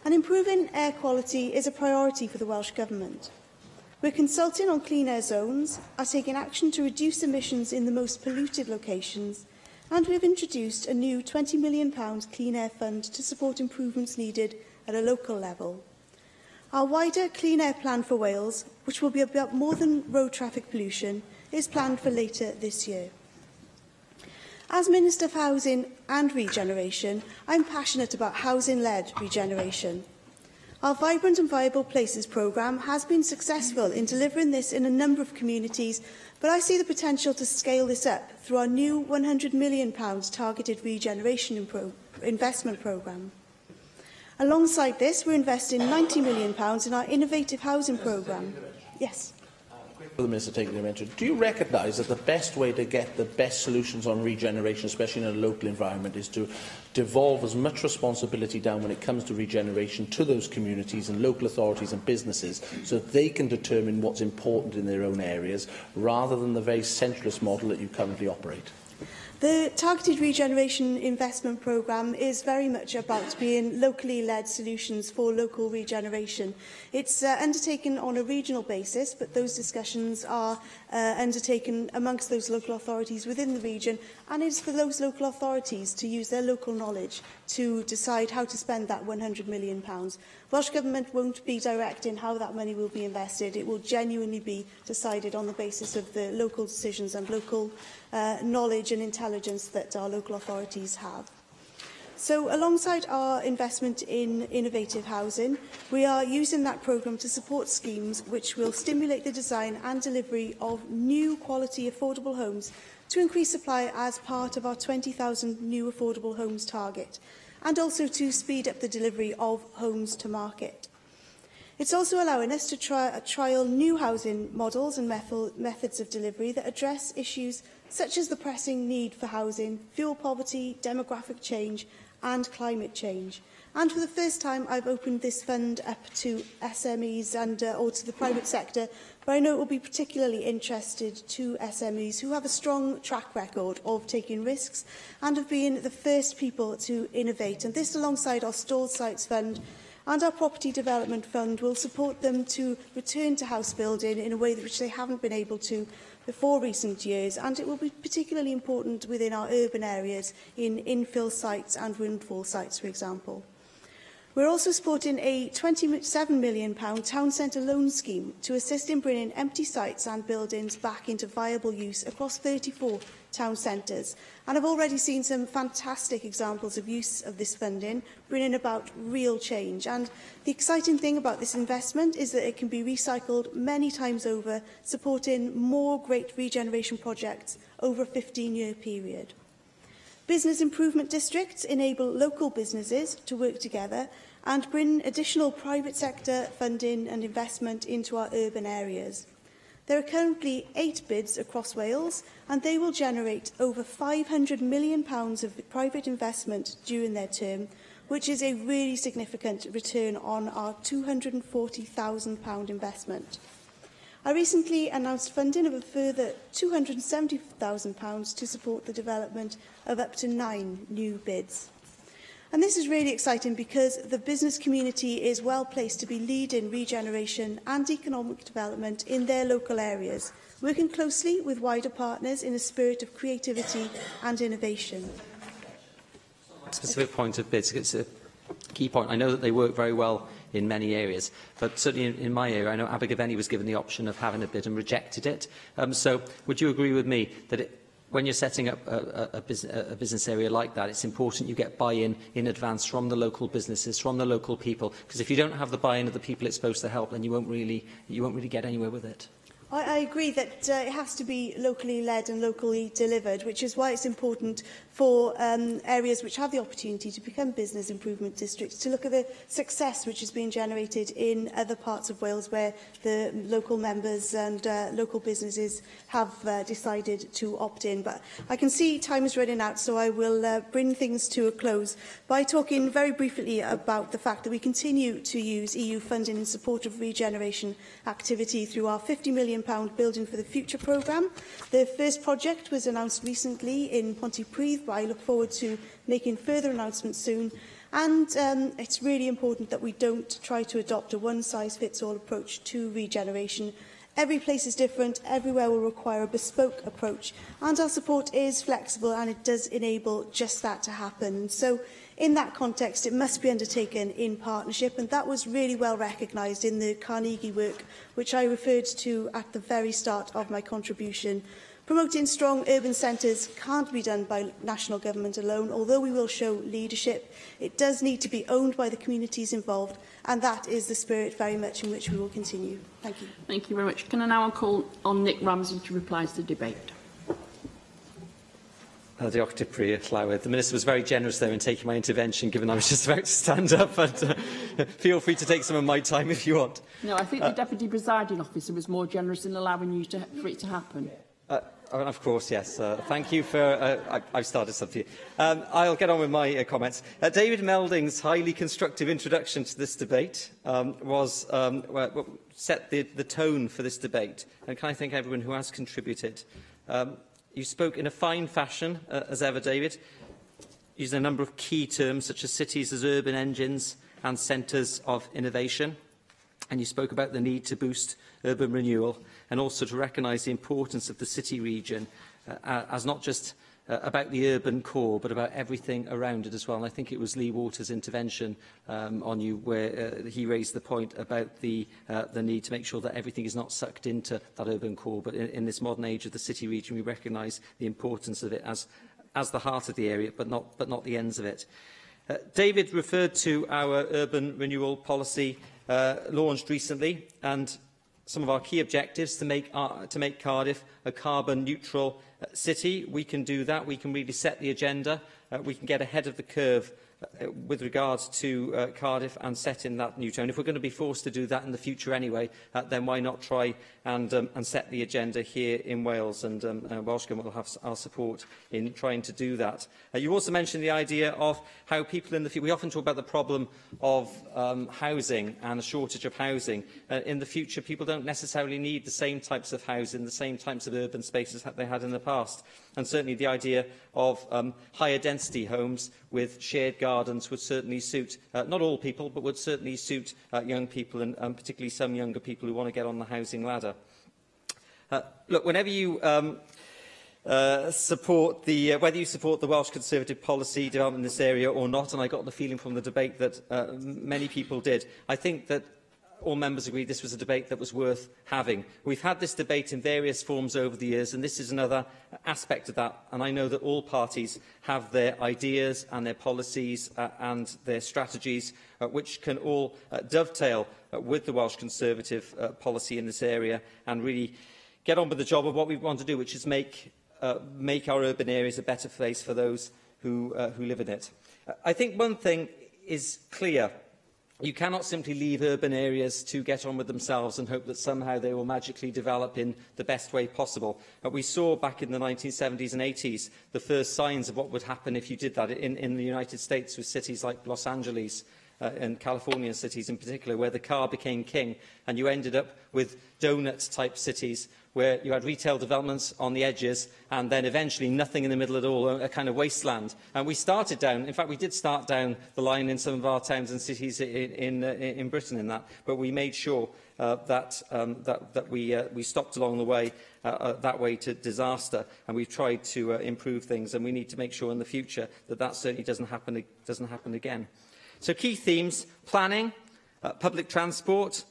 And improving air quality is a priority for the Welsh Government. We're consulting on clean air zones, are taking action to reduce emissions in the most polluted locations, and we've introduced a new £20 million Clean Air Fund to support improvements needed at a local level. Our wider Clean Air Plan for Wales, which will be about more than road traffic pollution, is planned for later this year. As Minister for Housing and Regeneration, I'm passionate about housing-led regeneration. Our Vibrant and Viable Places programme has been successful in delivering this in a number of communities, but I see the potential to scale this up through our new £100 million targeted regeneration investment programme. Alongside this, we're investing £90 million in our innovative housing programme. Yes. For the Minister taking the mention, do you recognise that the best way to get the best solutions on regeneration, especially in a local environment, is to devolve as much responsibility down when it comes to regeneration to those communities and local authorities and businesses, so that they can determine what's important in their own areas, rather than the very centralist model that you currently operate? The Targeted Regeneration Investment Programme is very much about being locally led solutions for local regeneration. It's undertaken on a regional basis, but those discussions are undertaken amongst those local authorities within the region, and it's for those local authorities to use their local knowledge to decide how to spend that £100 million. Welsh Government won't be directing how that money will be invested. It will genuinely be decided on the basis of the local decisions and local knowledge and intelligence that our local authorities have. So, alongside our investment in innovative housing, we are using that programme to support schemes which will stimulate the design and delivery of new quality affordable homes to increase supply as part of our 20,000 new affordable homes target, and also to speed up the delivery of homes to market. It's also allowing us to trial new housing models and methods of delivery that address issues such as the pressing need for housing, fuel poverty, demographic change and climate change. And for the first time, I've opened this fund up to SMEs and or to the private sector, but I know it will be particularly interested to SMEs who have a strong track record of taking risks and of being the first people to innovate. And this, alongside our Stalled Sites Fund and our Property Development Fund, will support them to return to house building in a way which they haven't been able to before recent years, and it will be particularly important within our urban areas in infill sites and windfall sites, for example. We're also supporting a £27 million town centre loan scheme to assist in bringing empty sites and buildings back into viable use across 34 town centres. And I've already seen some fantastic examples of use of this funding, bringing about real change. And the exciting thing about this investment is that it can be recycled many times over, supporting more great regeneration projects over a 15-year period. Business improvement districts enable local businesses to work together and bring additional private sector funding and investment into our urban areas. There are currently 8 bids across Wales, and they will generate over £500 million of private investment during their term, which is a really significant return on our £240,000 investment. I recently announced funding of a further £270,000 to support the development of up to 9 new bids. And this is really exciting because the business community is well placed to be leading regeneration and economic development in their local areas, working closely with wider partners in a spirit of creativity and innovation. Specific point of bids, it's a key point. I know that they work very well in many areas, but certainly in my area, I know Abergavenny was given the option of having a bid and rejected it. So would you agree with me that when you're setting up a business area like that, it's important you get buy-in in advance from the local businesses, from the local people, because if you don't have the buy-in of the people it's supposed to help, then you won't really get anywhere with it. I agree that it has to be locally led and locally delivered, which is why it's important for areas which have the opportunity to become business improvement districts to look at the success which has been generated in other parts of Wales where the local members and local businesses have decided to opt in. But I can see time is running out, so I will bring things to a close by talking very briefly about the fact that we continue to use EU funding in support of regeneration activity through our £50 million Building for the Future programme. The first project was announced recently in Pontypridd, but I look forward to making further announcements soon. And it's really important that we don't try to adopt a one-size-fits-all approach to regeneration. Every place is different, everywhere will require a bespoke approach, and our support is flexible and it does enable just that to happen. So in that context, it must be undertaken in partnership, and that was really well recognised in the Carnegie work, which I referred to at the very start of my contribution. Promoting strong urban centres can't be done by national government alone. Although we will show leadership, it does need to be owned by the communities involved, and that is the spirit very much in which we will continue. Thank you. Thank you very much. Can I now call on Nick Ramsey to reply to the debate? Diolch Tipri Llywyd. The Minister was very generous there in taking my intervention, given I was just about to stand up. And feel free to take some of my time if you want. No, I think the Deputy Presiding Officer was more generous in allowing you for it to happen. Of course, yes. Thank you for... I've started something. I'll get on with my comments. David Melding's highly constructive introduction to this debate set the tone for this debate. And can I thank everyone who has contributed? You spoke in a fine fashion, as ever, David, using a number of key terms, such as cities as urban engines and centres of innovation. And you spoke about the need to boost urban renewal and also to recognise the importance of the city region as not just about the urban core, but about everything around it as well. And I think it was Lee Waters' intervention on you where he raised the point about the need to make sure that everything is not sucked into that urban core. But in this modern age of the city region, we recognise the importance of it as the heart of the area, but not the ends of it. David referred to our urban renewal policy launched recently, and some of our key objectives to make Cardiff a carbon-neutral city. We can do that. We can really set the agenda. We can get ahead of the curve with regards to Cardiff and set in that new tone. If we're going to be forced to do that in the future anyway, then why not try and set the agenda here in Wales? And Welsh Government will have our support in trying to do that. You also mentioned the idea of how people in the future... We often talk about the problem of housing and a shortage of housing. In the future, people don't necessarily need the same types of housing, the same types of urban spaces that they had in the past. And certainly the idea of higher density homes with shared gardens would certainly suit, not all people, but would certainly suit young people and particularly some younger people who want to get on the housing ladder. Look, whenever you whether you support the Welsh Conservative policy development in this area or not, and I got the feeling from the debate that many people did, I think that all members agreed this was a debate that was worth having. We've had this debate in various forms over the years, and this is another aspect of that. And I know that all parties have their ideas and their policies and their strategies, which can all dovetail with the Welsh Conservative policy in this area and really get on with the job of what we want to do, which is make our urban areas a better place for those who live in it. I think one thing is clear. You cannot simply leave urban areas to get on with themselves and hope that somehow they will magically develop in the best way possible. We saw back in the 1970s and 80s the first signs of what would happen if you did that in the United States with cities like Los Angeles and Californian cities in particular, where the car became king and you ended up with donut-type cities where you had retail developments on the edges and then eventually nothing in the middle at all, a kind of wasteland. And we started down, in fact, we did start down the line in some of our towns and cities in Britain in that, but we made sure that we stopped along the way, that way to disaster, and we've tried to improve things, and we need to make sure in the future that that certainly doesn't happen again. So key themes: planning, public transport,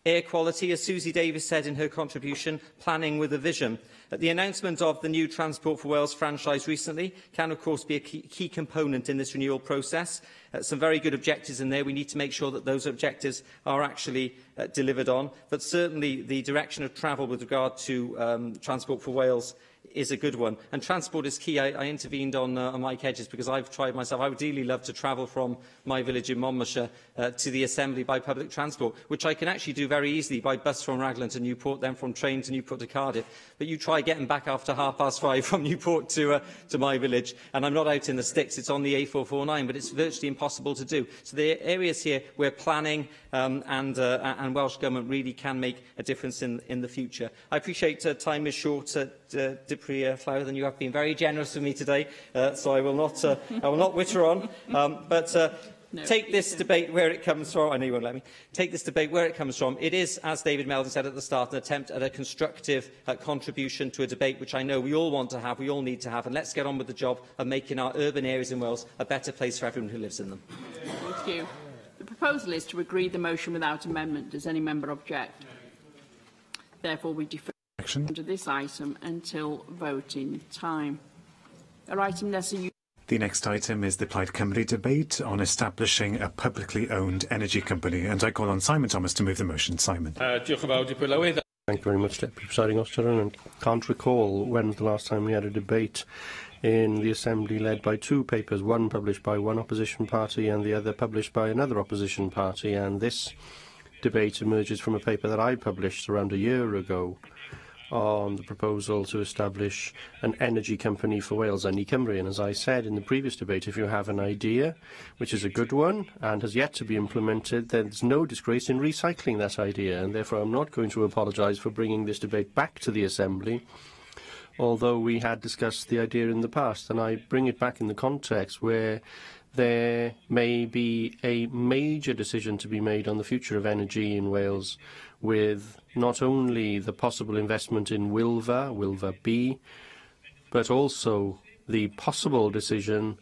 air quality, as Susie Davis said in her contribution, planning with a vision. The announcement of the new Transport for Wales franchise recently can, of course, be a key component in this renewal process. Some very good objectives in there. We need to make sure that those objectives are actually delivered on. But certainly the direction of travel with regard to Transport for Wales is a good one. And transport is key. I intervened on Mike Hedges because I've tried myself. I would dearly love to travel from my village in Monmouthshire to the Assembly by public transport, which I can actually do very easily by bus from Raglan to Newport, then from train to Newport to Cardiff. But you try getting back after 5:30 from Newport to my village, and I'm not out in the sticks. It's on the A449, but it's virtually impossible to do. So there are areas here where planning and Welsh Government really can make a difference in the future. I appreciate time is short. Dipri Flower, and you have been very generous with me today, so I will not witter on. Take this debate where it comes from. I know you won't let me. Take this debate where it comes from. It is, as David Meldon said at the start, an attempt at a constructive contribution to a debate which I know we all want to have, we all need to have, and let's get on with the job of making our urban areas in Wales a better place for everyone who lives in them. Thank you. The proposal is to agree the motion without amendment. Does any member object? Therefore, we defer to this item until voting time. Item The next item is the Plaid Cymru debate on establishing a publicly owned energy company, and I call on Simon Thomas to move the motion. Simon. Thank you very much, Deputy Presiding Officer, and I can't recall when was the last time we had a debate in the Assembly led by two papers, one published by one opposition party and the other published by another opposition party, and this debate emerges from a paper that I published around a year ago on the proposal to establish an energy company for Wales, Eni Cymru. And as I said in the previous debate, if you have an idea, which is a good one and has yet to be implemented, then there's no disgrace in recycling that idea. And therefore, I'm not going to apologise for bringing this debate back to the Assembly, although we had discussed the idea in the past. And I bring it back in the context where there may be a major decision to be made on the future of energy in Wales, with not only the possible investment in Wilfa B, but also the possible decision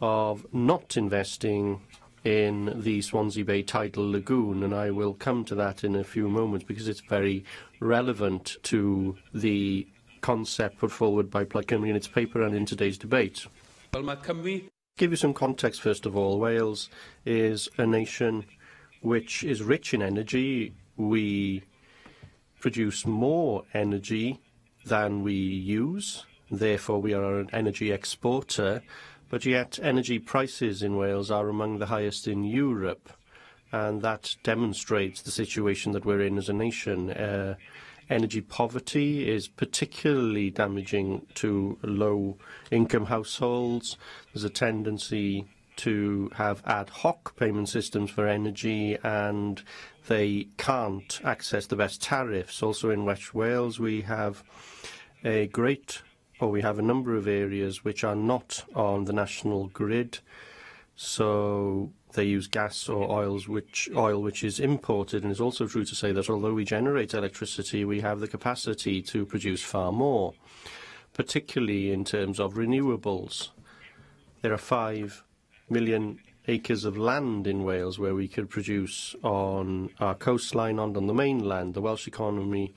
of not investing in the Swansea Bay tidal lagoon. And I will come to that in a few moments because it's very relevant to the concept put forward by Plaid Cymru in its paper and in today's debate. Give you some context first of all. Wales is a nation which is rich in energy. We produce more energy than we use, therefore we are an energy exporter, but yet energy prices in Wales are among the highest in Europe, and that demonstrates the situation that we're in as a nation. Energy poverty is particularly damaging to low-income households. There's a tendency to have ad hoc payment systems for energy, and they can't access the best tariffs. Also in West Wales, we have a number of areas which are not on the national grid, so they use gas or oil which is imported. And it's also true to say that although we generate electricity, we have the capacity to produce far more, particularly in terms of renewables. There are 5 million acres of land in Wales where we could produce on our coastline and on the mainland. The Welsh economy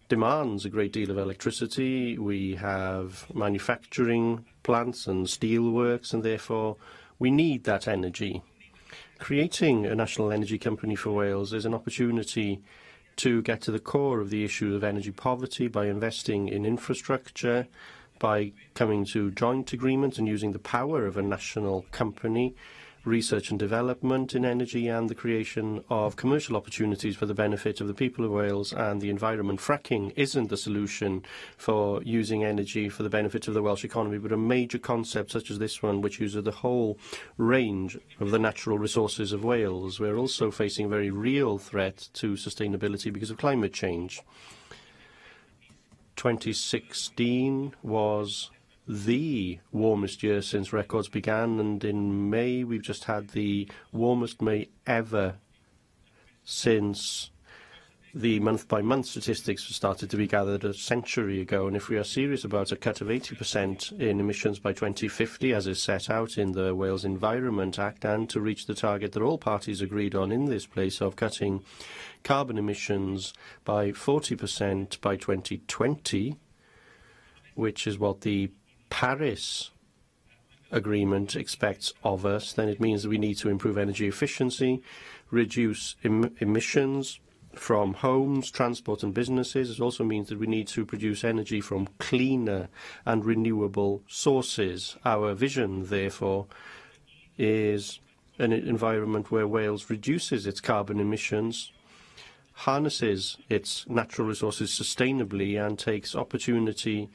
demands a great deal of electricity. We have manufacturing plants and steelworks, and therefore we need that energy. Creating a national energy company for Wales is an opportunity to get to the core of the issue of energy poverty by investing in infrastructure, by coming to joint agreements and using the power of a national company, research and development in energy, and the creation of commercial opportunities for the benefit of the people of Wales and the environment. Fracking isn't the solution for using energy for the benefit of the Welsh economy, but a major concept such as this one, which uses the whole range of the natural resources of Wales. We're also facing a very real threat to sustainability because of climate change. 2016 was the warmest year since records began, and in May we've just had the warmest May ever since the month-by-month statistics started to be gathered a century ago. And if we are serious about a cut of 80% in emissions by 2050, as is set out in the Wales Environment Act, and to reach the target that all parties agreed on in this place of cutting carbon emissions by 40% by 2020, which is what the Paris Agreement expects of us, then it means that we need to improve energy efficiency, reduce emissions from homes, transport and businesses. It also means that we need to produce energy from cleaner and renewable sources. Our vision, therefore, is an environment where Wales reduces its carbon emissions, harnesses its natural resources sustainably, and takes opportunity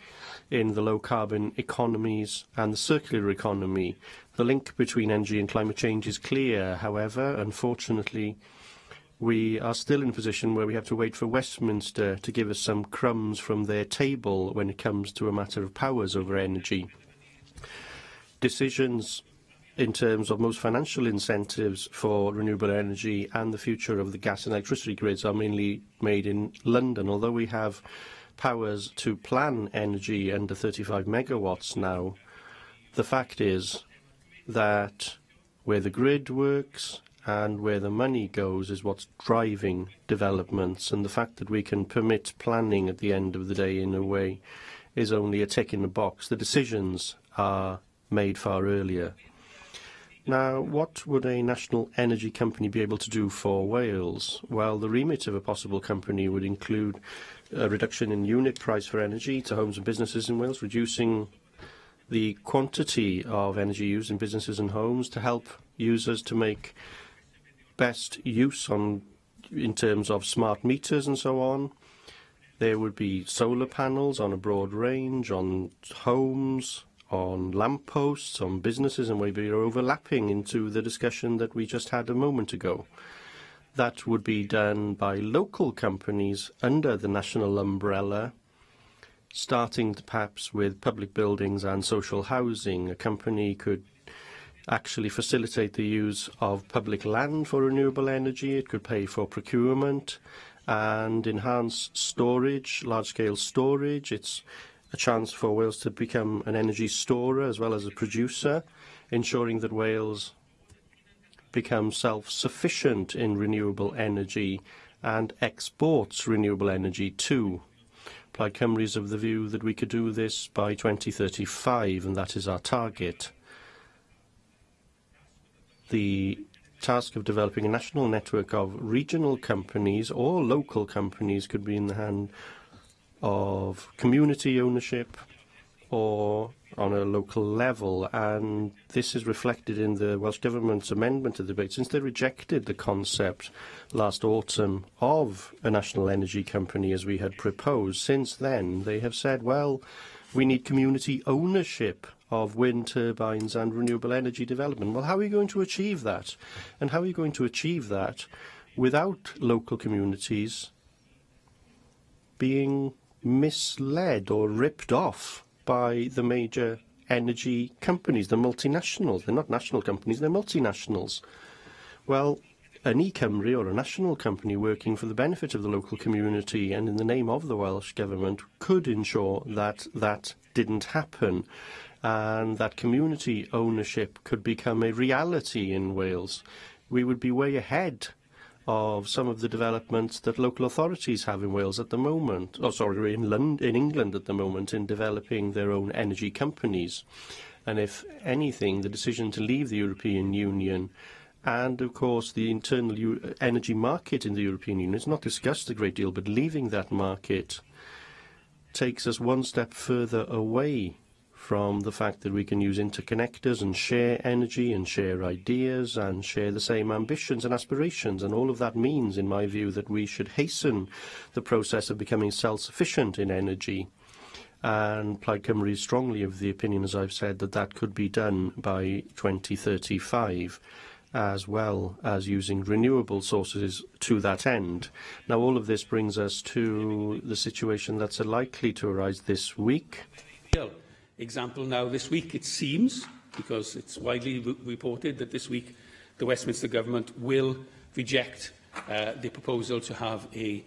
in the low-carbon economies and the circular economy. The link between energy and climate change is clear. However, unfortunately, we are still in a position where we have to wait for Westminster to give us some crumbs from their table when it comes to a matter of powers over energy. Decisions in terms of most financial incentives for renewable energy and the future of the gas and electricity grids are mainly made in London. Although we have powers to plan energy under 35 megawatts now, the fact is that where the grid works and where the money goes is what's driving developments, and the fact that we can permit planning at the end of the day in a way is only a tick in the box. The decisions are made far earlier. Now, what would a national energy company be able to do for Wales? Well, the remit of a possible company would include a reduction in unit price for energy to homes and businesses in Wales, reducing the quantity of energy used in businesses and homes to help users to make best use in terms of smart meters and so on. There would be solar panels on a broad range, on homes, on lampposts, on businesses, and maybe overlapping into the discussion that we just had a moment ago. That would be done by local companies under the national umbrella, starting perhaps with public buildings and social housing. A company could actually facilitate the use of public land for renewable energy. It could pay for procurement and enhance storage, large-scale storage. It's a chance for Wales to become an energy storer as well as a producer, ensuring that Wales becomes self-sufficient in renewable energy and exports renewable energy too. Plaid Cymru is of the view that we could do this by 2035, and that is our target. The task of developing a national network of regional companies or local companies could be in the hand of community ownership or on a local level, and this is reflected in the Welsh Government's amendment to the debate. Since they rejected the concept last autumn of a national energy company as we had proposed, since then they have said, well, we need community ownership of wind turbines and renewable energy development. Well, how are you going to achieve that? And how are you going to achieve that without local communities being misled or ripped off by the major energy companies, the multinationals? They're not national companies, they're multinationals. Well, an eCymru or a national company working for the benefit of the local community and in the name of the Welsh Government could ensure that that didn't happen, and that community ownership could become a reality in Wales. We would be way ahead of some of the developments that local authorities have in Wales at the moment, in England at the moment, in developing their own energy companies. And if anything, the decision to leave the European Union and, of course, the internal energy market in the European Union is not discussed a great deal, but leaving that market takes us one step further away from the fact that we can use interconnectors and share energy and share ideas and share the same ambitions and aspirations. And all of that means, in my view, that we should hasten the process of becoming self-sufficient in energy. And Plaid Cymru is strongly of the opinion, as I've said, that that could be done by 2035. as well as using renewable sources to that end. Now, all of this brings us to the situation that's likely to arise this week. Example now this week, it seems, because it's widely reported that this week the Westminster Government will reject the proposal to have a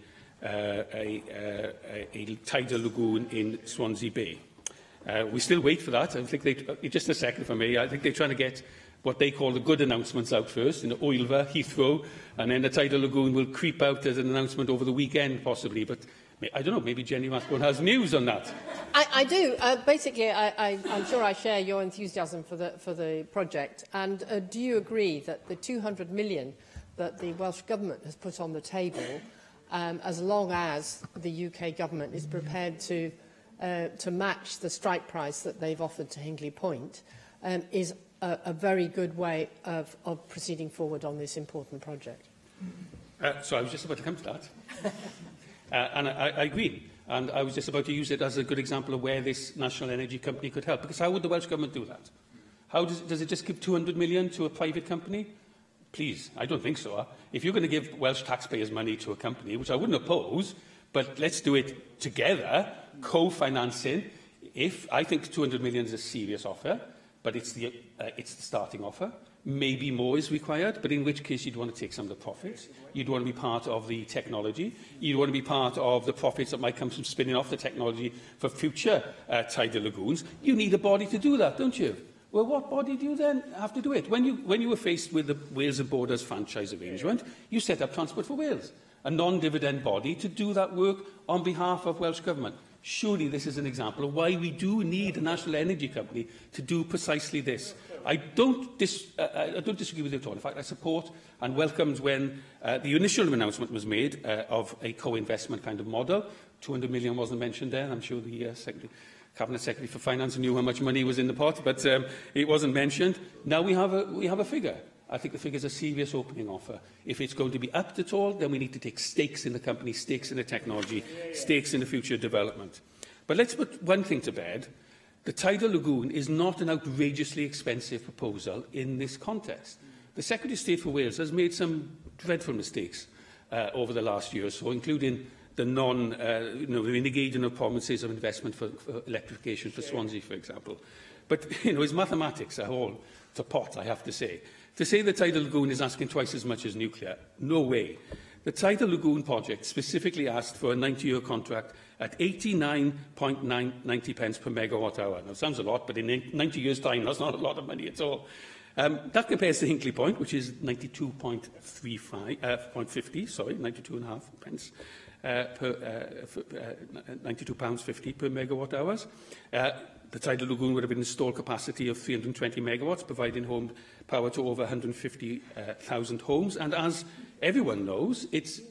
tidal lagoon in Swansea Bay. We still wait for that. I think just a second for me, I think they're trying to get what they call the good announcements out first, in Oilva, Heathrow, and then the tidal lagoon will creep out as an announcement over the weekend, possibly. But I don't know, maybe Jenny Rathbone has news on that. I do. Basically, I'm sure I share your enthusiasm for the project. And do you agree that the 200 million that the Welsh Government has put on the table, as long as the UK Government is prepared to match the strike price that they've offered to Hinkley Point, is a very good way of proceeding forward on this important project? So I was just about to come to that. And I agree. And I was just about to use it as a good example of where this national energy company could help. Because how would the Welsh Government do that? How does it just give 200 million to a private company? Please, I don't think so. If you're going to give Welsh taxpayers money to a company, which I wouldn't oppose, but let's do it together, co-financing. I think 200 million is a serious offer, but it's the starting offer. Maybe more is required, but in which case you'd want to take some of the profits. You'd want to be part of the technology. You'd want to be part of the profits that might come from spinning off the technology for future tidal lagoons. You need a body to do that, don't you? Well, what body do you then have to do it? When you were faced with the Wales and Borders franchise arrangement, you set up Transport for Wales, a non-dividend body to do that work on behalf of Welsh Government. Surely this is an example of why we do need a national energy company to do precisely this. I don't disagree with you at all. In fact, I support and welcomed when the initial announcement was made of a co-investment kind of model. 200 million wasn't mentioned there. I'm sure the Cabinet Secretary for Finance knew how much money was in the pot, but it wasn't mentioned. Now we have a figure. I think the figure is a serious opening offer. If it's going to be upped at all, then we need to take stakes in the company, stakes in the technology, stakes in the future development. But let's put one thing to bed. The tidal lagoon is not an outrageously expensive proposal in this context. The Secretary of State for Wales has made some dreadful mistakes over the last year or so, including the renegation of promises of investment for electrification for Swansea, for example. But his mathematics are all to pot, I have to say. To say the tidal lagoon is asking twice as much as nuclear, no way. The tidal lagoon project specifically asked for a 90-year contract at 89.90 pence per megawatt hour. Now, it sounds a lot, but in 90 years' time, that's not a lot of money at all. That compares to Hinkley Point, which is 92.50, 92.5 pence. £92.50 per megawatt hours. The tidal lagoon would have an installed capacity of 320 megawatts, providing home power to over 150,000 homes. And as everyone knows, it's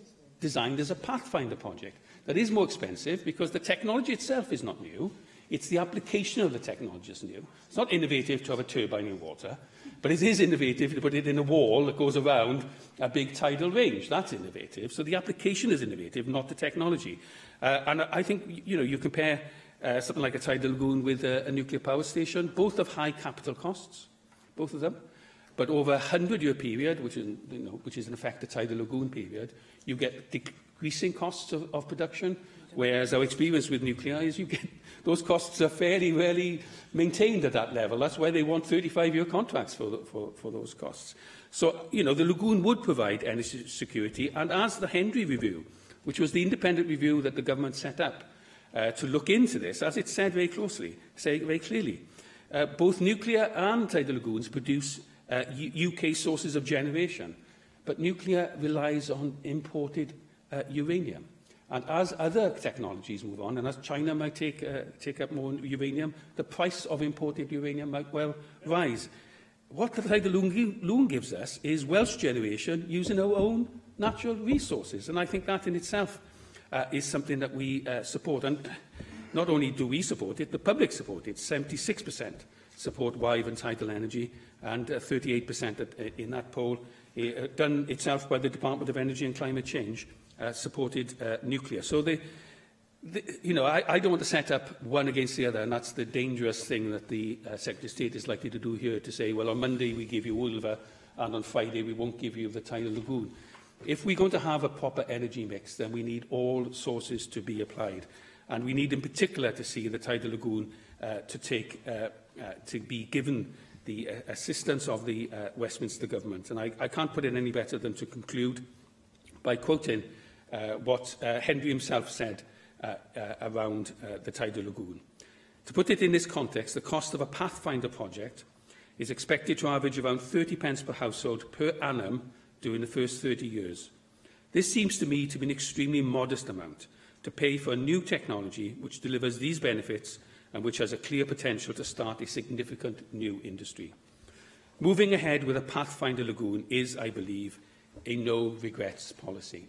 designed as a pathfinder project. That is more expensive because the technology itself is not new. It's the application of the technology that's new. It's not innovative to have a turbine in water, but it is innovative to put it in a wall that goes around a big tidal range. That's innovative. So the application is innovative, not the technology. And I think, you compare something like a tidal lagoon with a nuclear power station. Both have high capital costs, both of them. But over a 100-year period, which is in effect the tidal lagoon period, you get decreasing costs of production. Whereas our experience with nuclear is those costs are fairly rarely maintained at that level. That's why they want 35-year contracts for those costs. So, the lagoon would provide energy security. And as the Henry Review, which was the independent review that the government set up to look into this, as it said very clearly, both nuclear and tidal lagoons produce UK sources of generation. But nuclear relies on imported uranium. And as other technologies move on, and as China might take up more uranium, the price of imported uranium might well rise. What the tidal lagoon gives us is Welsh generation using our own natural resources. And I think that in itself is something that we support. And not only do we support it, the public support it. 76% support Wyve and tidal energy, and 38% in that poll, done itself by the Department of Energy and Climate Change, supported nuclear. So I don't want to set up one against the other, and that's the dangerous thing that the Secretary of State is likely to do here, to say, well, on Monday we give you Ulva, and on Friday we won't give you the tidal lagoon. If we're going to have a proper energy mix, then we need all sources to be applied. And we need in particular to see the tidal lagoon to be given the assistance of the Westminster Government. And I can't put it any better than to conclude by quoting what Henry himself said around the tidal lagoon. To put it in this context, the cost of a Pathfinder project is expected to average around 30 pence per household per annum during the first 30 years. This seems to me to be an extremely modest amount to pay for a new technology which delivers these benefits and which has a clear potential to start a significant new industry. Moving ahead with a Pathfinder lagoon is, I believe, a no-regrets policy.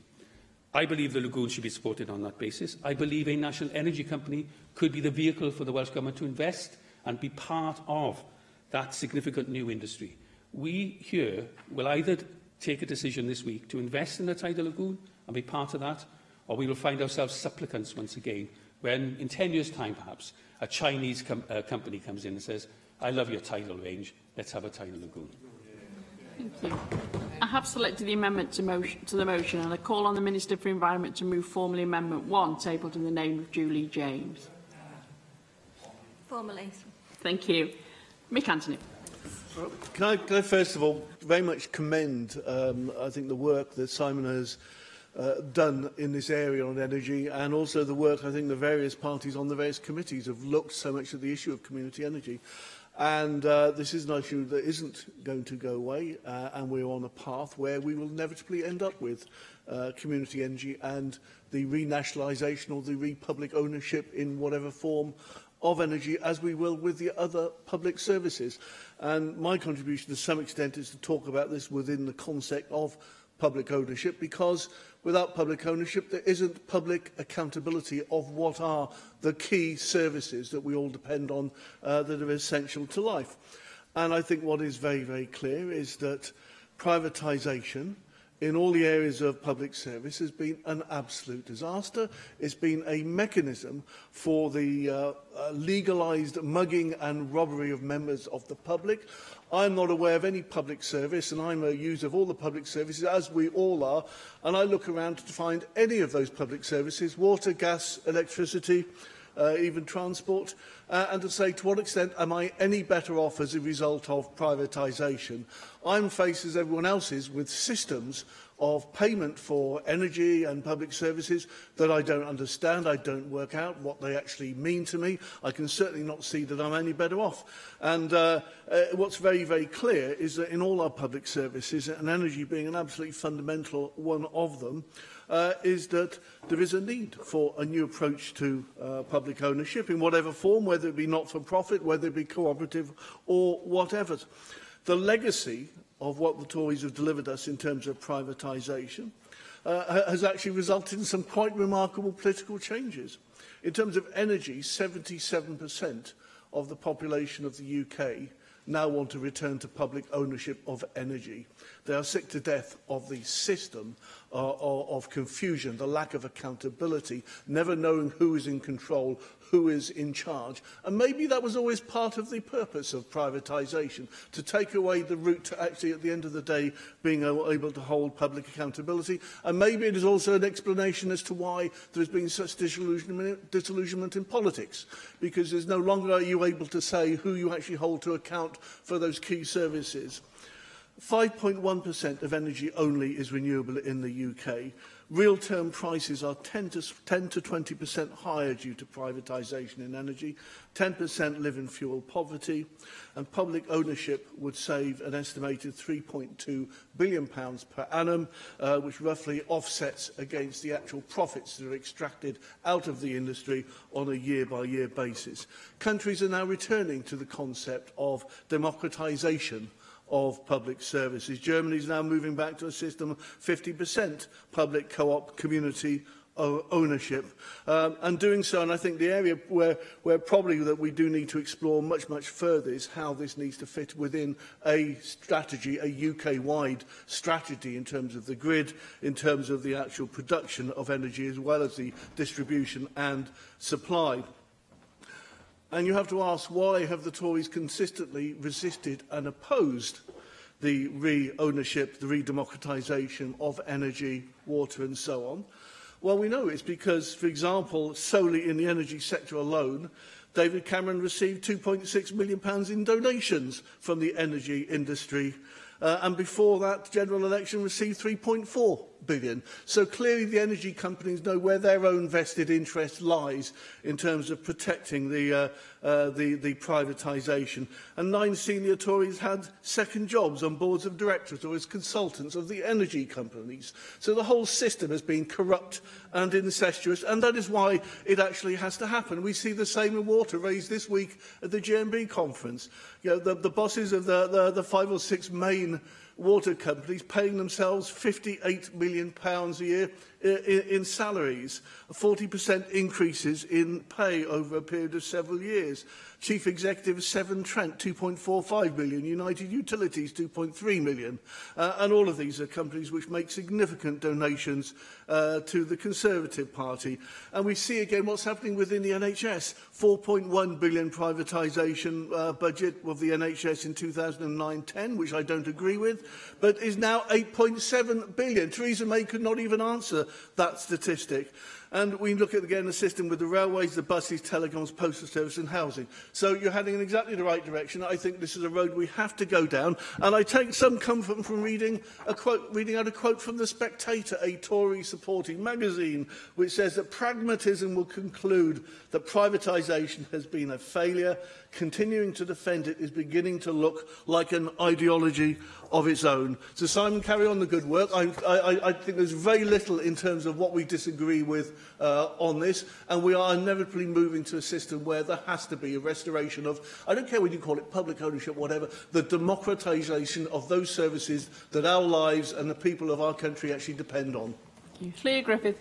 I believe the lagoon should be supported on that basis. I believe a national energy company could be the vehicle for the Welsh Government to invest and be part of that significant new industry. We here will either take a decision this week to invest in the tidal lagoon and be part of that, or we will find ourselves supplicants once again when, in 10 years' time perhaps, a Chinese company comes in and says, I love your tidal range, let's have a tidal lagoon. Thank you. I have selected the amendment to the motion and I call on the Minister for Environment to move formally Amendment 1, tabled in the name of Julie James. Formally. Thank you. Mick Anthony. Can I first of all very much commend, I think, the work that Simon has done in this area on energy, and also the work I think the various parties on the various committees have looked so much at the issue of community energy. And this is an issue that isn't going to go away, and we're on a path where we will inevitably end up with community energy and the renationalisation or the republic ownership in whatever form of energy, as we will with the other public services. And my contribution to some extent is to talk about this within the concept of public ownership, because without public ownership there isn't public accountability of what are the key services that we all depend on that are essential to life. And I think what is very, very clear is that privatisation in all the areas of public service has been an absolute disaster. It's been a mechanism for the legalised mugging and robbery of members of the public. I'm not aware of any public service, and I'm a user of all the public services, as we all are, and I look around to find any of those public services, water, gas, electricity, even transport, and to say, to what extent am I any better off as a result of privatisation? I'm faced, as everyone else is, with systems of payment for energy and public services that I don't understand. I don't work out what they actually mean to me. I can certainly not see that I'm any better off. And what's very, very clear is that in all our public services, and energy being an absolutely fundamental one of them, is that there is a need for a new approach to public ownership in whatever form, whether it be not-for-profit, whether it be cooperative or whatever. The legacy of what the Tories have delivered us in terms of privatisation has actually resulted in some quite remarkable political changes. In terms of energy, 77% of the population of the UK now want to return to public ownership of energy. They are sick to death of the system of confusion, the lack of accountability, never knowing who is in control, who is in charge. And maybe that was always part of the purpose of privatisation, to take away the route to actually, at the end of the day, being able to hold public accountability. And maybe it is also an explanation as to why there has been such disillusionment in politics, because there's no longer are you able to say who you actually hold to account for those key services. 5.1% of energy only is renewable in the UK. Real-term prices are 10 to 20% higher due to privatisation in energy. 10% live in fuel poverty. And public ownership would save an estimated £3.2 billion per annum, which roughly offsets against the actual profits that are extracted out of the industry on a year-by-year basis. Countries are now returning to the concept of democratisation of public services. Germany is now moving back to a system of 50% public co-op community ownership, and doing so. And I think the area where probably that we do need to explore much further is how this needs to fit within a strategy, a UK-wide strategy in terms of the grid, in terms of the actual production of energy, as well as the distribution and supply. And you have to ask, why have the Tories consistently resisted and opposed the re-ownership, the re-democratisation of energy, water and so on? Well, we know it's because, for example, solely in the energy sector alone, David Cameron received £2.6 million in donations from the energy industry. And before that general election received £3.4 billion. So clearly the energy companies know where their own vested interest lies in terms of protecting the privatisation. And 9 senior Tories had second jobs on boards of directors or as consultants of the energy companies. So the whole system has been corrupt and incestuous, and that is why it actually has to happen. We see the same in water raised this week at the GMB conference. You know, the bosses of the 5 or 6 main water companies paying themselves £58 million a year in salaries, 40% increases in pay over a period of several years. Chief Executive Severn Trent, £2.45 million, United Utilities, £2.3 million. And all of these are companies which make significant donations to the Conservative Party. And we see again what's happening within the NHS. £4.1 billion privatisation budget of the NHS in 2009-10, which I don't agree with, but is now £8.7 billion. Theresa May could not even answer that statistic. And we look at, again, the system with the railways, the buses, telecoms, postal service and housing. So you're heading in exactly the right direction. I think this is a road we have to go down. And I take some comfort from reading out a quote from The Spectator, a Tory-supporting magazine, which says that pragmatism will conclude that privatisation has been a failure. Continuing to defend it is beginning to look like an ideology of its own. So, Simon, carry on the good work. I think there's very little in terms of what we disagree with on this, and we are inevitably moving to a system where there has to be a restoration of, I don't care whether you call it public ownership, whatever, the democratisation of those services that our lives and the people of our country actually depend on. Llywelyn Griffith.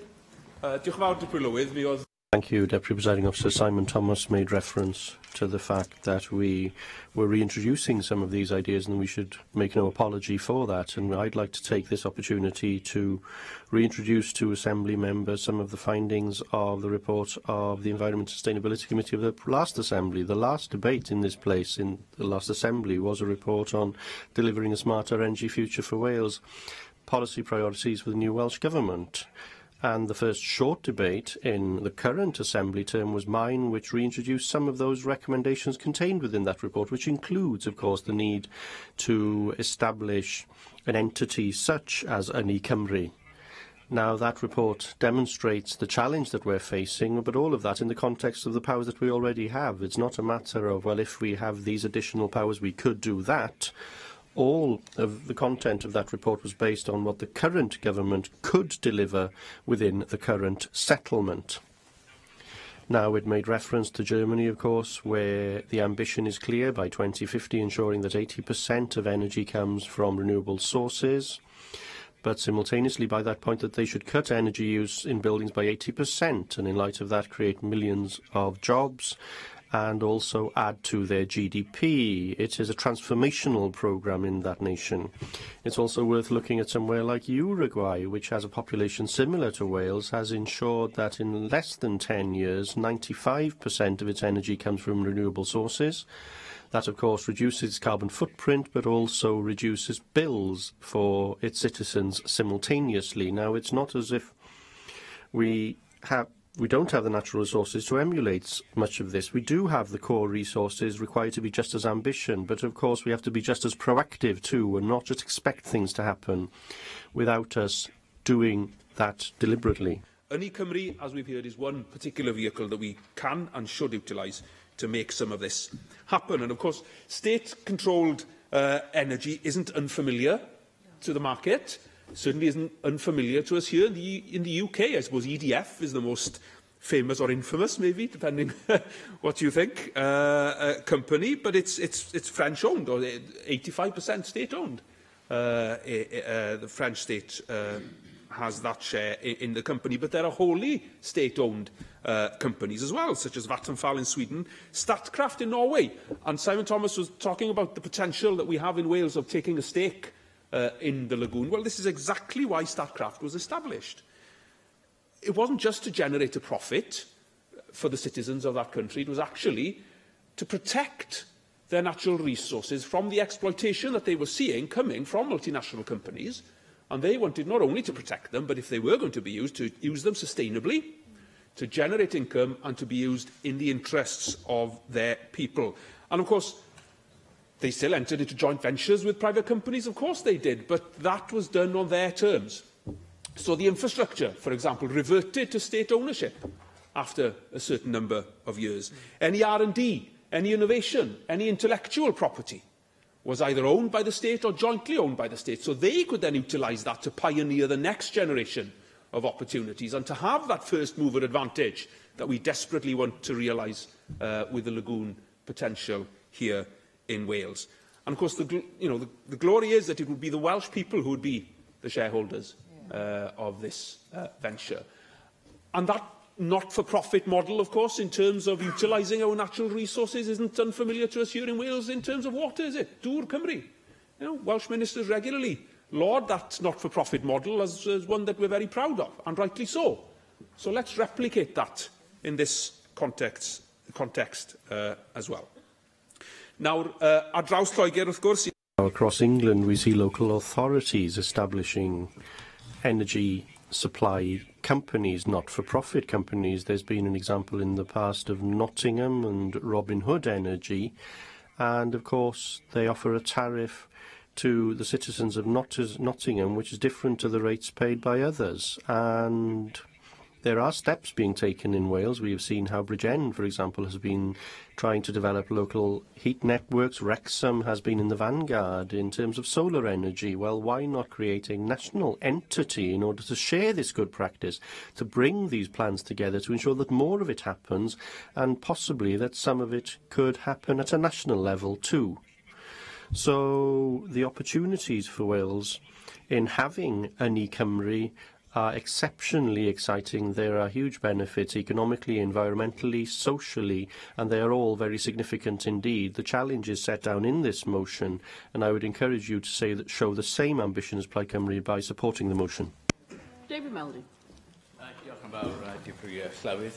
Thank you, Deputy Presiding Officer. Simon Thomas made reference to the fact that we were reintroducing some of these ideas and we should make no apology for that. And I'd like to take this opportunity to reintroduce to Assembly members some of the findings of the report of the Environment and Sustainability Committee of the last Assembly. The last debate in this place, in the last Assembly, was a report on delivering a smarter energy future for Wales, policy priorities for the new Welsh Government. And the first short debate in the current Assembly term was mine, which reintroduced some of those recommendations contained within that report, which includes, of course, the need to establish an entity such as an eCymru. Now, that report demonstrates the challenge that we're facing, but all of that in the context of the powers that we already have. It's not a matter of, well, if we have these additional powers, we could do that. All of the content of that report was based on what the current government could deliver within the current settlement. Now, it made reference to Germany, of course, where the ambition is clear by 2050, ensuring that 80% of energy comes from renewable sources, but simultaneously by that point that they should cut energy use in buildings by 80%, and in light of that create millions of jobs and also add to their GDP. It is a transformational programme in that nation. It's also worth looking at somewhere like Uruguay, which has a population similar to Wales, has ensured that in less than 10 years, 95% of its energy comes from renewable sources. That, of course, reduces its carbon footprint, but also reduces bills for its citizens simultaneously. Now, it's not as if we don't have the natural resources to emulate much of this. We do have the core resources required to be just as ambitious, but of course we have to be just as proactive too, and not just expect things to happen without us doing that deliberately. eCymru, as we've heard, is one particular vehicle that we can and should utilise to make some of this happen. And of course, state-controlled energy isn't unfamiliar to the market. Certainly isn't unfamiliar to us here in the UK. I suppose EDF is the most famous or infamous, maybe, depending what you think, company, but it's French-owned, or 85% state-owned. The French state has that share in the company, but there are wholly state-owned companies as well, such as Vattenfall in Sweden, Statkraft in Norway. And Simon Thomas was talking about the potential that we have in Wales of taking a stake in the lagoon. Well, this is exactly why Statkraft was established. It wasn't just to generate a profit for the citizens of that country. It was actually to protect their natural resources from the exploitation that they were seeing coming from multinational companies, and they wanted not only to protect them, but if they were going to be used, to use them sustainably, to generate income, and to be used in the interests of their people. And of course, they still entered into joint ventures with private companies, of course they did, but that was done on their terms. So the infrastructure, for example, reverted to state ownership after a certain number of years. Any R&D, any innovation, any intellectual property was either owned by the state or jointly owned by the state. So they could then utilise that to pioneer the next generation of opportunities and to have that first mover advantage that we desperately want to realise with the lagoon potential here in Wales. And of course, the glory is that it would be the Welsh people who would be the shareholders of this venture. And that not-for-profit model, of course, in terms of utilising our natural resources isn't unfamiliar to us here in Wales in terms of water, is it? Dŵr Cymru. Welsh ministers regularly laud that not-for-profit model as one that we're very proud of, and rightly so. So let's replicate that in this context as well. Now, ar draws Lloegr, wrth gwrs... Across England, we see local authorities establishing energy supply companies, not-for-profit companies. There's been an example in the past of Nottingham and Robin Hood Energy, and of course they offer a tariff to the citizens of Nottingham which is different to the rates paid by others. And there are steps being taken in Wales. We have seen how Bridgend, for example, has been trying to develop local heat networks. Wrexham has been in the vanguard in terms of solar energy. Well, why not create a national entity in order to share this good practice, to bring these plans together, to ensure that more of it happens, and possibly that some of it could happen at a national level too. So the opportunities for Wales in having an e-Cymru are exceptionally exciting. There are huge benefits economically, environmentally, socially, and they are all very significant indeed. The challenge is set down in this motion, and I would encourage you to show the same ambition as Plaid Cymru by supporting the motion. David Melding. Diolch yn fawr, Dipri Llywydd.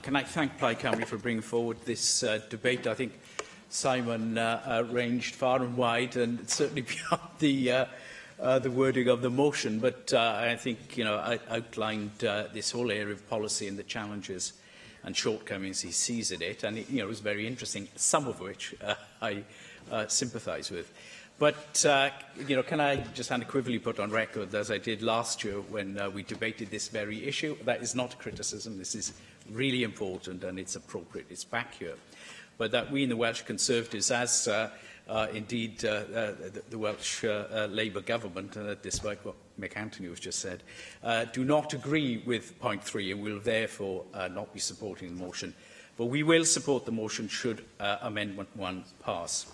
Can I thank Plaid Cymru for bringing forward this debate? I think Simon ranged far and wide, and certainly beyond the wording of the motion, but I think, I outlined this whole area of policy and the challenges and shortcomings he sees in it, and it was very interesting, some of which I sympathise with. But, can I just unequivocally put on record, as I did last year when we debated this very issue, that is not a criticism, this is really important and it's appropriate, it's back here. But that we in the Welsh Conservatives, as indeed the Welsh Labour government, despite what Mick Anthony has just said, do not agree with point 3 and will therefore not be supporting the motion. But we will support the motion should Amendment 1 pass.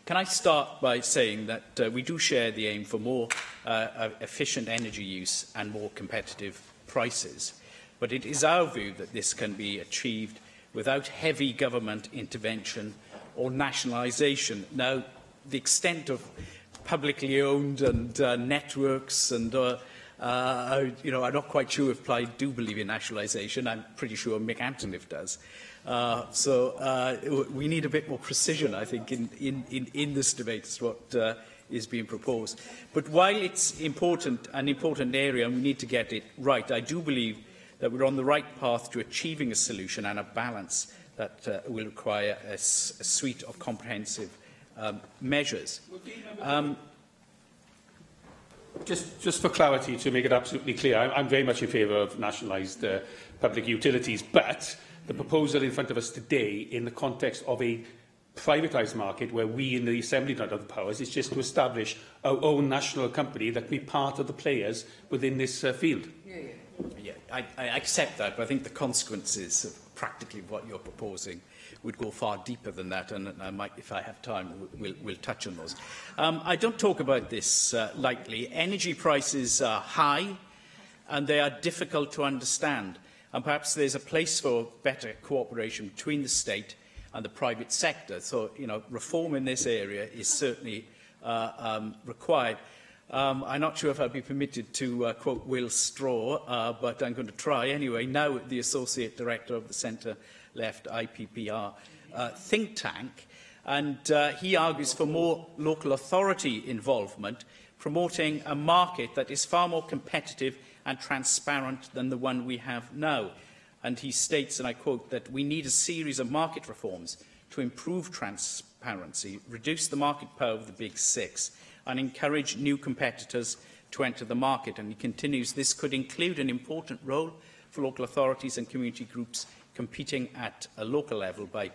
Can I start by saying that we do share the aim for more efficient energy use and more competitive prices, but it is our view that this can be achieved without heavy government intervention or nationalisation. Now, the extent of publicly owned and networks and, I'm not quite sure if Plaid do believe in nationalisation. I'm pretty sure Mick Anthony does. So we need a bit more precision, I think, in this debate as what is being proposed. But while it's an important area and we need to get it right, I do believe that we're on the right path to achieving a solution and a balance that will require a suite of comprehensive measures. Just for clarity, to make it absolutely clear, I'm very much in favour of nationalised public utilities, but the proposal in front of us today, in the context of a privatised market where we in the Assembly don't have the powers, is just to establish our own national company that can be part of the players within this field. Yeah, I accept that, but I think the consequences of practically what you're proposing would go far deeper than that, and I might, if I have time, we'll touch on those. I don't talk about this lightly. Energy prices are high, and they are difficult to understand, and perhaps there's a place for better cooperation between the state and the private sector. So, reform in this area is certainly required. I'm not sure if I'll be permitted to quote Will Straw, but I'm going to try anyway. Now the Associate Director of the Centre-Left IPPR think tank, and he argues for more local authority involvement, promoting a market that is far more competitive and transparent than the one we have now. And he states, and I quote, that we need a series of market reforms to improve transparency, reduce the market power of the Big Six, and encourage new competitors to enter the market. And he continues, this could include an important role for local authorities and community groups competing at a local level by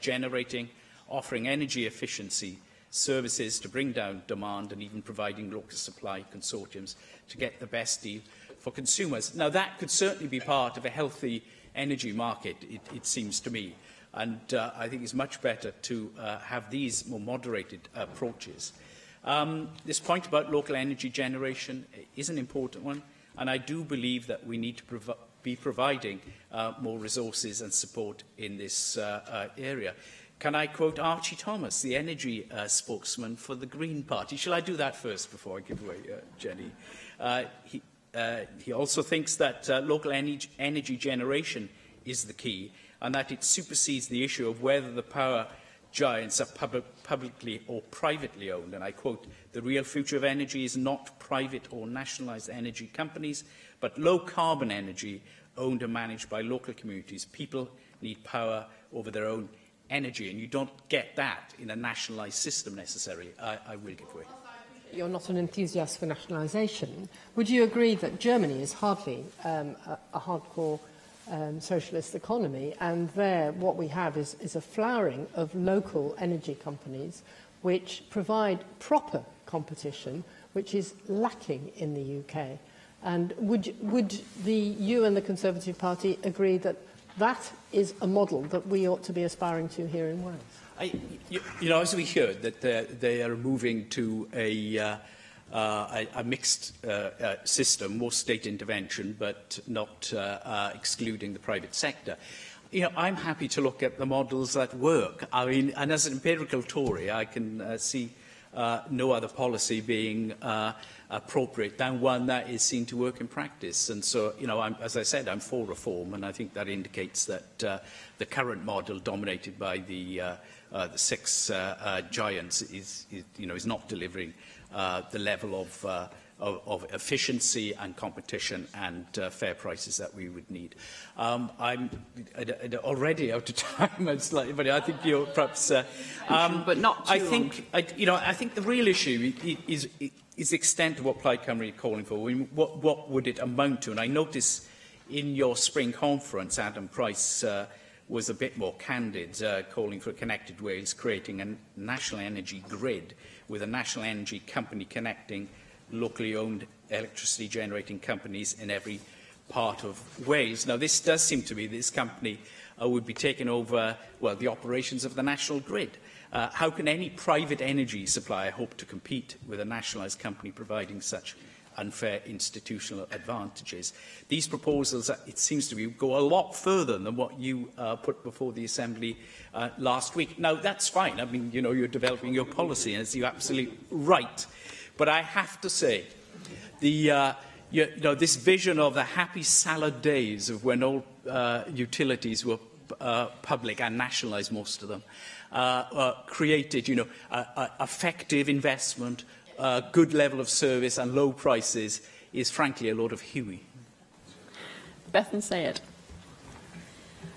offering energy efficiency services to bring down demand and even providing local supply consortiums to get the best deal for consumers. Now, that could certainly be part of a healthy energy market, it seems to me. And I think it's much better to have these more moderated approaches. This point about local energy generation is an important one, and I do believe that we need to be providing more resources and support in this area. Can I quote Archie Thomas, the energy spokesman for the Green Party? Shall I do that first before I give away Jenny? He also thinks that local energy generation is the key, and that it supersedes the issue of whether the power giants are publicly or privately owned. And I quote, the real future of energy is not private or nationalised energy companies, but low-carbon energy owned and managed by local communities. People need power over their own energy, and you don't get that in a nationalised system necessarily. I will give way. You're not an enthusiast for nationalisation. Would you agree that Germany is hardly a hardcore socialist economy, and there what we have is a flowering of local energy companies which provide proper competition, which is lacking in the UK? And would you and the Conservative Party agree that that is a model that we ought to be aspiring to here in Wales? You know, as we heard, that they are moving to a mixed system, more state intervention, but not excluding the private sector. You know, I'm happy to look at the models that work. I mean, and as an empirical Tory, I can see no other policy being appropriate than one that is seen to work in practice. And so, you know, as I said, I'm for reform, and I think that indicates that the current model, dominated by the six giants, is not delivering the level of efficiency and competition and fair prices that we would need. I'm already out of time, but I think you're perhaps. But not too long. I think the real issue is the extent of what Plaid Cymru are calling for. I mean, what would it amount to? And I notice in your spring conference, Adam Price was a bit more candid, calling for Connected Wales, creating a national energy grid with a national energy company connecting locally owned electricity generating companies in every part of Wales. Now, this does seem to be this company would be taking over, well, the operations of the national grid. How can any private energy supplier hope to compete with a nationalised company providing such unfair institutional advantages? These proposals, it seems to me, go a lot further than what you put before the Assembly last week. Now, that's fine. I mean, you know, you're developing your policy, and you're absolutely right. But I have to say, this vision of the happy salad days of when all utilities were public and nationalised, most of them, created, effective investment, good level of service and low prices, is frankly a lot of hooey. Bethan Sayed.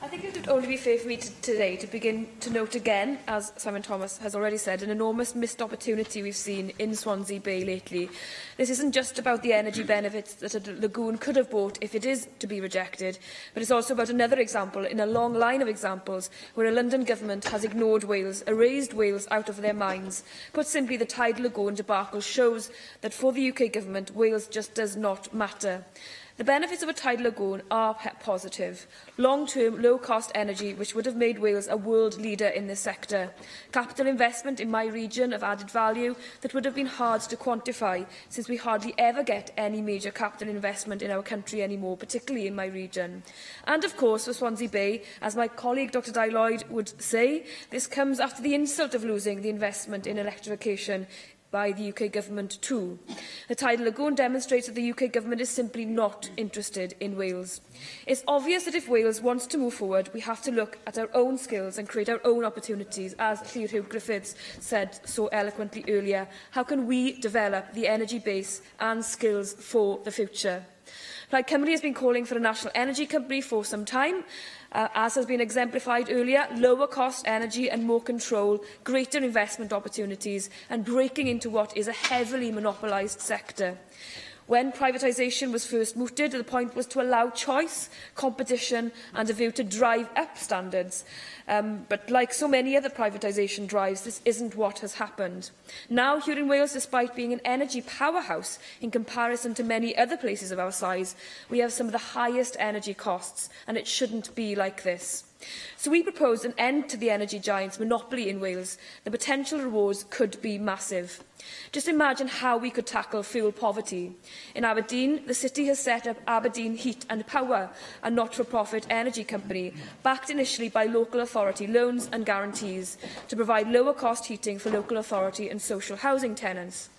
I think it would only be fair for me today to begin to note again, as Simon Thomas has already said, an enormous missed opportunity we've seen in Swansea Bay lately. This isn't just about the energy benefits that a lagoon could have brought if it is to be rejected, but it's also about another example in a long line of examples where a London government has ignored Wales, erased Wales out of their minds. Put simply, the Tide Lagoon debacle shows that for the UK government, Wales just does not matter. The benefits of a tidal lagoon are positive. Long-term, low-cost energy, which would have made Wales a world leader in this sector. Capital investment in my region of added value that would have been hard to quantify, since we hardly ever get any major capital investment in our country anymore, particularly in my region. And of course, for Swansea Bay, as my colleague Dr Di Lloyd would say, this comes after the insult of losing the investment in electrification by the UK Government too. The Tidal Lagoon demonstrates that the UK Government is simply not interested in Wales. It's obvious that if Wales wants to move forward, we have to look at our own skills and create our own opportunities, as Llyr Hugh Griffiths said so eloquently earlier. How can we develop the energy base and skills for the future? Plaid Cymru has been calling for a national energy company for some time. As has been exemplified earlier, lower cost energy and more control, greater investment opportunities and breaking into what is a heavily monopolised sector. When privatisation was first mooted, the point was to allow choice, competition and a view to drive up standards. But like so many other privatisation drives, this isn't what has happened. Now, here in Wales, despite being an energy powerhouse in comparison to many other places of our size, we have some of the highest energy costs, and it shouldn't be like this. So we propose an end to the energy giant's monopoly in Wales. The potential rewards could be massive. Just imagine how we could tackle fuel poverty. In Aberdeen, the city has set up Aberdeen Heat and Power, a not-for-profit energy company, backed initially by local authority loans and guarantees to provide lower-cost heating for local authority and social housing tenants.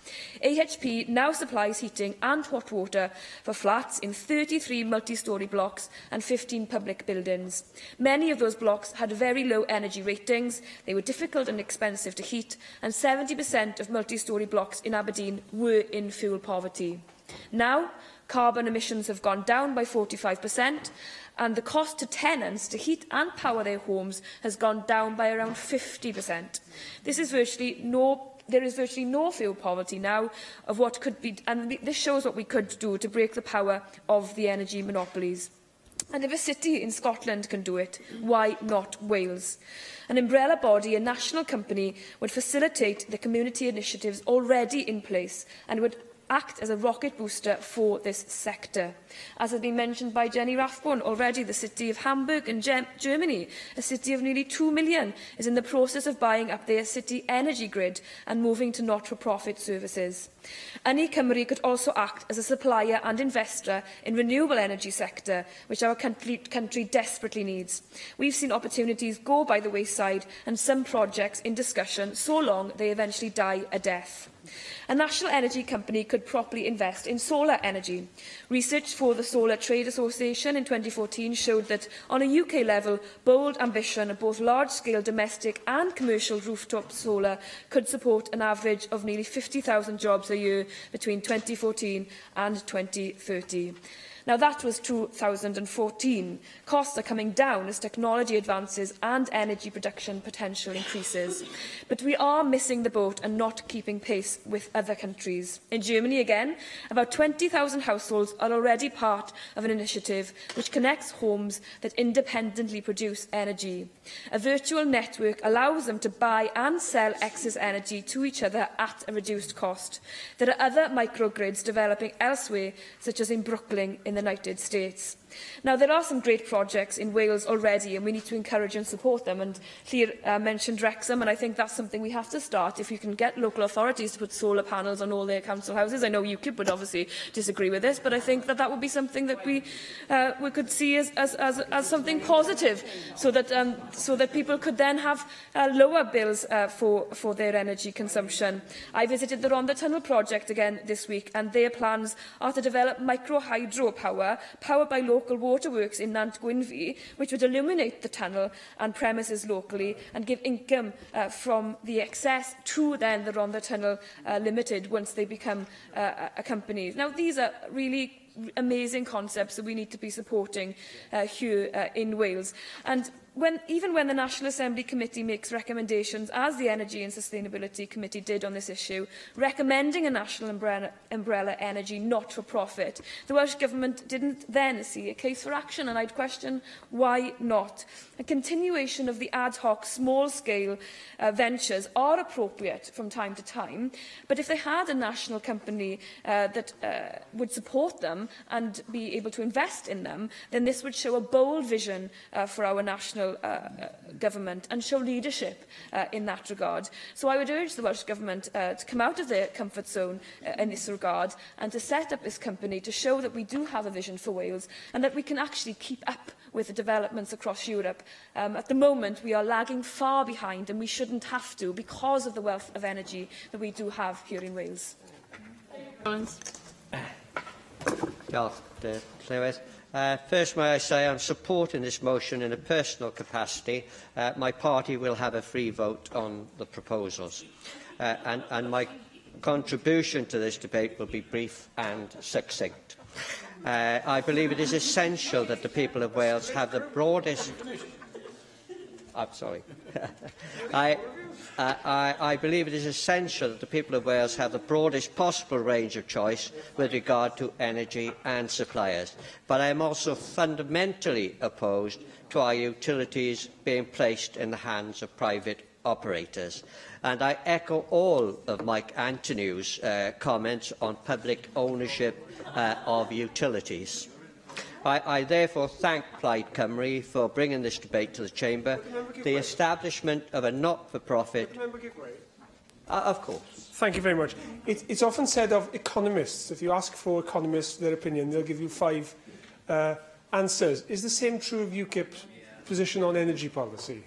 AHP now supplies heating and hot water for flats in 33 multi-storey blocks and 15 public buildings. Many of those blocks had very low energy ratings, they were difficult and expensive to heat, and 70% of multi-storey blocks in Aberdeen were in fuel poverty. Now, carbon emissions have gone down by 45%, and the cost to tenants to heat and power their homes has gone down by around 50%. There is virtually no fuel poverty now of what could be, and this shows what we could do to break the power of the energy monopolies. And if a city in Scotland can do it, why not Wales? An umbrella body, a national company, would facilitate the community initiatives already in place and would act as a rocket booster for this sector. As has been mentioned by Jenny Rathbone already, the city of Hamburg in Germany, a city of nearly 2 million, is in the process of buying up their city energy grid and moving to not-for-profit services. Ynni Cymru could also act as a supplier and investor in renewable energy sector, which our country desperately needs. We've seen opportunities go by the wayside and some projects in discussion so long they eventually die a death. A national energy company could properly invest in solar energy. Research for the Solar Trade Association in 2014 showed that, on a UK level, bold ambition of both large-scale domestic and commercial rooftop solar could support an average of nearly 50,000 jobs a year between 2014 and 2030. Now, that was 2014. Costs are coming down as technology advances and energy production potential increases. But we are missing the boat and not keeping pace with other countries. In Germany, again, about 20,000 households are already part of an initiative which connects homes that independently produce energy. A virtual network allows them to buy and sell excess energy to each other at a reduced cost. There are other microgrids developing elsewhere, such as in Brooklyn in the United States. Now, there are some great projects in Wales already, and we need to encourage and support them. And Llyr mentioned Wrexham, and I think that's something we have to start. If you can get local authorities to put solar panels on all their council houses, I know UKIP would obviously disagree with this, but I think that would be something that we could see as something positive, so that people could then have lower bills for their energy consumption. I visited the Rhondda Tunnel project again this week, and their plans are to develop micro-hydro power, powered by local waterworks in Nant Gwynfi, which would illuminate the tunnel and premises locally and give income from the excess to then the Rhondda Tunnel Limited once they become a company. Now, these are really amazing concepts that we need to be supporting here in Wales. And even when the National Assembly Committee makes recommendations, as the Energy and Sustainability Committee did on this issue, recommending a national umbrella energy not-for-profit, the Welsh Government didn't then see a case for action, and I'd question why not. A continuation of the ad hoc small-scale ventures are appropriate from time to time, but if they had a national company that would support them and be able to invest in them, then this would show a bold vision for our national National Government and show leadership in that regard. So I would urge the Welsh Government to come out of their comfort zone in this regard and to set up this company to show that we do have a vision for Wales and that we can actually keep up with the developments across Europe. At the moment, we are lagging far behind, and we shouldn't have to because of the wealth of energy that we do have here in Wales. First, may I say I'm supporting this motion in a personal capacity. My party will have a free vote on the proposals. And my contribution to this debate will be brief and succinct. I believe it is essential that the people of Wales have the broadest... I'm sorry. I believe it is essential that the people of Wales have the broadest possible range of choice with regard to energy and suppliers. But I am also fundamentally opposed to our utilities being placed in the hands of private operators. And I echo all of Mike Antonew's comments on public ownership of utilities. I therefore thank Plaid Cymru for bringing this debate to the Chamber. The establishment of a not-for-profit... of course. Thank you very much. It's often said of economists, if you ask for economists their opinion, they'll give you 5 answers. Is the same true of UKIP's position on energy policy?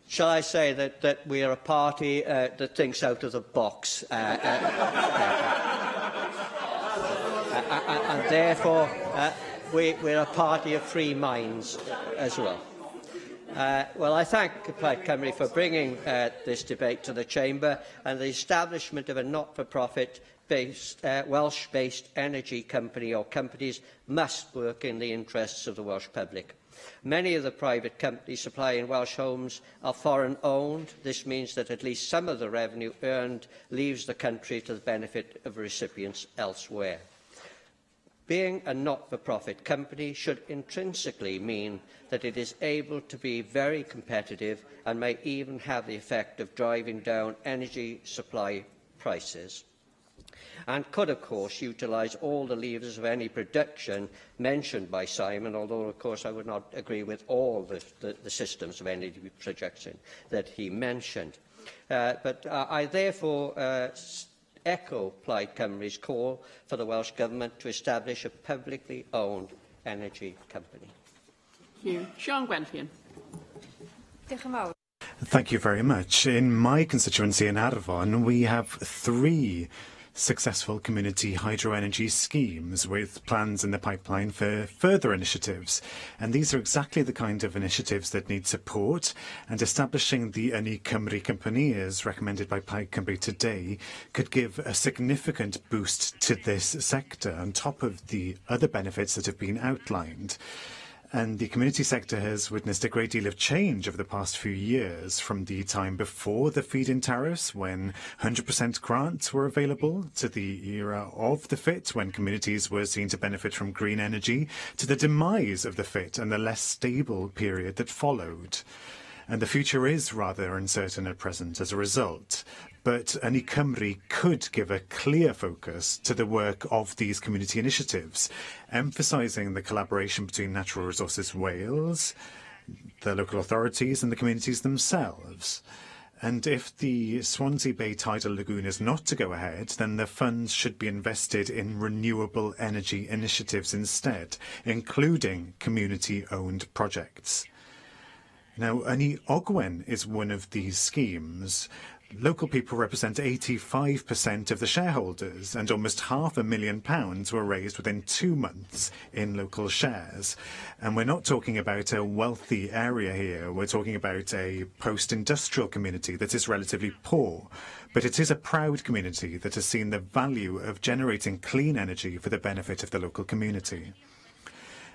Shall I say that we are a party that thinks out of the box? And therefore, we're a party of free minds as well. Well, I thank Plaid Cymru for bringing this debate to the Chamber, and the establishment of a not-for-profit Welsh-based energy company or companies must work in the interests of the Welsh public. Many of the private companies supplying Welsh homes are foreign-owned. This means that at least some of the revenue earned leaves the country to the benefit of recipients elsewhere. Being a not-for-profit company should intrinsically mean that it is able to be very competitive and may even have the effect of driving down energy supply prices, and could, of course, utilise all the levers of any production mentioned by Simon, although, of course, I would not agree with all the systems of energy production that he mentioned. But I therefore echo Plaid Cymru's call for the Welsh Government to establish a publicly owned energy company. Thank you. Sean Gwenllian. Thank you very much. In my constituency in Arfon, we have 3 successful community hydroenergy schemes with plans in the pipeline for further initiatives. And these are exactly the kind of initiatives that need support, and establishing the Ynni Cymru company, as recommended by Plaid Cymru today, could give a significant boost to this sector on top of the other benefits that have been outlined. And the community sector has witnessed a great deal of change over the past few years, from the time before the feed-in tariffs, when 100% grants were available, to the era of the FIT, when communities were seen to benefit from green energy, to the demise of the FIT and the less stable period that followed. And the future is rather uncertain at present as a result. But Ynni Cymru could give a clear focus to the work of these community initiatives, emphasising the collaboration between Natural Resources Wales, the local authorities and the communities themselves. And if the Swansea Bay Tidal Lagoon is not to go ahead, then the funds should be invested in renewable energy initiatives instead, including community-owned projects. Now, Ynni Ogwen is one of these schemes. Local people represent 85% of the shareholders, and almost £500,000 were raised within 2 months in local shares. And we're not talking about a wealthy area here. We're talking about a post-industrial community that is relatively poor. But it is a proud community that has seen the value of generating clean energy for the benefit of the local community.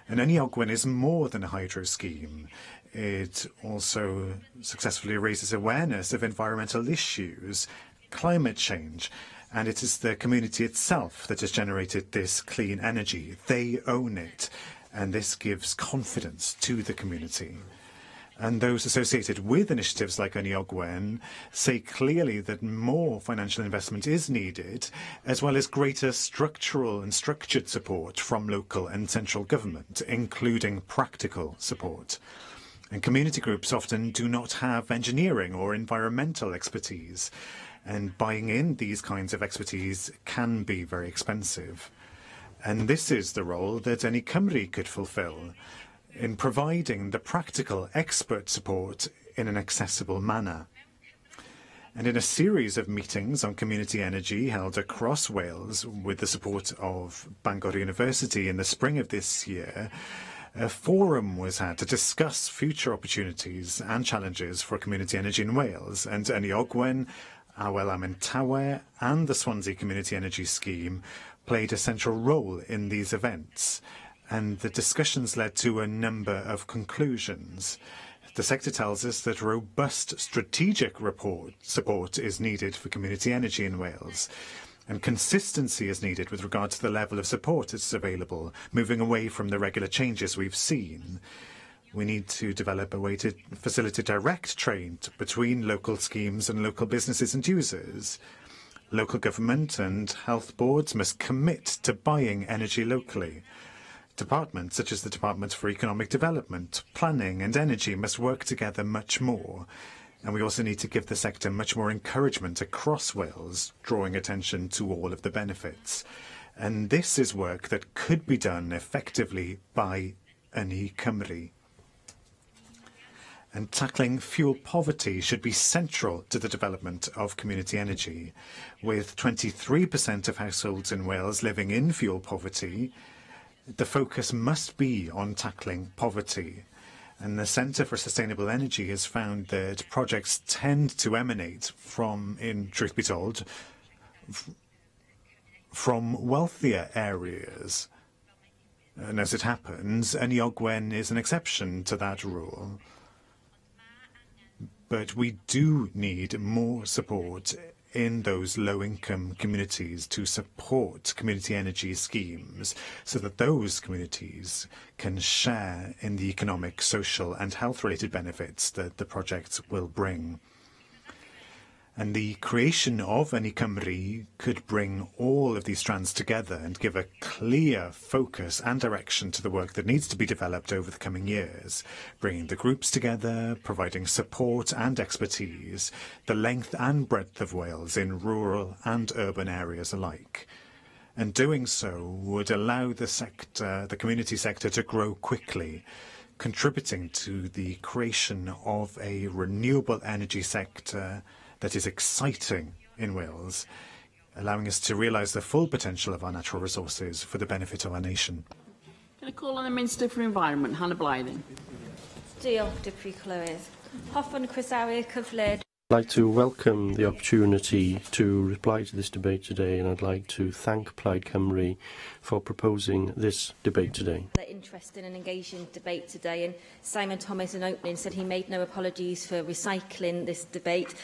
And Ynni Ogwen is more than a hydro scheme. It also successfully raises awareness of environmental issues, climate change, and it is the community itself that has generated this clean energy. They own it, and this gives confidence to the community. And those associated with initiatives like Ynni Ogwen say clearly that more financial investment is needed, as well as greater structural and structured support from local and central government, including practical support. And community groups often do not have engineering or environmental expertise, and buying in these kinds of expertise can be very expensive. And this is the role that Ynni Cymru could fulfil, in providing the practical expert support in an accessible manner. And in a series of meetings on community energy held across Wales with the support of Bangor University in the spring of this year, a forum was had to discuss future opportunities and challenges for community energy in Wales, and Ynni Ogwen, Awel Abertawe and the Swansea Community Energy Scheme played a central role in these events, and the discussions led to a number of conclusions. The sector tells us that robust strategic support is needed for community energy in Wales, and consistency is needed with regard to the level of support that's available, moving away from the regular changes we've seen. We need to develop a way to facilitate direct trade between local schemes and local businesses and users. Local government and health boards must commit to buying energy locally. Departments such as the Department for Economic Development, Planning and Energy must work together much more. And we also need to give the sector much more encouragement across Wales, drawing attention to all of the benefits. And this is work that could be done effectively by Ynni Cymru. And tackling fuel poverty should be central to the development of community energy. With 23% of households in Wales living in fuel poverty, the focus must be on tackling poverty. And the Centre for Sustainable Energy has found that projects tend to emanate from, in truth be told, from wealthier areas. And as it happens, Ynni Ogwen is an exception to that rule. But we do need more support in those low-income communities to support community energy schemes so that those communities can share in the economic, social and health-related benefits that the projects will bring. And the creation of Ynni Cymru could bring all of these strands together and give a clear focus and direction to the work that needs to be developed over the coming years, bringing the groups together, providing support and expertise, the length and breadth of Wales in rural and urban areas alike. And doing so would allow the community sector to grow quickly, contributing to the creation of a renewable energy sector that is exciting in Wales, allowing us to realise the full potential of our natural resources for the benefit of our nation. Can I call on the Minister for Environment, Hannah Blything? Diolch, Deputy Clywyd. Hoffwn croesawu cyfle. I'd like to welcome the opportunity to reply to this debate today, and I'd like to thank Plaid Cymru for proposing this debate today. Interesting and engaging debate today, and Simon Thomas in opening said he made no apologies for recycling this debate.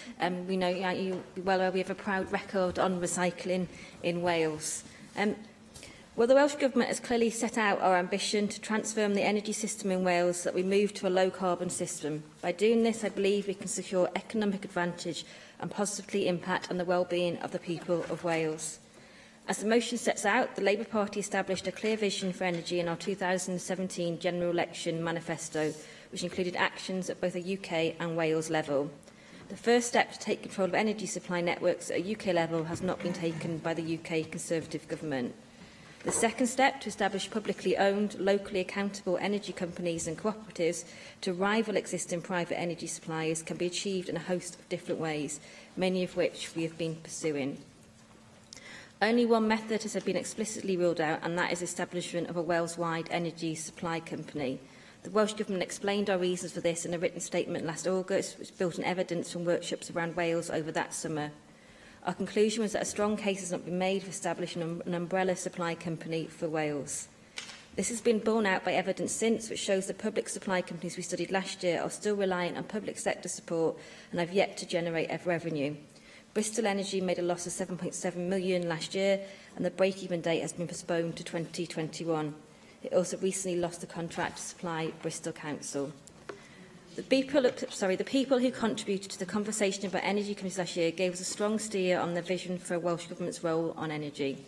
We know you well aware we have a proud record on recycling in Wales. Well, the Welsh Government has clearly set out our ambition to transform the energy system in Wales so that we move to a low-carbon system. By doing this, I believe we can secure economic advantage and positively impact on the well-being of the people of Wales. As the motion sets out, the Labour Party established a clear vision for energy in our 2017 general election manifesto, which included actions at both a UK and Wales level. The first step to take control of energy supply networks at a UK level has not been taken by the UK Conservative Government. The second step, to establish publicly owned, locally accountable energy companies and cooperatives to rival existing private energy suppliers, can be achieved in a host of different ways, many of which we have been pursuing. Only one method has been explicitly ruled out, and that is establishment of a Wales-wide energy supply company. The Welsh Government explained our reasons for this in a written statement last August, which built on evidence from workshops around Wales over that summer. Our conclusion was that a strong case has not been made for establishing an umbrella supply company for Wales. This has been borne out by evidence since, which shows the public supply companies we studied last year are still reliant on public sector support and have yet to generate revenue. Bristol Energy made a loss of £7.7 million last year, and the break-even date has been postponed to 2021. It also recently lost the contract to supply Bristol Council. The people who contributed to the conversation about energy committees last year gave us a strong steer on the vision for a Welsh Government's role on energy.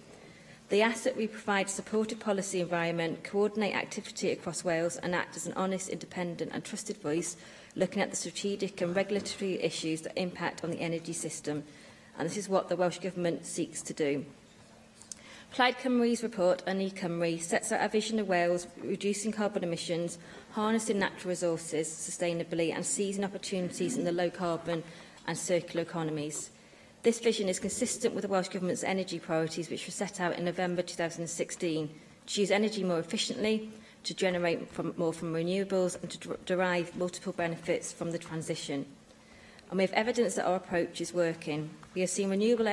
They asked that we provide a supportive policy environment, coordinate activity across Wales and act as an honest, independent and trusted voice, looking at the strategic and regulatory issues that impact on the energy system. And this is what the Welsh Government seeks to do. Plaid Cymru's report, Ynni Cymru, sets out a vision of Wales reducing carbon emissions, harnessing natural resources sustainably and seizing opportunities in the low-carbon and circular economies. This vision is consistent with the Welsh Government's energy priorities, which were set out in November 2016, to use energy more efficiently, to generate more from renewables and to derive multiple benefits from the transition. And we have evidence that our approach is working. We have seen renewable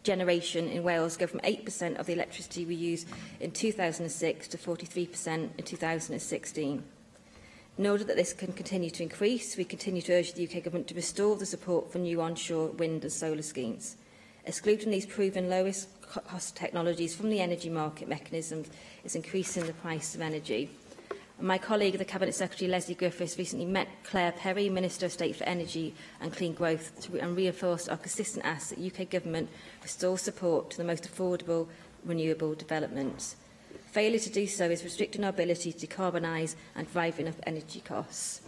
generation in Wales go from 8% of the electricity we use in 2006 to 43% in 2016. In order that this can continue to increase, we continue to urge the UK Government to restore the support for new onshore wind and solar schemes. Excluding these proven lowest cost technologies from the energy market mechanisms is increasing the price of energy. And my colleague, the Cabinet Secretary Leslie Griffiths, recently met Claire Perry, Minister of State for Energy and Clean Growth, and reinforced our consistent ask that UK Government restore support to the most affordable renewable developments. Failure to do so is restricting our ability to decarbonise and driving up energy costs.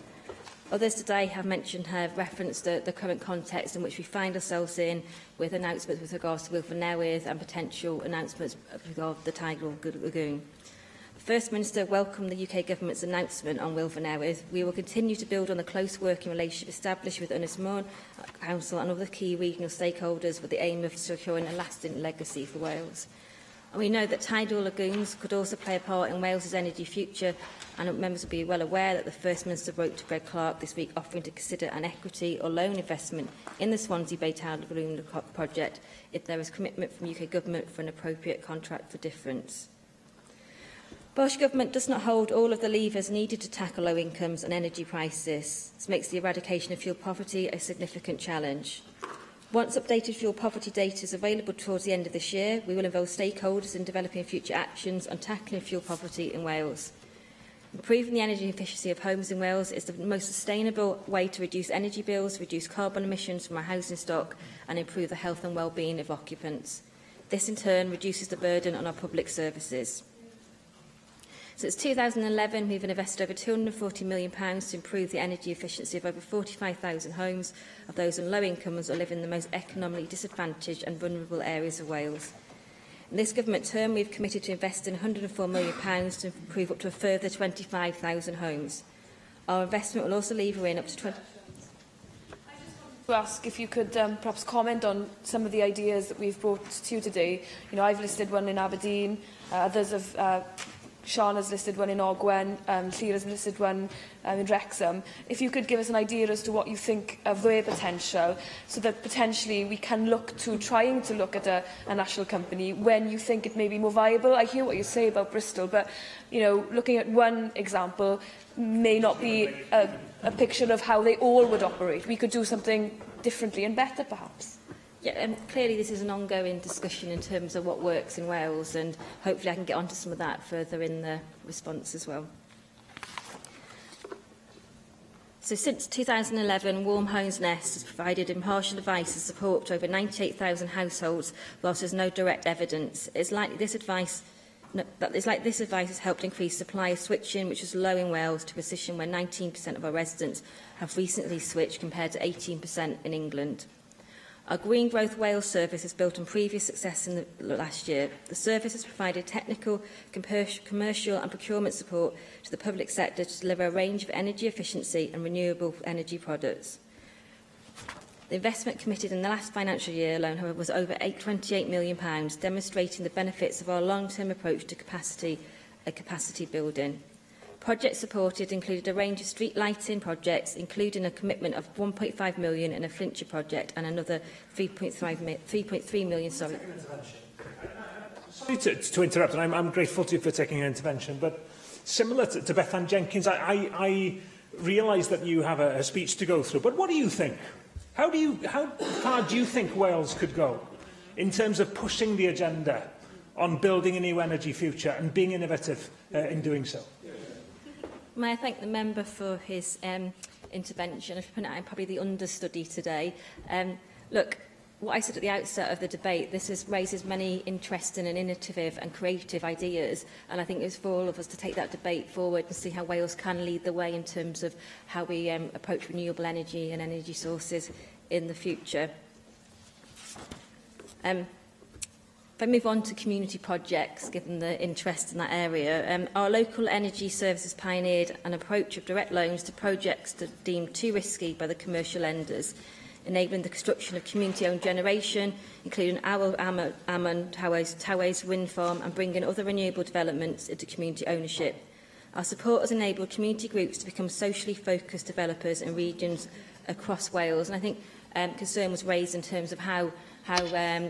Others today have referenced the current context in which we find ourselves in, with announcements with regards to Wilford Newydd and potential announcements with regard to the Tidal Lagoon. The First Minister welcomed the UK Government's announcement on Wilford Newydd. We will continue to build on the close working relationship established with Ynys Môn Council and other key regional stakeholders with the aim of securing a lasting legacy for Wales. And we know that tidal lagoons could also play a part in Wales's energy future, and members will be well aware that the First Minister wrote to Greg Clark this week offering to consider an equity or loan investment in the Swansea Bay Tidal Lagoon project if there is commitment from UK Government for an appropriate contract for difference. Welsh Government does not hold all of the levers needed to tackle low incomes and energy prices. This makes the eradication of fuel poverty a significant challenge. Once updated fuel poverty data is available towards the end of this year, we will involve stakeholders in developing future actions on tackling fuel poverty in Wales. Improving the energy efficiency of homes in Wales is the most sustainable way to reduce energy bills, reduce carbon emissions from our housing stock and improve the health and well-being of occupants. This in turn reduces the burden on our public services. Since 2011, we've invested over £240 million to improve the energy efficiency of over 45,000 homes of those on low incomes or live in the most economically disadvantaged and vulnerable areas of Wales. In this government term, we've committed to invest in £104 million to improve up to a further 25,000 homes. Our investment will also lever in up to 20... To ask if you could perhaps comment on some of the ideas that we've brought to you today. You know, I've listed one in Aberdeen, others have... Sean has listed one in Ogwen, Llyr has listed one in Wrexham. If you could give us an idea as to what you think of their potential, so that potentially we can look to trying to look at a national company when you think it may be more viable. I hear what you say about Bristol, but you know, looking at one example may not be a picture of how they all would operate. We could do something differently and better, perhaps. Yeah, clearly this is an ongoing discussion in terms of what works in Wales, and hopefully I can get onto some of that further in the response as well. So since 2011, Warm Homes Nest has provided impartial advice and support to over 98,000 households, whilst there's no direct evidence. It's likely this advice has helped increase supply of switching, which was low in Wales, to a position where 19% of our residents have recently switched, compared to 18% in England. Our Green Growth Wales service is built on previous success in the last year. The service has provided technical, commercial and procurement support to the public sector to deliver a range of energy efficiency and renewable energy products. The investment committed in the last financial year alone, however, was over £28 million, demonstrating the benefits of our long-term approach to capacity building. Projects supported included a range of street lighting projects, including a commitment of £1.5 million in a Flintshire project and another £3.3 million. Sorry to interrupt, and I'm grateful to you for taking an intervention, but similar to Bethan Jenkins, I realise that you have a speech to go through, but what do you think? How far do you think Wales could go in terms of pushing the agenda on building a new energy future and being innovative in doing so? May I thank the member for his intervention. I've put out probably the understudy today. Look, what I said at the outset of the debate, raises many interesting and innovative and creative ideas, and I think it's for all of us to take that debate forward and see how Wales can lead the way in terms of how we approach renewable energy and energy sources in the future. If I move on to community projects, given the interest in that area, our local energy services pioneered an approach of direct loans to projects deemed too risky by the commercial lenders, enabling the construction of community-owned generation, including our Ammon Towers wind farm, and bringing other renewable developments into community ownership. Our support has enabled community groups to become socially focused developers in regions across Wales. And I think concern was raised in terms of how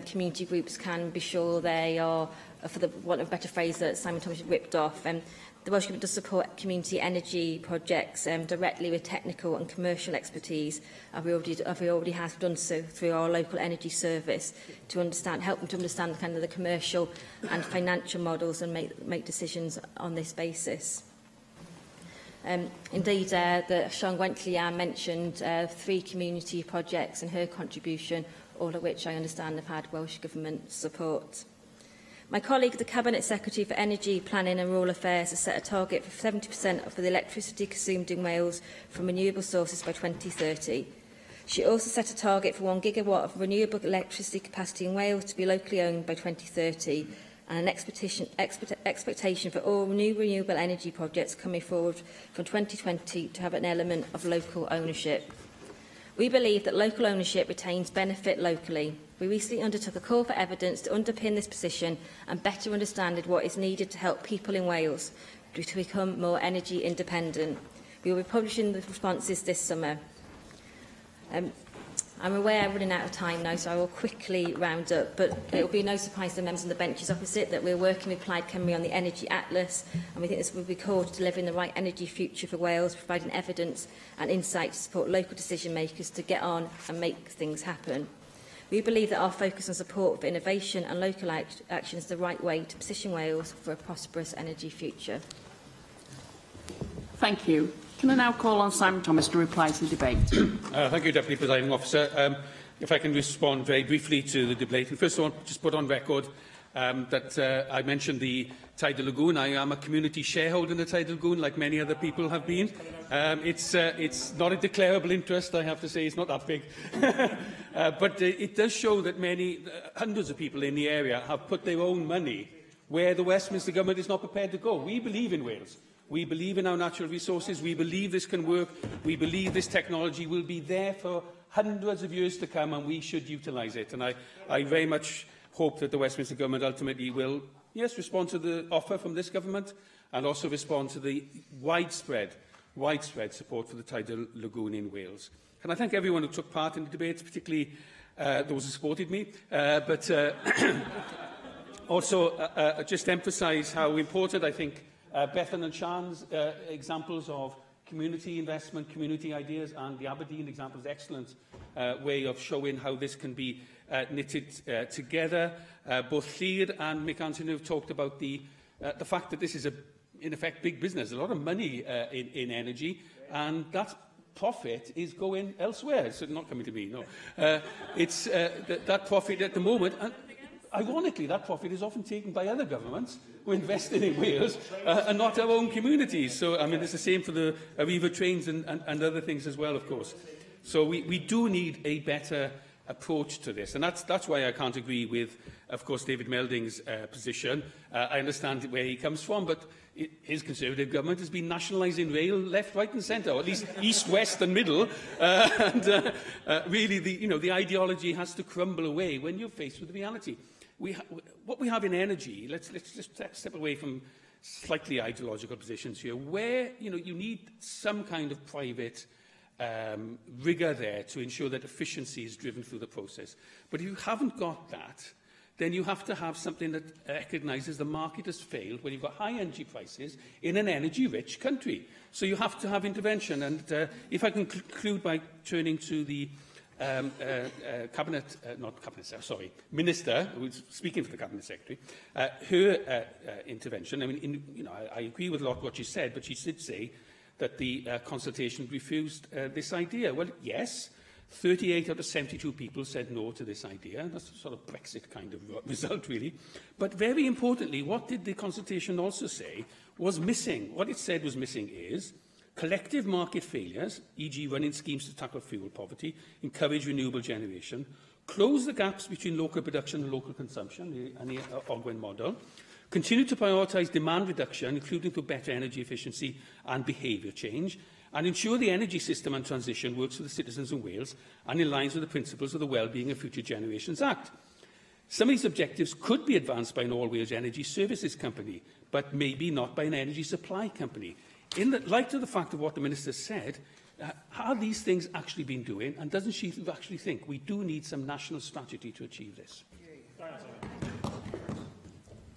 community groups can be sure they are, for the want of a better phrase that Simon Thomas ripped off. The Welsh Government does support community energy projects directly with technical and commercial expertise. We already have done so through our local energy service to help them to understand the commercial and financial models and make decisions on this basis. Indeed, Sian Gwentley mentioned 3 community projects and her contribution, all of which I understand have had Welsh Government support. My colleague, the Cabinet Secretary for Energy, Planning and Rural Affairs, has set a target for 70% of the electricity consumed in Wales from renewable sources by 2030. She also set a target for 1 gigawatt of renewable electricity capacity in Wales to be locally owned by 2030, and an expectation for all new renewable energy projects coming forward from 2020 to have an element of local ownership. We believe that local ownership retains benefit locally. We recently undertook a call for evidence to underpin this position and better understand what is needed to help people in Wales to become more energy independent. We will be publishing the responses this summer. I'm aware I'm running out of time now, so I will quickly round up, but it will be no surprise to the members on the benches opposite that we're working with Plaid Cymru on the Energy Atlas, and we think this will be core to delivering the right energy future for Wales, providing evidence and insight to support local decision makers to get on and make things happen. We believe that our focus on support for innovation and local action is the right way to position Wales for a prosperous energy future. Thank you. Can I now call on Simon Thomas to reply to the debate? Thank you, Deputy Presiding Officer. If I can respond very briefly to the debate. And first of all, just put on record that I mentioned the Tidal Lagoon. I am a community shareholder in the Tidal Lagoon, like many other people have been. It's not a declarable interest, I have to say. It's not that big. But it does show that hundreds of people in the area have put their own money where the Westminster Government is not prepared to go. We believe in Wales. We believe in our natural resources. We believe this can work. We believe this technology will be there for hundreds of years to come, and we should utilise it. And I very much hope that the Westminster Government ultimately will, yes, respond to the offer from this government and also respond to the widespread support for the Tidal Lagoon in Wales. And I thank everyone who took part in the debate, particularly those who supported me. Also, just emphasise how important I think Bethan and Sian's examples of community investment, community ideas, and the Aberdeen example is an excellent way of showing how this can be knitted together. Both Llyr and Mick Anthony have talked about the fact that this is, in effect, big business. A lot of money in energy, and that profit is going elsewhere. It's not coming to me, no. That profit at the moment... Ironically, that profit is often taken by other governments who invested in Wales and not our own communities. So, I mean, it's the same for the Arriva trains and other things as well, of course. So we do need a better approach to this. And that's why I can't agree with, of course, David Melding's position. I understand where he comes from, but his Conservative government has been nationalising rail left, right and centre, or at least east, west and middle. Really, the ideology has to crumble away when you're faced with the reality. What we have in energy, let's just step away from slightly ideological positions here, where you need some kind of private rigour there to ensure that efficiency is driven through the process. But if you haven't got that, then you have to have something that recognises the market has failed when you've got high energy prices in an energy-rich country. So you have to have intervention. And if I can conclude by turning to the Minister, who's speaking for the Cabinet Secretary, her intervention. I mean, I agree with a lot of what she said, but she did say that the consultation refused this idea. Well, yes, 38 out of 72 people said no to this idea. That's a sort of Brexit kind of result, really. But very importantly, what did the consultation also say was missing? What it said was missing is collective market failures, e.g. running schemes to tackle fuel poverty, encourage renewable generation, close the gaps between local production and local consumption, and the Ogwen model, continue to prioritise demand reduction, including through better energy efficiency and behaviour change, and ensure the energy system and transition works for the citizens of Wales and in line with the principles of the Wellbeing of Future Generations Act. Some of these objectives could be advanced by an all-Wales energy services company, but maybe not by an energy supply company. In the light of the fact of what the Minister said, are these things actually been doing, and doesn't she actually think we do need some national strategy to achieve this?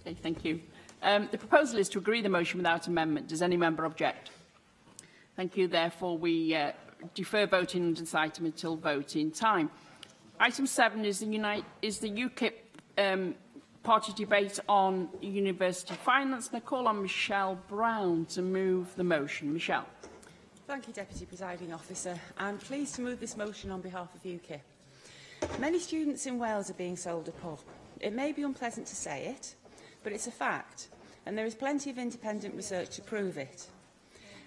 Okay, thank you. The proposal is to agree the motion without amendment. Does any member object? Thank you. Therefore, we defer voting on this item until voting time. Item 7 is the UKIP party debate on university finance. And I call on Michelle Brown to move the motion. Michelle. Thank you, Deputy Presiding Officer. I'm pleased to move this motion on behalf of UKIP. Many students in Wales are being sold a pub. It may be unpleasant to say it, but it's a fact, and there is plenty of independent research to prove it.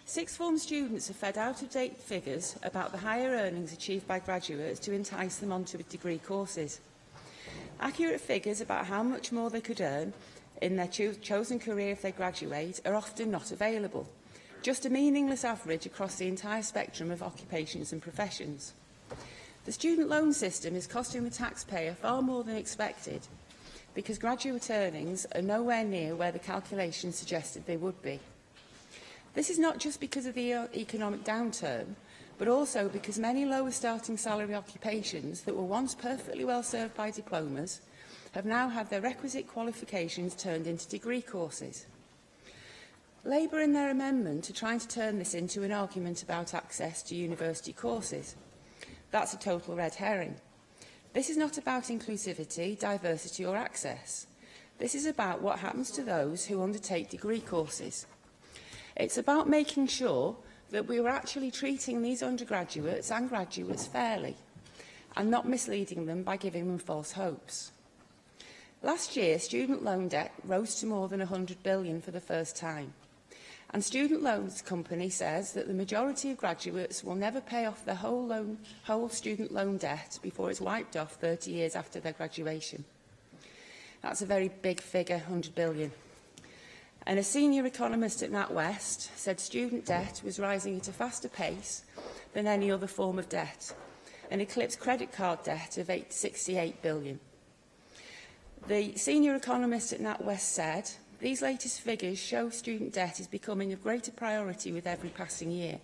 Sixth form students are fed out-of-date figures about the higher earnings achieved by graduates to entice them onto degree courses. Accurate figures about how much more they could earn in their chosen career if they graduate are often not available. Just a meaningless average across the entire spectrum of occupations and professions. The student loan system is costing the taxpayer far more than expected because graduate earnings are nowhere near where the calculations suggested they would be. This is not just because of the economic downturn, but also because many lower starting salary occupations that were once perfectly well served by diplomas have now had their requisite qualifications turned into degree courses. Labour, in their amendment, are trying to turn this into an argument about access to university courses. That's a total red herring. This is not about inclusivity, diversity or access. This is about what happens to those who undertake degree courses. It's about making sure that we are actually treating these undergraduates and graduates fairly and not misleading them by giving them false hopes. Last year, student loan debt rose to more than £100 billion for the first time. And Student Loans Company says that the majority of graduates will never pay off their whole student loan debt before it's wiped off 30 years after their graduation. That's a very big figure, £100 billion. And a senior economist at NatWest said student debt was rising at a faster pace than any other form of debt, and eclipsed credit card debt of £68 billion. The senior economist at NatWest said, "These latest figures show student debt is becoming a greater priority with every passing year.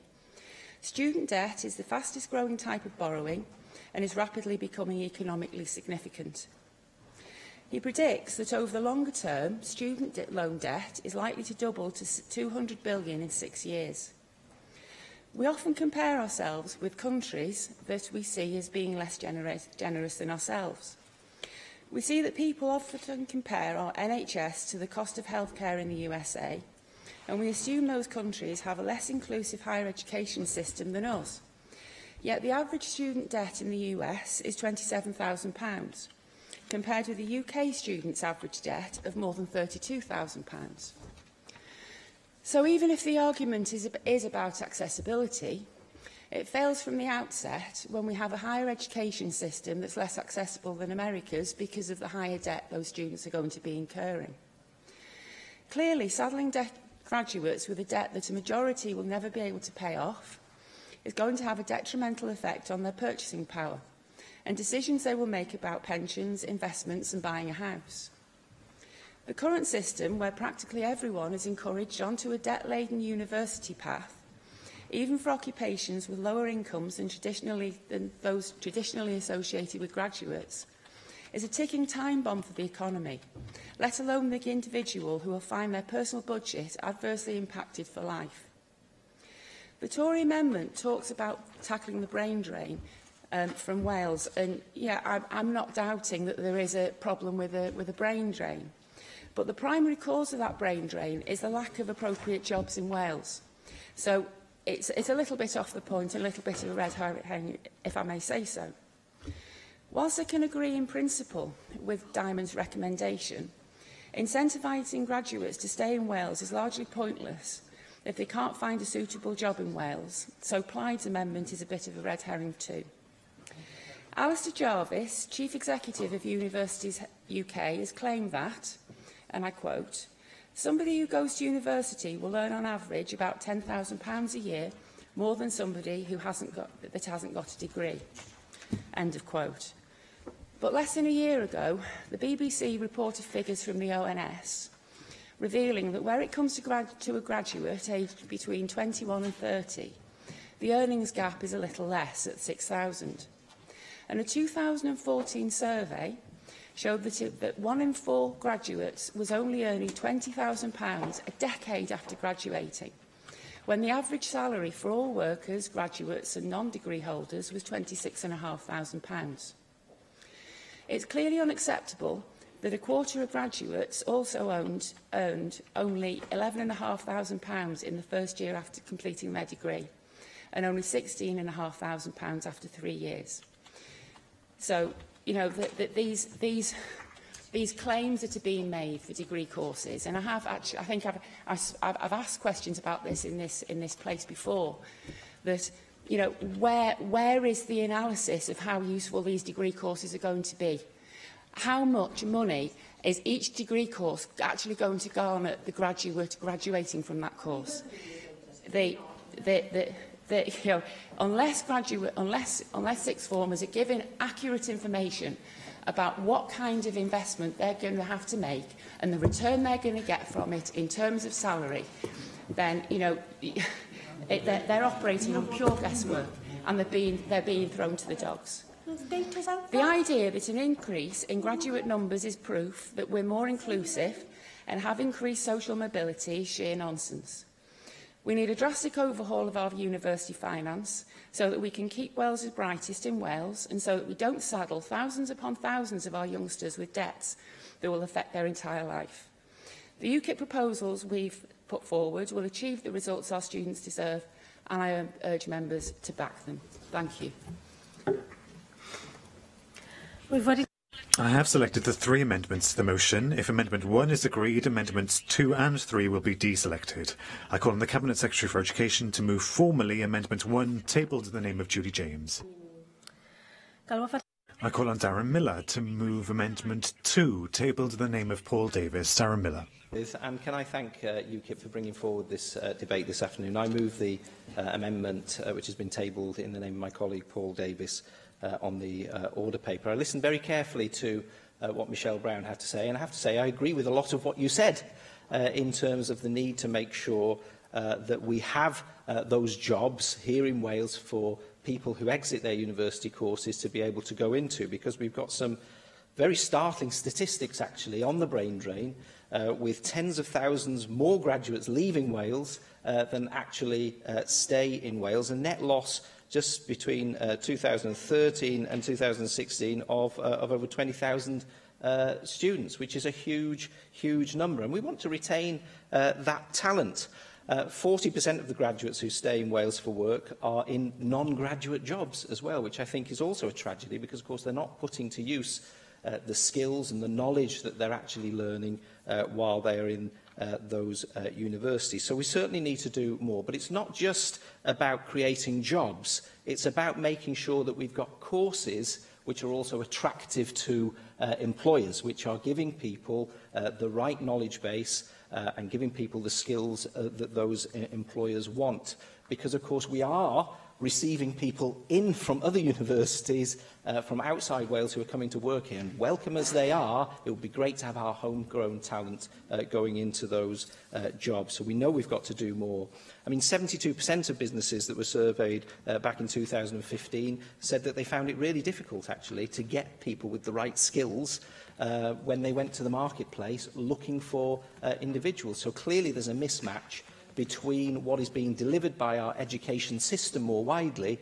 Student debt is the fastest growing type of borrowing and is rapidly becoming economically significant." He predicts that over the longer term, student loan debt is likely to double to £200 billion in 6 years. We often compare ourselves with countries that we see as being less generous than ourselves. We see that people often compare our NHS to the cost of healthcare in the USA, and we assume those countries have a less inclusive higher education system than us. Yet the average student debt in the US is £27,000. Compared with the UK student's average debt of more than £32,000. So even if the argument is about accessibility, it fails from the outset when we have a higher education system that's less accessible than America's because of the higher debt those students are going to be incurring. Clearly, saddling graduates with a debt that a majority will never be able to pay off is going to have a detrimental effect on their purchasing power and decisions they will make about pensions, investments and buying a house. The current system, where practically everyone is encouraged onto a debt-laden university path, even for occupations with lower incomes than those traditionally associated with graduates, is a ticking time bomb for the economy, let alone the individual who will find their personal budget adversely impacted for life. The Tory amendment talks about tackling the brain drain from Wales, and yeah, I'm not doubting that there is a problem with a brain drain. But the primary cause of that brain drain is the lack of appropriate jobs in Wales. So it's a little bit off the point, a little bit of a red herring, if I may say so. Whilst I can agree in principle with Diamond's recommendation, incentivising graduates to stay in Wales is largely pointless if they can't find a suitable job in Wales, so Plaid's amendment is a bit of a red herring too. Alistair Jarvis, Chief Executive of Universities UK, has claimed that, and I quote, "Somebody who goes to university will earn on average about £10,000 a year, more than somebody who hasn't got a degree." End of quote. But less than a year ago, the BBC reported figures from the ONS revealing that where it comes to a graduate aged between 21 and 30, the earnings gap is a little less at £6,000. And a 2014 survey showed that 1 in 4 graduates was only earning £20,000 a decade after graduating, when the average salary for all workers, graduates and non-degree holders was £26,500. It's clearly unacceptable that a quarter of graduates also earned only £11,500 in the first year after completing their degree, and only £16,500 after 3 years. So, you know, these claims that are being made for degree courses, and I think I've asked questions about this in this place before, that, you know, where is the analysis of how useful these degree courses are going to be? How much money is each degree course actually going to garner the graduate graduating from that course? You know, unless sixth formers are given accurate information about what kind of investment they're going to have to make and the return they're going to get from it in terms of salary, then, you know, they're operating on pure guesswork, and they're being thrown to the dogs. The idea that an increase in graduate numbers is proof that we're more inclusive and have increased social mobility is sheer nonsense. We need a drastic overhaul of our university finance so that we can keep Wales' brightest in Wales, and so that we don't saddle thousands upon thousands of our youngsters with debts that will affect their entire life. The UKIP proposals we've put forward will achieve the results our students deserve, and I urge members to back them. Thank you. I have selected the 3 amendments to the motion. If Amendment 1 is agreed, Amendments 2 and 3 will be deselected. I call on the Cabinet Secretary for Education to move formally Amendment 1, tabled in the name of Julie James. I call on Darren Miller to move Amendment 2, tabled in the name of Paul Davis. Darren Miller. And can I thank UKIP for bringing forward this debate this afternoon. I move the amendment which has been tabled in the name of my colleague Paul Davis on the order paper. I listened very carefully to what Michelle Brown had to say, and I have to say I agree with a lot of what you said in terms of the need to make sure that we have those jobs here in Wales for people who exit their university courses to be able to go into, because we've got some very startling statistics actually on the brain drain, with tens of thousands more graduates leaving Wales than actually stay in Wales, a net loss just between 2013 and 2016 of over 20,000 students, which is a huge, huge number. And we want to retain that talent. 40% of the graduates who stay in Wales for work are in non-graduate jobs as well, which I think is also a tragedy because, of course, they're not putting to use the skills and the knowledge that they're actually learning while they are in those universities. So we certainly need to do more. But it's not just about creating jobs. It's about making sure that we've got courses which are also attractive to employers, which are giving people the right knowledge base and giving people the skills that those employers want. Because, of course, we are receiving people in from other universities from outside Wales who are coming to work here. And welcome as they are, it would be great to have our homegrown talent going into those jobs. So we know we've got to do more. I mean, 72% of businesses that were surveyed back in 2015 said that they found it really difficult, actually, to get people with the right skills when they went to the marketplace looking for individuals. So clearly there's a mismatch between what is being delivered by our education system more widely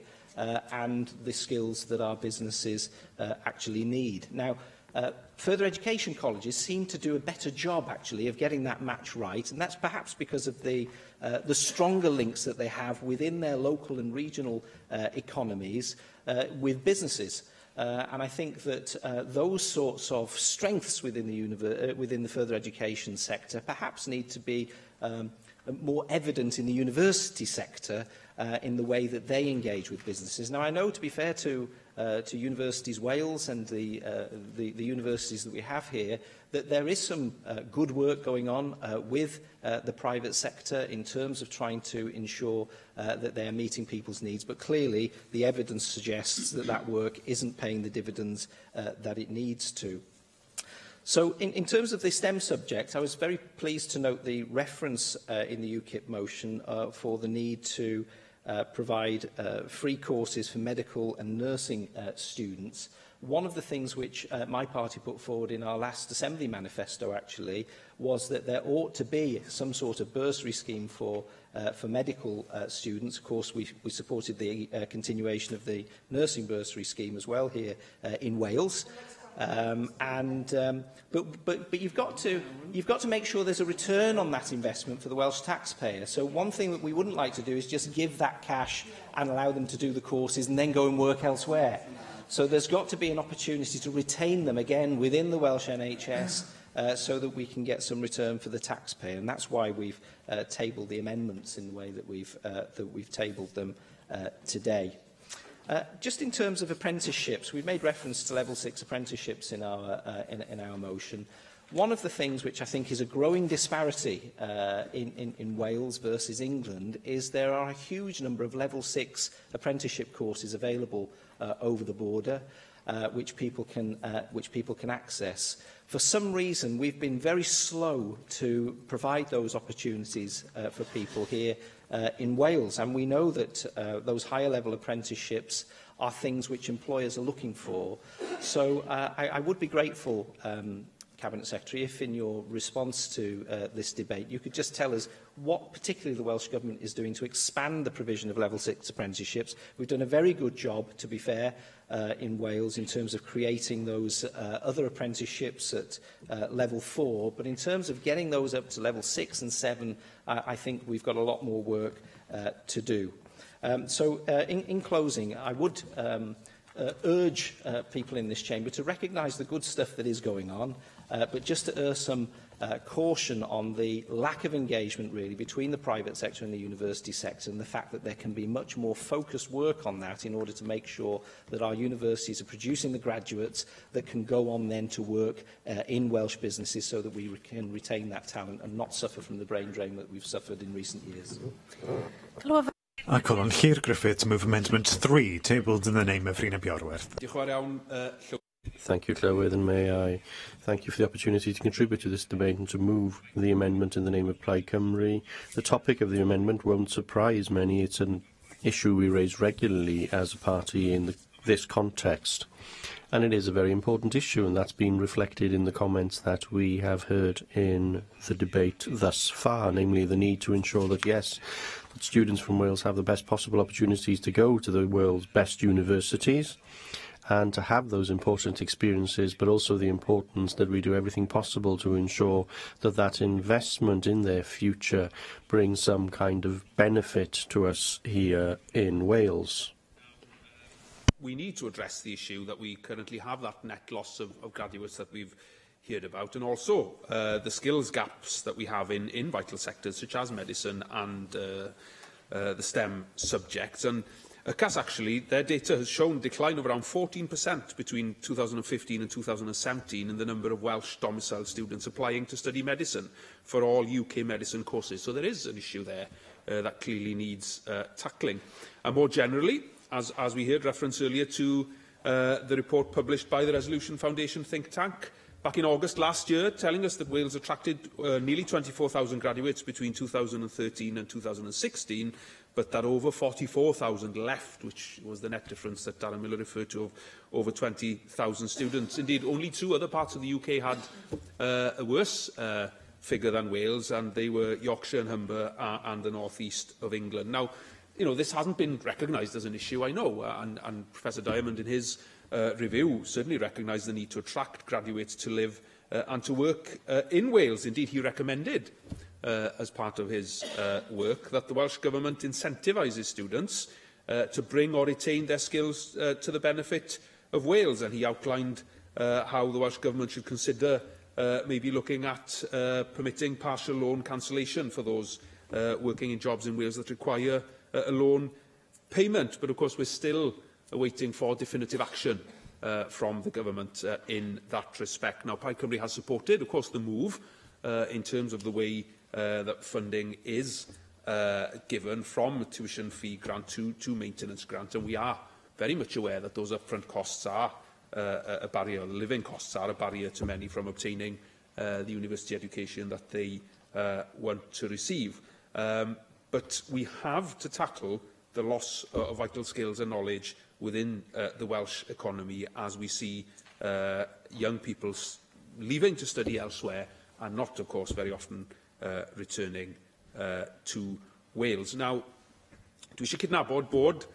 and the skills that our businesses actually need. Now, Further education colleges seem to do a better job, actually, of getting that match right, and that's perhaps because of the stronger links that they have within their local and regional economies with businesses. And I think that those sorts of strengths within the further education sector perhaps need to be more evident in the university sector in the way that they engage with businesses. Now, I know, to be fair to Universities Wales and the universities that we have here, that there is some good work going on with the private sector in terms of trying to ensure that they are meeting people's needs. But clearly, the evidence suggests that that work isn't paying the dividends that it needs to. So in terms of the STEM subject, I was very pleased to note the reference in the UKIP motion for the need to provide free courses for medical and nursing students. One of the things which my party put forward in our last Assembly manifesto, actually, was that there ought to be some sort of bursary scheme for medical students. Of course, we supported the continuation of the nursing bursary scheme as well here in Wales. But you've got to make sure there's a return on that investment for the Welsh taxpayer. So one thing that we wouldn't like to do is just give that cash and allow them to do the courses and then go and work elsewhere. So there's got to be an opportunity to retain them again within the Welsh NHS so that we can get some return for the taxpayer. And that's why we've tabled the amendments in the way that we've tabled them today. Just in terms of apprenticeships, we've made reference to level 6 apprenticeships in our motion. One of the things which I think is a growing disparity in Wales versus England is there are a huge number of level 6 apprenticeship courses available over the border, which people can access. For some reason, we've been very slow to provide those opportunities for people here in Wales, and we know that those higher level apprenticeships are things which employers are looking for. So I would be grateful, Cabinet Secretary, if in your response to this debate you could just tell us what particularly the Welsh Government is doing to expand the provision of level 6 apprenticeships. We've done a very good job, to be fair, in Wales in terms of creating those other apprenticeships at level 4, but in terms of getting those up to level 6 and 7, I think we've got a lot more work to do. In closing, I would urge people in this chamber to recognise the good stuff that is going on, but just to urge some caution on the lack of engagement, really, between the private sector and the university sector, and the fact that there can be much more focused work on that in order to make sure that our universities are producing the graduates that can go on then to work in Welsh businesses, so that we can retain that talent and not suffer from the brain drain that we've suffered in recent years. I call on Llyr Griffith to move Amendment 3, tabled in the name of Rhina Bjorwerth. Thank you, Llywydd, and may I thank you for the opportunity to contribute to this debate and to move the amendment in the name of Plaid Cymru. The topic of the amendment won't surprise many. It's an issue we raise regularly as a party in this context. And it is a very important issue, and that's been reflected in the comments that we have heard in the debate thus far, namely the need to ensure that, yes, that students from Wales have the best possible opportunities to go to the world's best universities and to have those important experiences, but also the importance that we do everything possible to ensure that that investment in their future brings some kind of benefit to us here in Wales. We need to address the issue that we currently have that net loss of graduates that we've heard about, and also the skills gaps that we have in vital sectors such as medicine and the STEM subjects. And CAS, actually, their data has shown a decline of around 14% between 2015 and 2017 in the number of Welsh domiciled students applying to study medicine for all UK medicine courses. So there is an issue there that clearly needs tackling. And more generally, as we heard reference earlier to the report published by the Resolution Foundation think tank back in August last year, telling us that Wales attracted nearly 24,000 graduates between 2013 and 2016, but that over 44,000 left, which was the net difference that Darren Miller referred to, of over 20,000 students. Indeed, only 2 other parts of the UK had a worse figure than Wales, and they were Yorkshire and Humber and the North East of England. Now, you know, this hasn't been recognised as an issue, I know, and Professor Diamond in his review certainly recognised the need to attract graduates to live and to work in Wales. Indeed, he recommended, as part of his work, that the Welsh Government incentivises students to bring or retain their skills to the benefit of Wales, and he outlined how the Welsh Government should consider maybe looking at permitting partial loan cancellation for those working in jobs in Wales that require a loan payment. But of course we're still waiting for definitive action from the Government in that respect. Now, Plaid Cymru has supported, of course, the move in terms of the way that funding is given from a tuition fee grant to maintenance grant, and we are very much aware that those upfront costs are a barrier, the living costs are a barrier to many from obtaining the university education that they want to receive. But we have to tackle the loss of vital skills and knowledge within the Welsh economy as we see young people leaving to study elsewhere and not, of course, very often returning to Wales. Now, dwi eisiau cydnabod bod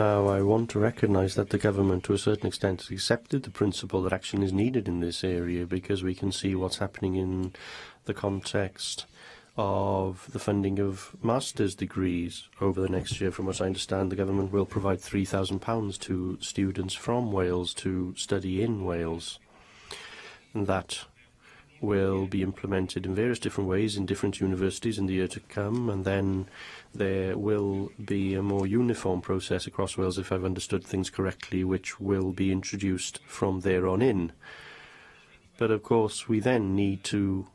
Now, I want to recognise that the government, to a certain extent, has accepted the principle that action is needed in this area, because we can see what's happening in the context of the funding of master's degrees over the next year. From what I understand, the government will provide £3,000 to students from Wales to study in Wales. And that will be implemented in various different ways in different universities in the year to come, and then there will be a more uniform process across Wales, if I've understood things correctly, which will be introduced from there on in. But of course we then need to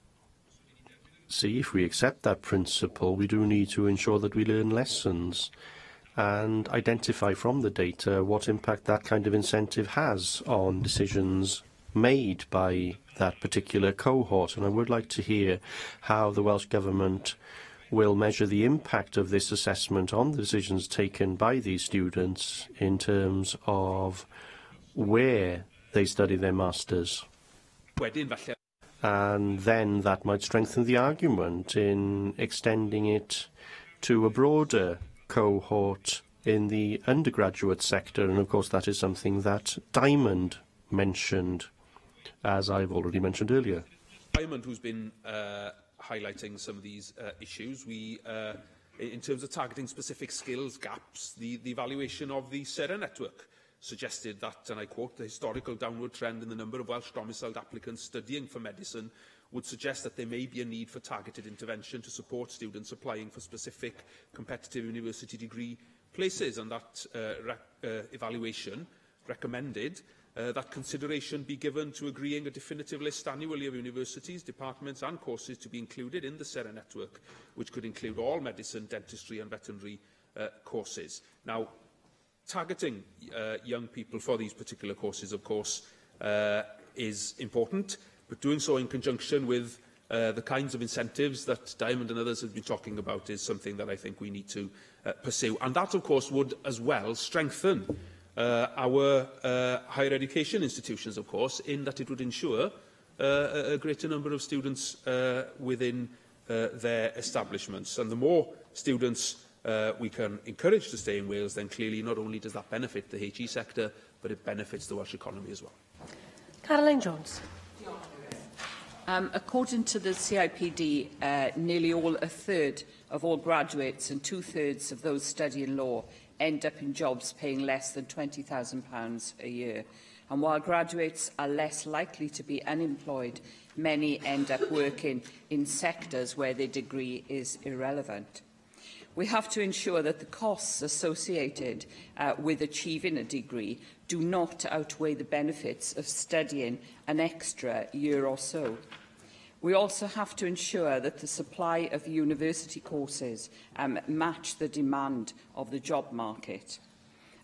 see, if we accept that principle, we do need to ensure that we learn lessons and identify from the data what impact that kind of incentive has on decisions made by that particular cohort. And I would like to hear how the Welsh Government will measure the impact of this assessment on the decisions taken by these students in terms of where they study their masters. And then that might strengthen the argument in extending it to a broader cohort in the undergraduate sector. And of course that is something that Diamond mentioned, as I've already mentioned earlier. Diamond, who's been highlighting some of these issues, in terms of targeting specific skills gaps, the evaluation of the SERA network suggested that, and I quote, the historical downward trend in the number of Welsh domiciled applicants studying for medicine would suggest that there may be a need for targeted intervention to support students applying for specific competitive university degree places, and that evaluation recommended that consideration be given to agreeing a definitive list annually of universities, departments and courses to be included in the SERA network, which could include all medicine, dentistry and veterinary courses. Now, targeting young people for these particular courses, of course, is important, but doing so in conjunction with the kinds of incentives that Diamond and others have been talking about is something that I think we need to pursue. And that, of course, would as well strengthen our higher education institutions, of course, in that it would ensure a greater number of students within their establishments. And the more students we can encourage to stay in Wales, then clearly not only does that benefit the HE sector, but it benefits the Welsh economy as well. Caroline Jones. According to the CIPD, nearly a third of all graduates and two-thirds of those studying law end up in jobs paying less than £20,000 a year. And while graduates are less likely to be unemployed, many end up working in sectors where their degree is irrelevant. We have to ensure that the costs associated with achieving a degree do not outweigh the benefits of studying an extra year or so. We also have to ensure that the supply of university courses match the demand of the job market.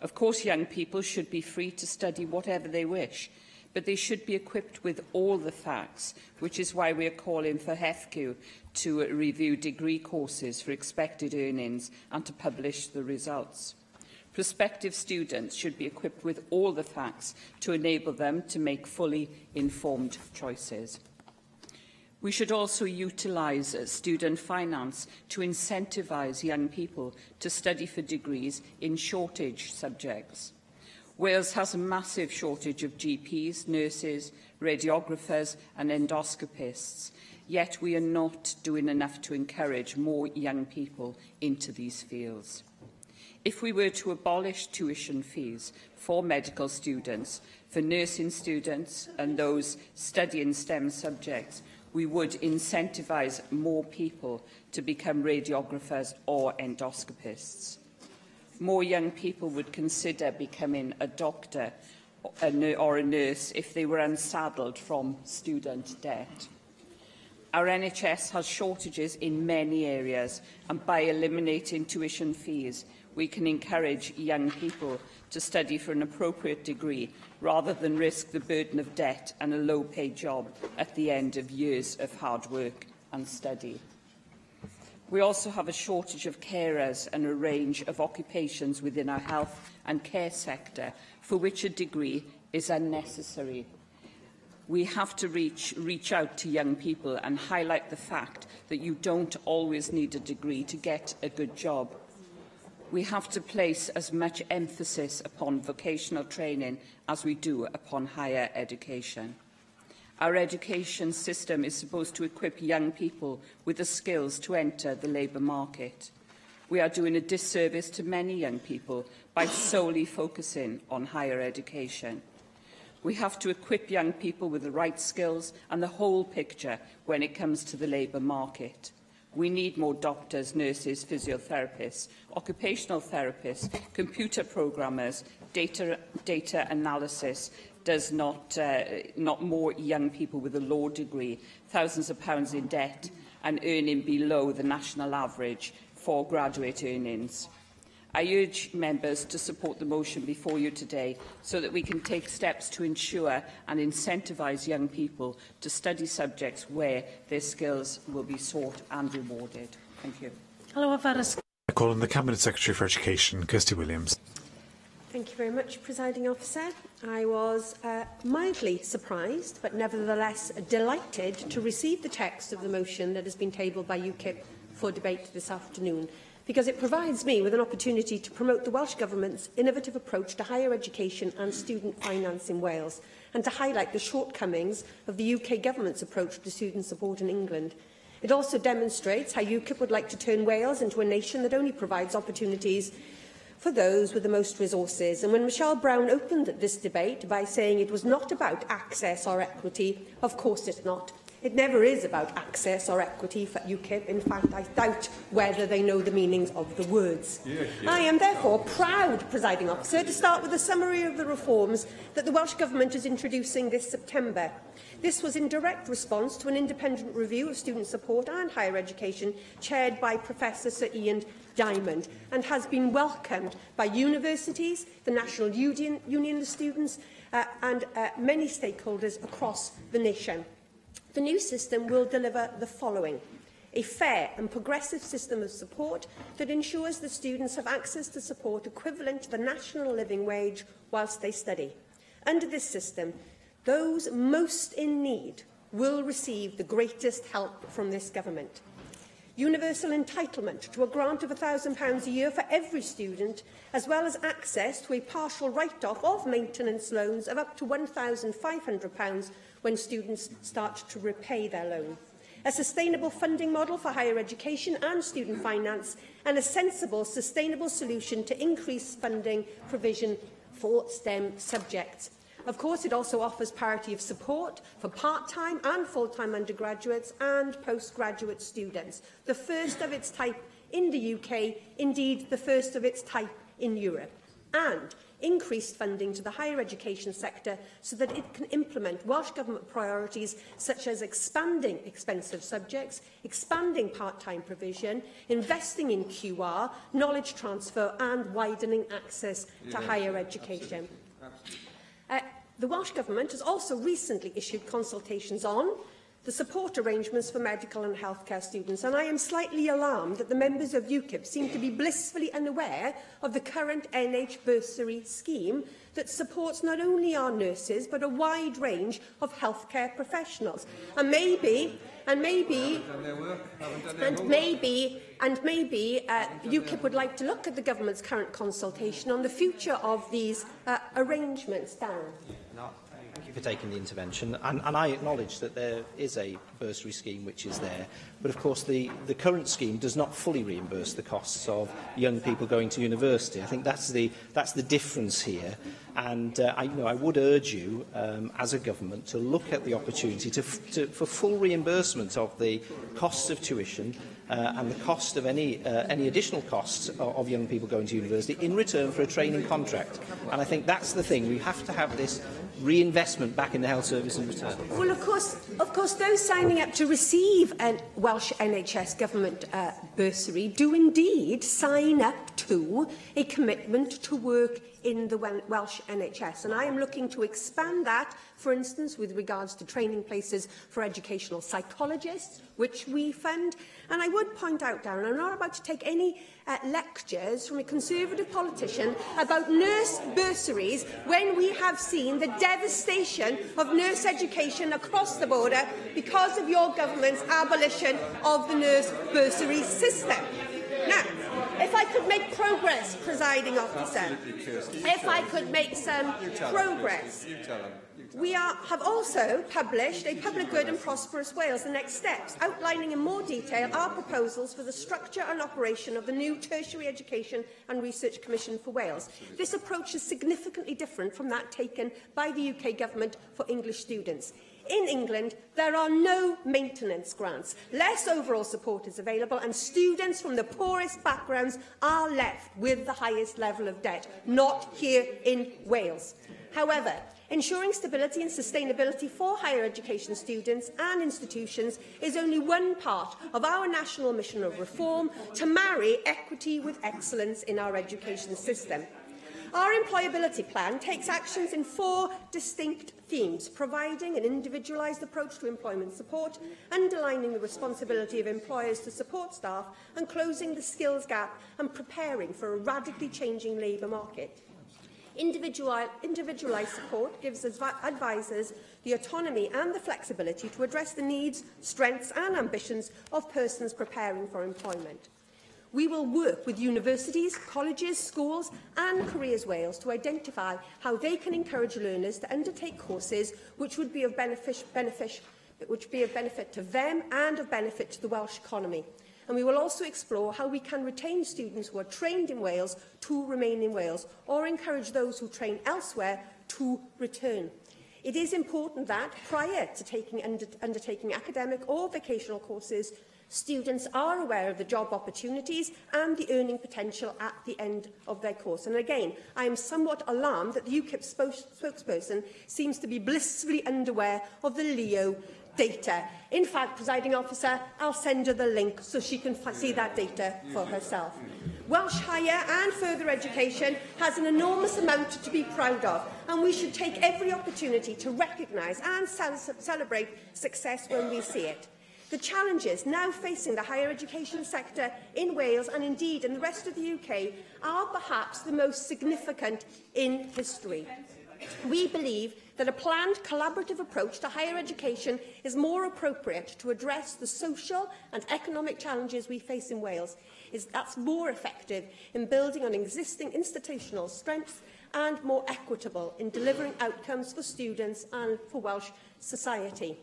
Of course, young people should be free to study whatever they wish, but they should be equipped with all the facts, which is why we are calling for HEFCU to review degree courses for expected earnings and to publish the results. Prospective students should be equipped with all the facts to enable them to make fully informed choices. We should also utilise student finance to incentivise young people to study for degrees in shortage subjects. Wales has a massive shortage of GPs, nurses, radiographers and endoscopists, yet we are not doing enough to encourage more young people into these fields. If we were to abolish tuition fees for medical students, for nursing students and those studying STEM subjects, we would incentivise more people to become radiographers or endoscopists. More young people would consider becoming a doctor or a nurse if they were unsaddled from student debt. Our NHS has shortages in many areas, and by eliminating tuition fees, we can encourage young people to study for an appropriate degree rather than risk the burden of debt and a low-paid job at the end of years of hard work and study. We also have a shortage of carers and a range of occupations within our health and care sector for which a degree is unnecessary. We have to reach out to young people and highlight the fact that you don't always need a degree to get a good job. We have to place as much emphasis upon vocational training as we do upon higher education. Our education system is supposed to equip young people with the skills to enter the labour market. We are doing a disservice to many young people by solely focusing on higher education. We have to equip young people with the right skills and the whole picture when it comes to the labour market. We need more doctors, nurses, physiotherapists, occupational therapists, computer programmers, data analysis, does not more young people with a law degree, thousands of pounds in debt and earning below the national average for graduate earnings. I urge members to support the motion before you today so that we can take steps to ensure and incentivise young people to study subjects where their skills will be sought and rewarded. Thank you. Hello, Avaris. I call on the Cabinet Secretary for Education, Kirsty Williams. Thank you very much, Presiding Officer. I was mildly surprised, but nevertheless delighted to receive the text of the motion that has been tabled by UKIP for debate this afternoon, because it provides me with an opportunity to promote the Welsh Government's innovative approach to higher education and student finance in Wales, and to highlight the shortcomings of the UK Government's approach to student support in England. It also demonstrates how UKIP would like to turn Wales into a nation that only provides opportunities for those with the most resources. And when Michelle Brown opened this debate by saying it was not about access or equity, of course it's not. It never is about access or equity for UKIP. In fact, I doubt whether they know the meanings of the words. I am therefore proud, Presiding Officer, to start with a summary of the reforms that the Welsh Government is introducing this September. This was in direct response to an independent review of student support and higher education chaired by Professor Sir Ian Diamond, and has been welcomed by universities, the National Union of Students and many stakeholders across the nation. The new system will deliver the following: a fair and progressive system of support that ensures that students have access to support equivalent to the national living wage whilst they study. Under this system, those most in need will receive the greatest help from this government. Universal entitlement to a grant of £1,000 a year for every student, as well as access to a partial write-off of maintenance loans of up to £1,500 when students start to repay their loan. A sustainable funding model for higher education and student finance, and a sensible, sustainable solution to increase funding provision for STEM subjects. Of course, it also offers parity of support for part-time and full-time undergraduates and postgraduate students, the first of its type in the UK, indeed the first of its type in Europe, and increased funding to the higher education sector so that it can implement Welsh Government priorities such as expanding expensive subjects, expanding part-time provision, investing in QR, knowledge transfer and widening access to higher education. The Welsh Government has also recently issued consultations on the support arrangements for medical and healthcare students, and I am slightly alarmed that the members of UKIP seem to be blissfully unaware of the current NH bursary scheme that supports not only our nurses but a wide range of healthcare professionals. And maybe UKIP would like to look at the government's current consultation on the future of these arrangements. Darren. Thank you for taking the intervention. And I acknowledge that there is a bursary scheme which is there. But of course, the current scheme does not fully reimburse the costs of young people going to university. I think that's the difference here. And I would urge you, as a government, to look at the opportunity for full reimbursement of the costs of tuition and the cost of any additional costs of young people going to university in return for a training contract. And I think that's the thing. We have to have this reinvestment back in the health service in return. Well, of course, those signing up to receive a Welsh NHS government bursary do indeed sign up to a commitment to work in the Welsh NHS, and I am looking to expand that, for instance, with regards to training places for educational psychologists, which we fund. And I would point out, Darren, I'm not about to take any lectures from a Conservative politician about nurse bursaries when we have seen the devastation of nurse education across the border because of your government's abolition of the nurse bursary system. Now, if I could make progress, presiding officer, if I could make some progress. We have also published a Public Good and Prosperous Wales, the next steps, outlining in more detail our proposals for the structure and operation of the new Tertiary Education and Research Commission for Wales. This approach is significantly different from that taken by the UK Government for English students. In England, there are no maintenance grants. Less overall support is available, and students from the poorest backgrounds are left with the highest level of debt, not here in Wales. However, ensuring stability and sustainability for higher education students and institutions is only one part of our national mission of reform to marry equity with excellence in our education system. Our employability plan takes actions in 4 distinct themes: providing an individualised approach to employment support, underlining the responsibility of employers to support staff, and closing the skills gap and preparing for a radically changing labour market. Individualised support gives advisers the autonomy and the flexibility to address the needs, strengths and ambitions of persons preparing for employment. We will work with universities, colleges, schools and Careers Wales to identify how they can encourage learners to undertake courses which would be of benefit to them and of benefit to the Welsh economy. And we will also explore how we can retain students who are trained in Wales to remain in Wales, or encourage those who train elsewhere to return. It is important that, prior to undertaking academic or vocational courses, students are aware of the job opportunities and the earning potential at the end of their course. And again, I am somewhat alarmed that the UKIP spokesperson seems to be blissfully unaware of the LEO data. In fact, presiding officer, I'll send her the link so she can see that data for herself. Welsh higher and further education has an enormous amount to be proud of, and we should take every opportunity to recognise and celebrate success when we see it. The challenges now facing the higher education sector in Wales and indeed in the rest of the UK are perhaps the most significant in history. We believe that a planned collaborative approach to higher education is more appropriate to address the social and economic challenges we face in Wales. That's more effective in building on existing institutional strengths and more equitable in delivering outcomes for students and for Welsh society.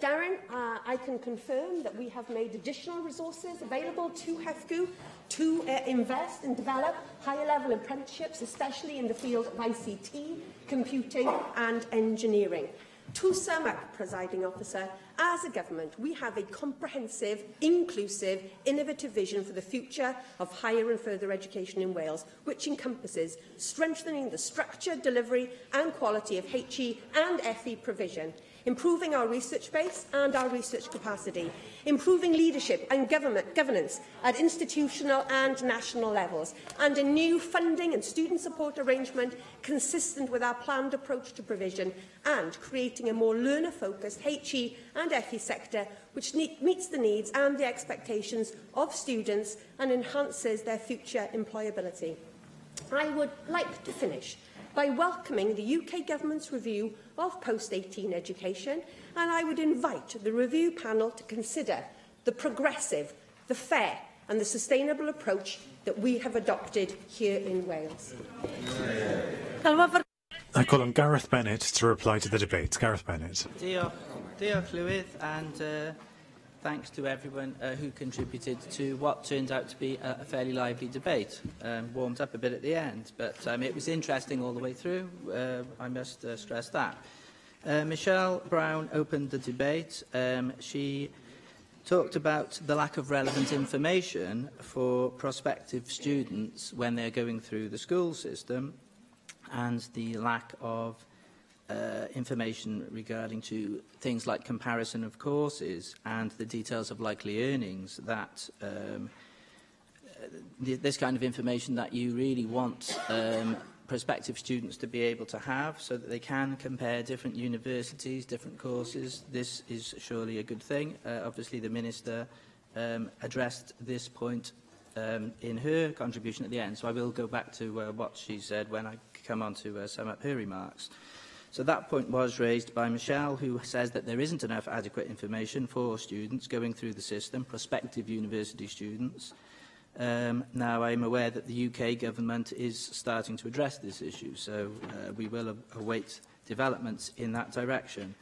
Darren, I can confirm that we have made additional resources available to HEFCU to invest and develop higher-level apprenticeships, especially in the field of ICT, computing and engineering. To sum up, presiding officer, as a government, we have a comprehensive, inclusive, innovative vision for the future of higher and further education in Wales, which encompasses strengthening the structure, delivery and quality of HE and FE provision, improving our research base and our research capacity, improving leadership and governance at institutional and national levels, and a new funding and student support arrangement consistent with our planned approach to provision, and creating a more learner-focused HE and FE sector which meets the needs and the expectations of students and enhances their future employability. I would like to finish by welcoming the UK Government's review of post-18 education, and I would invite the review panel to consider the progressive, the fair and the sustainable approach that we have adopted here in Wales. I call on Gareth Bennett to reply to the debate. Gareth Bennett. Diolch Llywydd, and thanks to everyone who contributed to what turned out to be a fairly lively debate. Warmed up a bit at the end, but it was interesting all the way through. I must stress that. Michelle Brown opened the debate. She talked about the lack of relevant information for prospective students when they're going through the school system, and the lack of information regarding to things like comparison of courses and the details of likely earnings, that this kind of information that you really want prospective students to be able to have, so that they can compare different universities, different courses. This is surely a good thing. Obviously, the Minister addressed this point in her contribution at the end, so I will go back to what she said when I come on to sum up her remarks. So that point was raised by Michelle, who says that there isn't enough adequate information for students going through the system, prospective university students. Now, I'm aware that the UK Government is starting to address this issue, so we will await developments in that direction.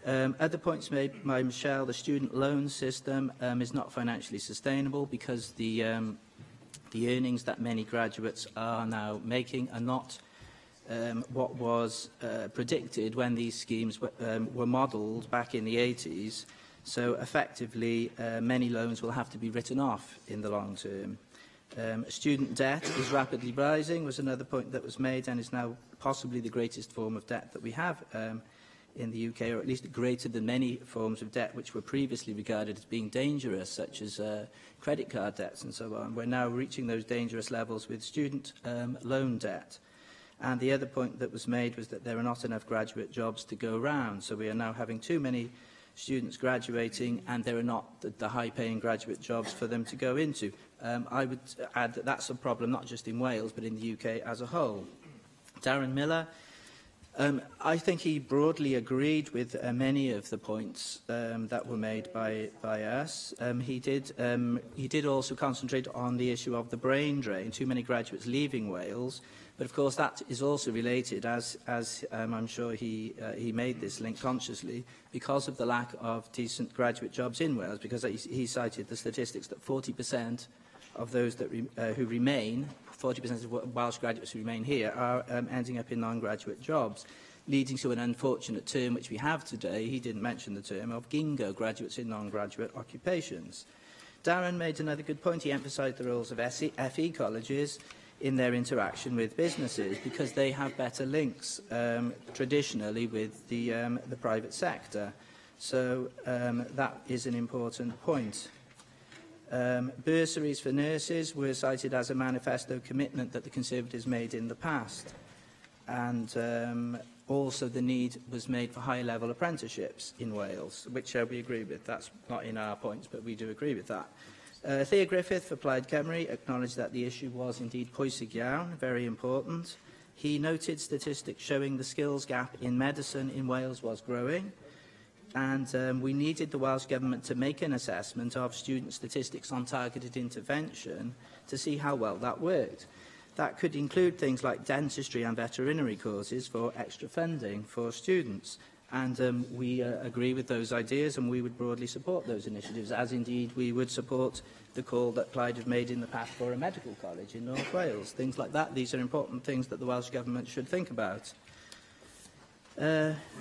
Other points made by Michelle: the student loan system is not financially sustainable because the earnings that many graduates are now making are not what was predicted when these schemes were modelled back in the 80s. So effectively, many loans will have to be written off in the long term. Student debt is rapidly rising, was another point that was made, and is now possibly the greatest form of debt that we have in the UK, or at least greater than many forms of debt which were previously regarded as being dangerous, such as credit card debts and so on. We're now reaching those dangerous levels with student loan debt. And the other point that was made was that there are not enough graduate jobs to go around. So we are now having too many students graduating, and there are not the high-paying graduate jobs for them to go into. I would add that that's a problem not just in Wales, but in the UK as a whole. Darren Miller, I think he broadly agreed with many of the points that were made by us. He did also concentrate on the issue of the brain drain, too many graduates leaving Wales. But of course that is also related, as I'm sure he made this link consciously, because of the lack of decent graduate jobs in Wales, because he cited the statistics that 40% of those that who remain, 40% of Welsh graduates who remain here, are ending up in non-graduate jobs, leading to an unfortunate term which we have today, he didn't mention the term, of GINGO, graduates in non-graduate occupations. Darren made another good point. He emphasised the roles of FE colleges in their interaction with businesses, because they have better links traditionally with the private sector. So that is an important point. Bursaries for nurses were cited as a manifesto commitment that the Conservatives made in the past. And also the need was made for high-level apprenticeships in Wales, which we agree with. That's not in our points, but we do agree with that. Thea Griffith for Plaid Cymru acknowledged that the issue was indeed pwysig iawn, very important. He noted statistics showing the skills gap in medicine in Wales was growing, and we needed the Welsh Government to make an assessment of student statistics on targeted intervention to see how well that worked. That could include things like dentistry and veterinary courses for extra funding for students. And we agree with those ideas, and we would broadly support those initiatives, as indeed we would support the call that Plaid have made in the past for a medical college in North Wales. Things like that. These are important things that the Welsh Government should think about.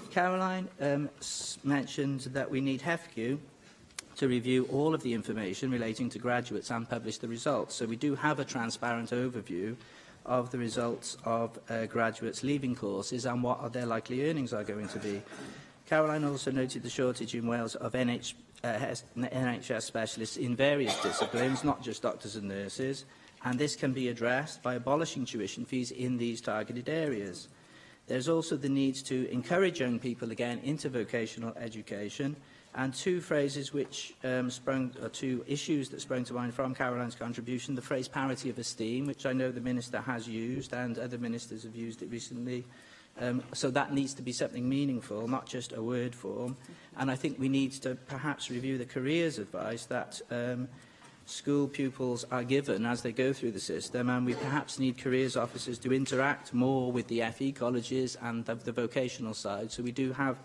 Caroline mentioned that we need HEFQ to review all of the information relating to graduates and publish the results. So we do have a transparent overview of the results of graduates leaving courses and what their likely earnings are going to be. Caroline also noted the shortage in Wales of NHS specialists in various disciplines, not just doctors and nurses, and this can be addressed by abolishing tuition fees in these targeted areas. There's also the need to encourage young people again into vocational education, and two phrases which two issues that sprung to mind from Caroline's contribution: the phrase parity of esteem, which I know the Minister has used and other ministers have used it recently. So that needs to be something meaningful, not just a word form. And I think we need to perhaps review the careers advice that school pupils are given as they go through the system, and we perhaps need careers officers to interact more with the FE colleges and the vocational side, so we do have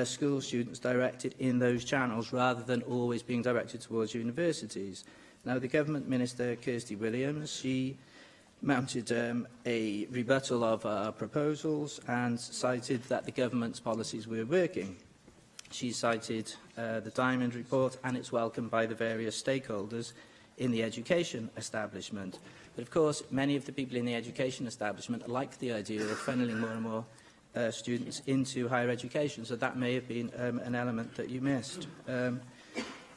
school students directed in those channels rather than always being directed towards universities. Now, the Government Minister, Kirsty Williams, she mounted a rebuttal of our proposals and cited that the government's policies were working. She cited the Diamond Report, and it's welcomed by the various stakeholders in the education establishment. But of course, many of the people in the education establishment like the idea of funneling more and more students into higher education, so that may have been an element that you missed.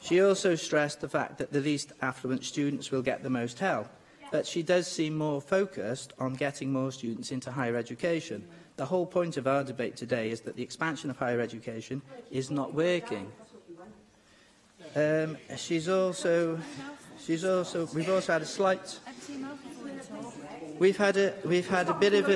She also stressed the fact that the least affluent students will get the most help, but she does seem more focused on getting more students into higher education. The whole point of our debate today is that the expansion of higher education is not working. We've also had a slight. We've had a bit of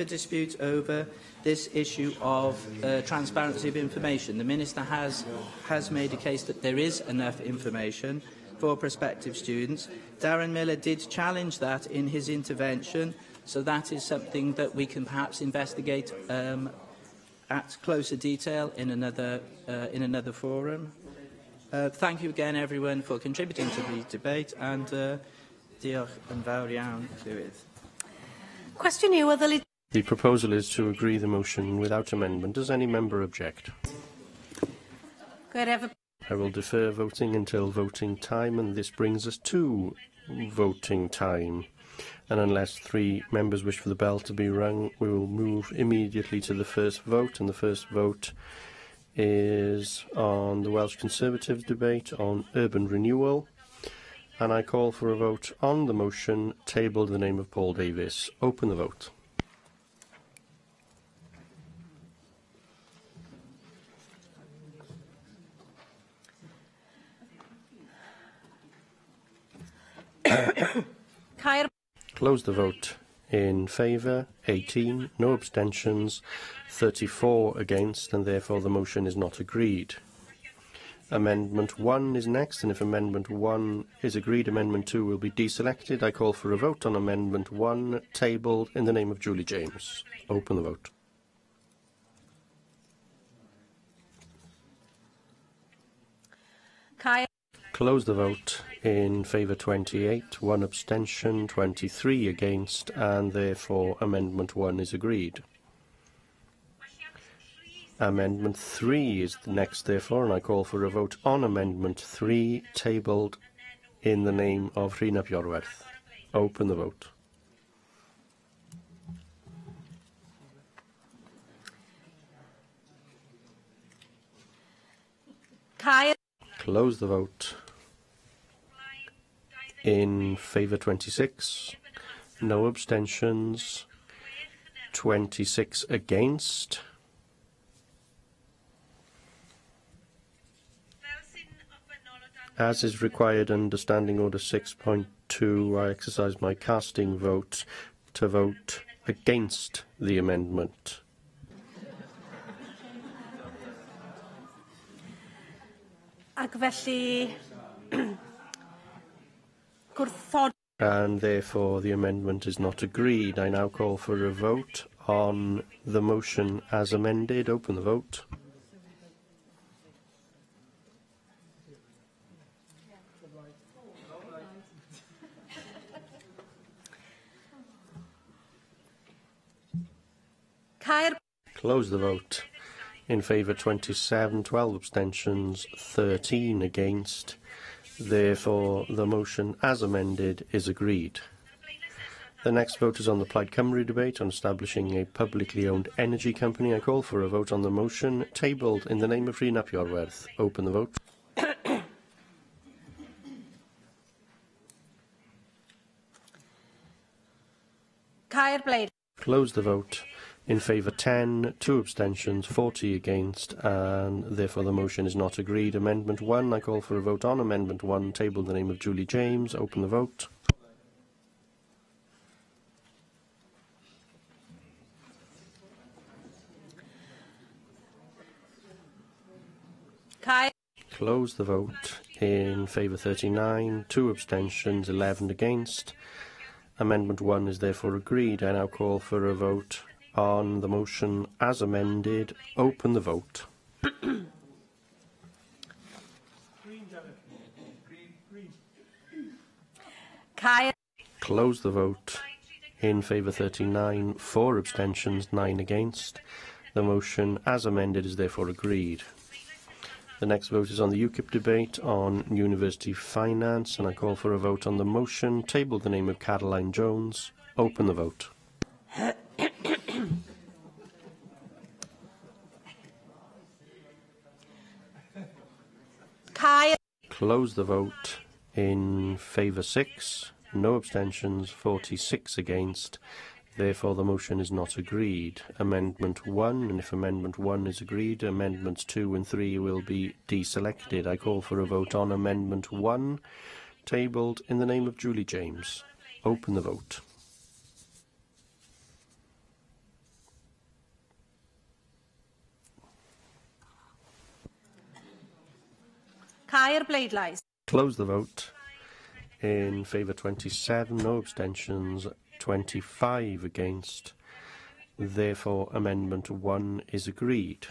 a dispute over this issue of transparency of information. The Minister has made a case that there is enough information for prospective students. Darren Miller did challenge that in his intervention, so that is something that we can perhaps investigate at closer detail in another forum. Thank you again, everyone, for contributing to the debate, and diolch yn fawr iawn, Llywydd. Question you, whether the proposal is to agree the motion without amendment. Does any member object? I will defer voting until voting time, and this brings us to voting time. And unless three members wish for the bell to be rung, we will move immediately to the first vote, and the first vote is on the Welsh Conservatives debate on urban renewal. And I call for a vote on the motion tabled in the name of Paul Davies. Open the vote. Close the vote. In favour, 18, no abstentions, 34 against, and therefore the motion is not agreed. Amendment 1 is next, and if Amendment 1 is agreed, Amendment 2 will be deselected. I call for a vote on Amendment 1, tabled in the name of Julie James. Open the vote. Close the vote. In favour 28, 1 abstention, 23 against, and therefore Amendment 1 is agreed. Amendment 3 is the next, therefore, and I call for a vote on Amendment 3, tabled in the name of Rhina Piorwerth. Open the vote. Close the vote. In favour 26, no abstentions, 26 against. As is required under Standing Order 6.2, I exercise my casting vote to vote against the amendment. Ac felly, and therefore the amendment is not agreed. I now call for a vote on the motion as amended. Open the vote. Close the vote. In favour 27, 12 abstentions, 13 against. Therefore, the motion as amended is agreed. The next vote is on the Plaid Cymru debate on establishing a publicly owned energy company. I call for a vote on the motion tabled in the name of Rhun ap Iorwerth. Open the vote. Caer Bleidlais. Close the vote. In favour 10, 2 abstentions, 40 against, and therefore the motion is not agreed. Amendment 1, I call for a vote on Amendment 1, tabled in the name of Julie James. Open the vote. Close the vote. In favour 39, 2 abstentions, 11 against. Amendment 1 is therefore agreed. I now call for a vote on the motion as amended. Open the vote. Close the vote. In favour 39, 4 abstentions, 9 against. The motion as amended is therefore agreed. The next vote is on the UKIP debate on university finance, and I call for a vote on the motion tabled in the name of Caroline Jones. Open the vote. Close the vote. In favour 6, no abstentions, 46 against. Therefore, the motion is not agreed. Amendment 1, and if Amendment 1 is agreed, Amendments 2 and 3 will be deselected. I call for a vote on Amendment 1, tabled in the name of Julie James. Open the vote. Caer Bleidlais. Close the vote. In favour 27, no abstentions, 25 against. Therefore, Amendment 1 is agreed.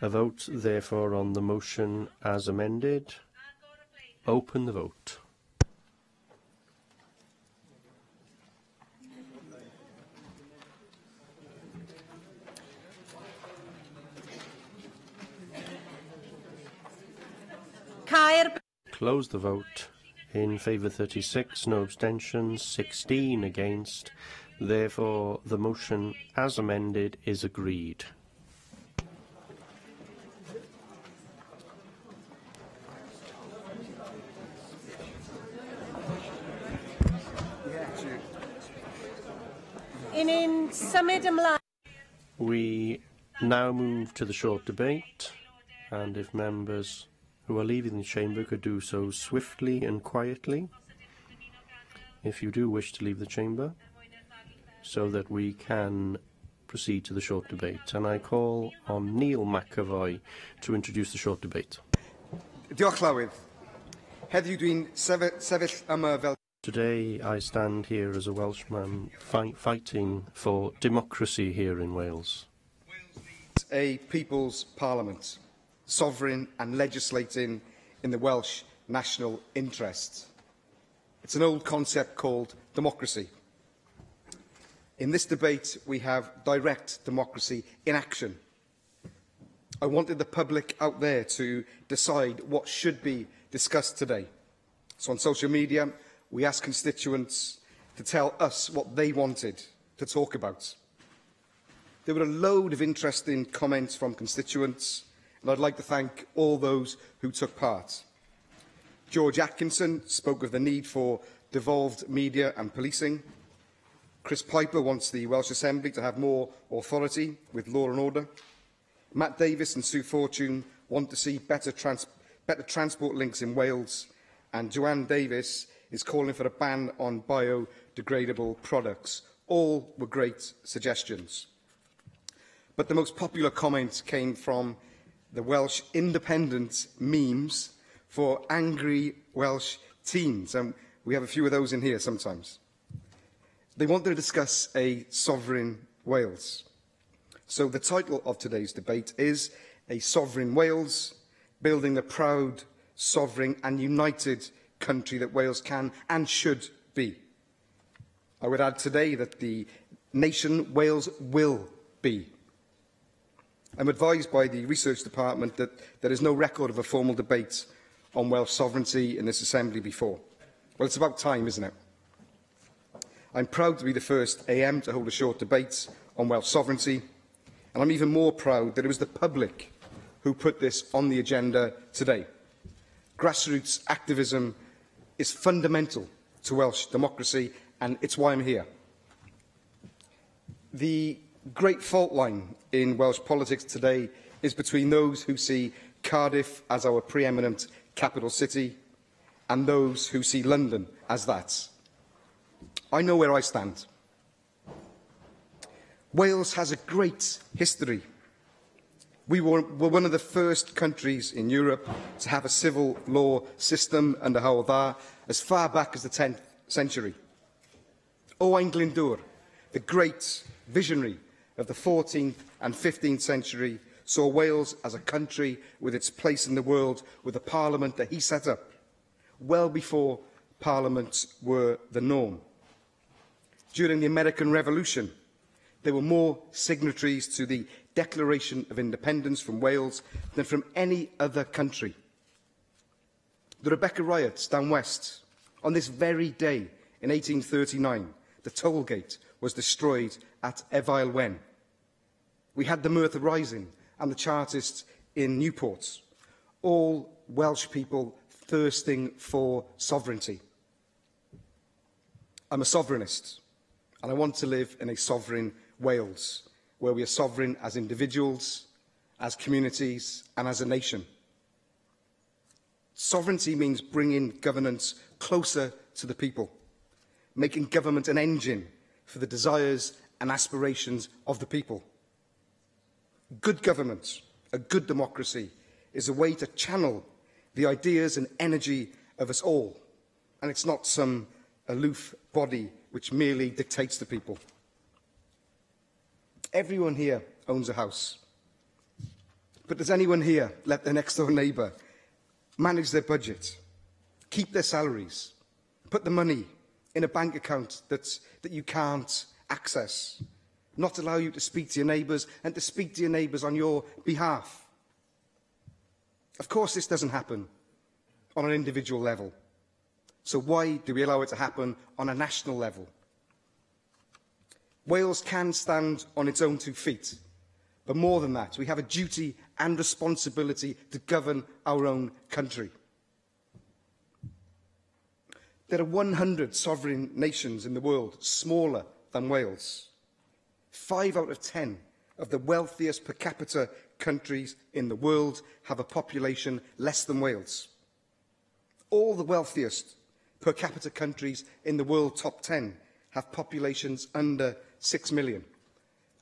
A vote, therefore, on the motion as amended. Open the vote. Close the vote. In favour 36, no abstentions, 16 against. Therefore, the motion as amended is agreed. We now move to the short debate, and if members who are leaving the chamber could do so swiftly and quietly, if you do wish to leave the chamber, so that we can proceed to the short debate. And I call on Neil McAvoy to introduce the short debate. Diolch Llywydd. Heddiw dwi'n sefyll yma fel... Today I stand here as a Welshman fighting for democracy here in Wales. A People's Parliament, sovereign and legislating in the Welsh national interest. It's an old concept called democracy. In this debate, we have direct democracy in action. I wanted the public out there to decide what should be discussed today. So on social media, we asked constituents to tell us what they wanted to talk about. There were a load of interesting comments from constituents, and I'd like to thank all those who took part. George Atkinson spoke of the need for devolved media and policing. Chris Piper wants the Welsh Assembly to have more authority with law and order. Matt Davis and Sue Fortune want to see better transport links in Wales, and Joanne Davis is calling for a ban on biodegradable products. All were great suggestions. But the most popular comments came from the Welsh Independent memes for angry Welsh teens, and we have a few of those in here sometimes. They wanted to discuss a sovereign Wales. So the title of today's debate is A Sovereign Wales, Building the Proud, Sovereign and United Country that Wales can and should be. I would add today that the nation Wales will be. I'm advised by the Research Department that there is no record of a formal debate on Welsh sovereignty in this Assembly before. Well, it's about time, isn't it? I'm proud to be the first AM to hold a short debate on Welsh sovereignty, and I'm even more proud that it was the public who put this on the agenda today. Grassroots activism is fundamental to Welsh democracy, and it's why I'm here. The great fault line in Welsh politics today is between those who see Cardiff as our preeminent capital city and those who see London as that. I know where I stand. Wales has a great history. We were one of the first countries in Europe to have a civil law system under Hywel Dda as far back as the 10th century. Owain Glyndwr, the great visionary of the 14th and 15th century, saw Wales as a country with its place in the world, with a parliament that he set up, well before parliaments were the norm. During the American Revolution, there were more signatories to the Declaration of Independence from Wales than from any other country. The Rebecca riots down west, on this very day in 1839, the toll gate was destroyed at Efail Wen. We had the Merthyr Rising and the Chartists in Newport, all Welsh people thirsting for sovereignty. I'm a sovereignist, and I want to live in a sovereign Wales, where we are sovereign as individuals, as communities, and as a nation. Sovereignty means bringing governance closer to the people, making government an engine for the desires and aspirations of the people. Good government, a good democracy, is a way to channel the ideas and energy of us all, and it's not some aloof body which merely dictates to people. Everyone here owns a house. But does anyone here let their next-door neighbour manage their budget, keep their salaries, put the money in a bank account that you can't access, not allow you to speak to your neighbours and to speak to your neighbours on your behalf? Of course this doesn't happen on an individual level. So why do we allow it to happen on a national level? Wales can stand on its own 2 feet, but more than that, we have a duty and responsibility to govern our own country. There are 100 sovereign nations in the world smaller than Wales. 5 out of 10 of the wealthiest per capita countries in the world have a population less than Wales. All the wealthiest per capita countries in the world top 10 have populations under 6 million,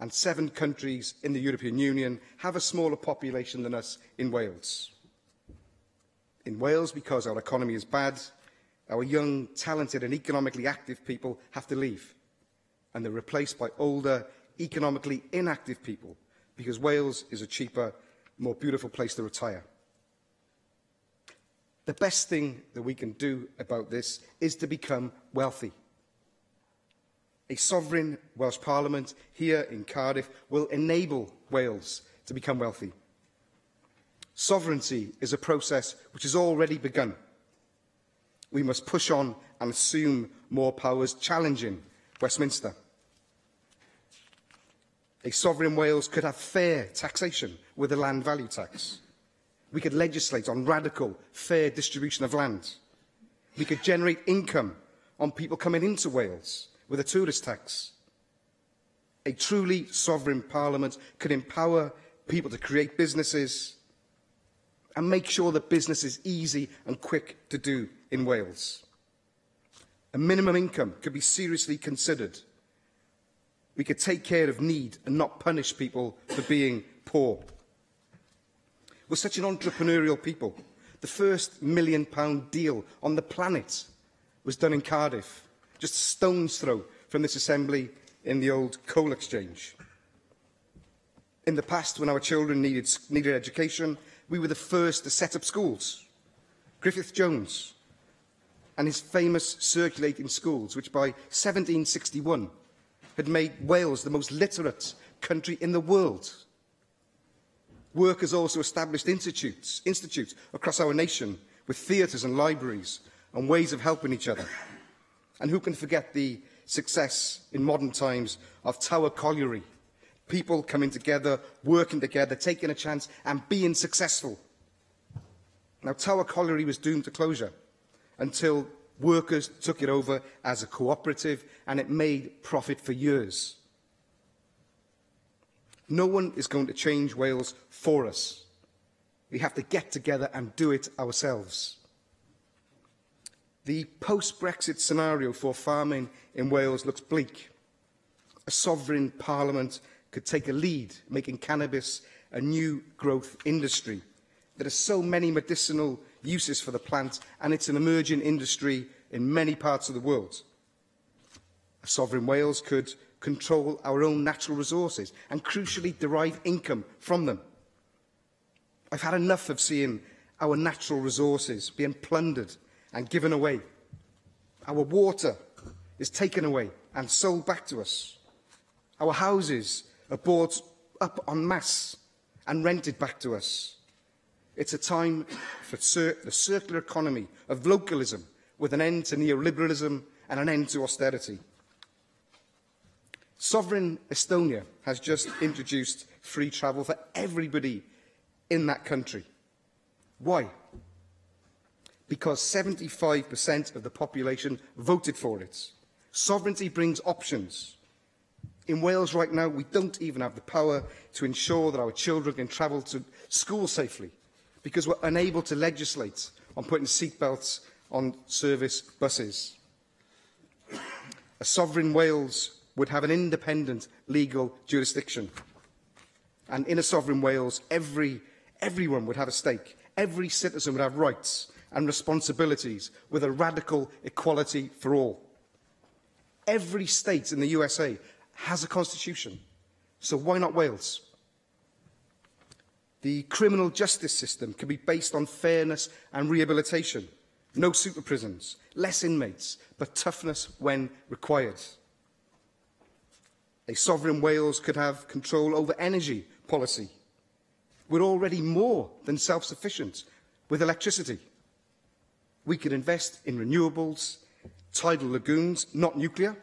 and 7 countries in the European Union have a smaller population than us in Wales. In Wales, because our economy is bad, our young, talented and economically active people have to leave, and they're replaced by older, economically inactive people, because Wales is a cheaper, more beautiful place to retire. The best thing that we can do about this is to become wealthy. A sovereign Welsh Parliament here in Cardiff will enable Wales to become wealthy. Sovereignty is a process which has already begun. We must push on and assume more powers, challenging Westminster. A sovereign Wales could have fair taxation with a land value tax. We could legislate on radical, fair distribution of land. We could generate income on people coming into Wales with a tourist tax. A truly sovereign parliament could empower people to create businesses and make sure that business is easy and quick to do in Wales. A minimum income could be seriously considered. We could take care of need and not punish people for being poor. We're such an entrepreneurial people. The first £1 million deal on the planet was done in Cardiff, just a stone's throw from this assembly in the old coal exchange. In the past, when our children needed education, we were the first to set up schools. Griffith Jones and his famous circulating schools, which by 1761 had made Wales the most literate country in the world. Workers also established institutes across our nation with theatres and libraries and ways of helping each other. And who can forget the success in modern times of Tower Colliery. People coming together, working together, taking a chance and being successful. Now, Tower Colliery was doomed to closure until workers took it over as a cooperative and it made profit for years. No one is going to change Wales for us. We have to get together and do it ourselves. The post-Brexit scenario for farming in Wales looks bleak. A sovereign parliament could take a lead, making cannabis a new growth industry. There are so many medicinal uses for the plant, and it's an emerging industry in many parts of the world. A sovereign Wales could control our own natural resources and, crucially, derive income from them. I've had enough of seeing our natural resources being plundered and given away. Our water is taken away and sold back to us. Our houses are bought up en masse and rented back to us. It's a time for the circular economy of localism, with an end to neoliberalism and an end to austerity. Sovereign Estonia has just introduced free travel for everybody in that country. Why? Because 75% of the population voted for it. Sovereignty brings options. In Wales right now, we don't even have the power to ensure that our children can travel to school safely, because we're unable to legislate on putting seatbelts on service buses. A sovereign Wales would have an independent legal jurisdiction. And in a sovereign Wales, everyone would have a stake. Every citizen would have rights and responsibilities, with a radical equality for all. Every state in the USA has a constitution, so why not Wales? The criminal justice system can be based on fairness and rehabilitation. No super prisons, less inmates, but toughness when required. A sovereign Wales could have control over energy policy. We're already more than self-sufficient with electricity. We could invest in renewables, tidal lagoons, not nuclear,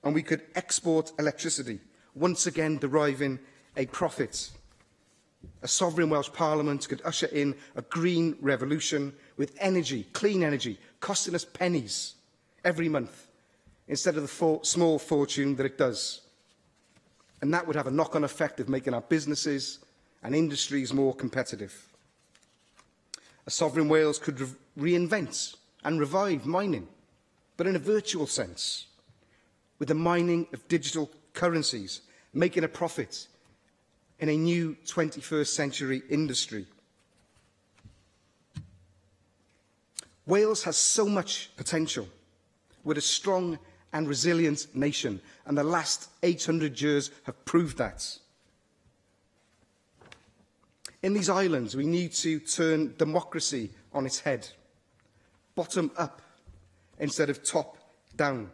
and we could export electricity, once again deriving a profit. A sovereign Welsh Parliament could usher in a green revolution with energy, clean energy, costing us pennies every month, instead of the small fortune that it does. And that would have a knock-on effect of making our businesses and industries more competitive. A sovereign Wales could reinvent and revive mining, but in a virtual sense, with the mining of digital currencies, making a profit in a new 21st century industry. Wales has so much potential. We're a strong and resilient nation, and the last 800 years have proved that. In these islands, we need to turn democracy on its head, bottom up instead of top down.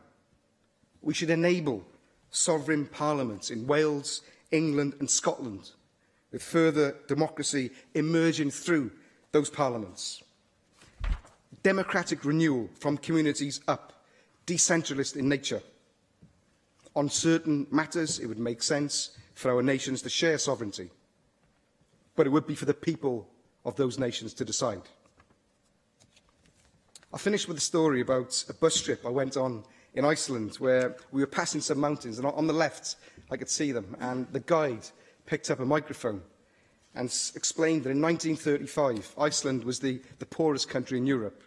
We should enable sovereign parliaments in Wales, England and Scotland, with further democracy emerging through those parliaments. Democratic renewal from communities up, decentralist in nature. On certain matters, it would make sense for our nations to share sovereignty, but it would be for the people of those nations to decide. I'll finish with a story about a bus trip I went on in Iceland, where we were passing some mountains, and on the left I could see them, and the guide picked up a microphone and explained that in 1935 Iceland was the poorest country in Europe,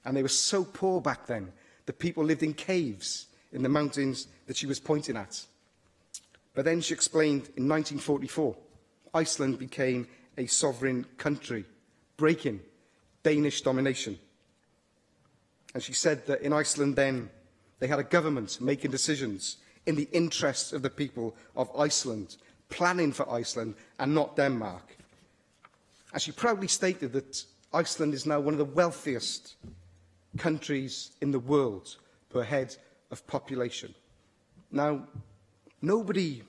and they were so poor back then that people lived in caves in the mountains that she was pointing at. But then she explained in 1944 Iceland became a sovereign country, breaking Danish domination. And she said that in Iceland then, they had a government making decisions in the interests of the people of Iceland, planning for Iceland and not Denmark. And she proudly stated that Iceland is now one of the wealthiest countries in the world per head of population. Now, nobody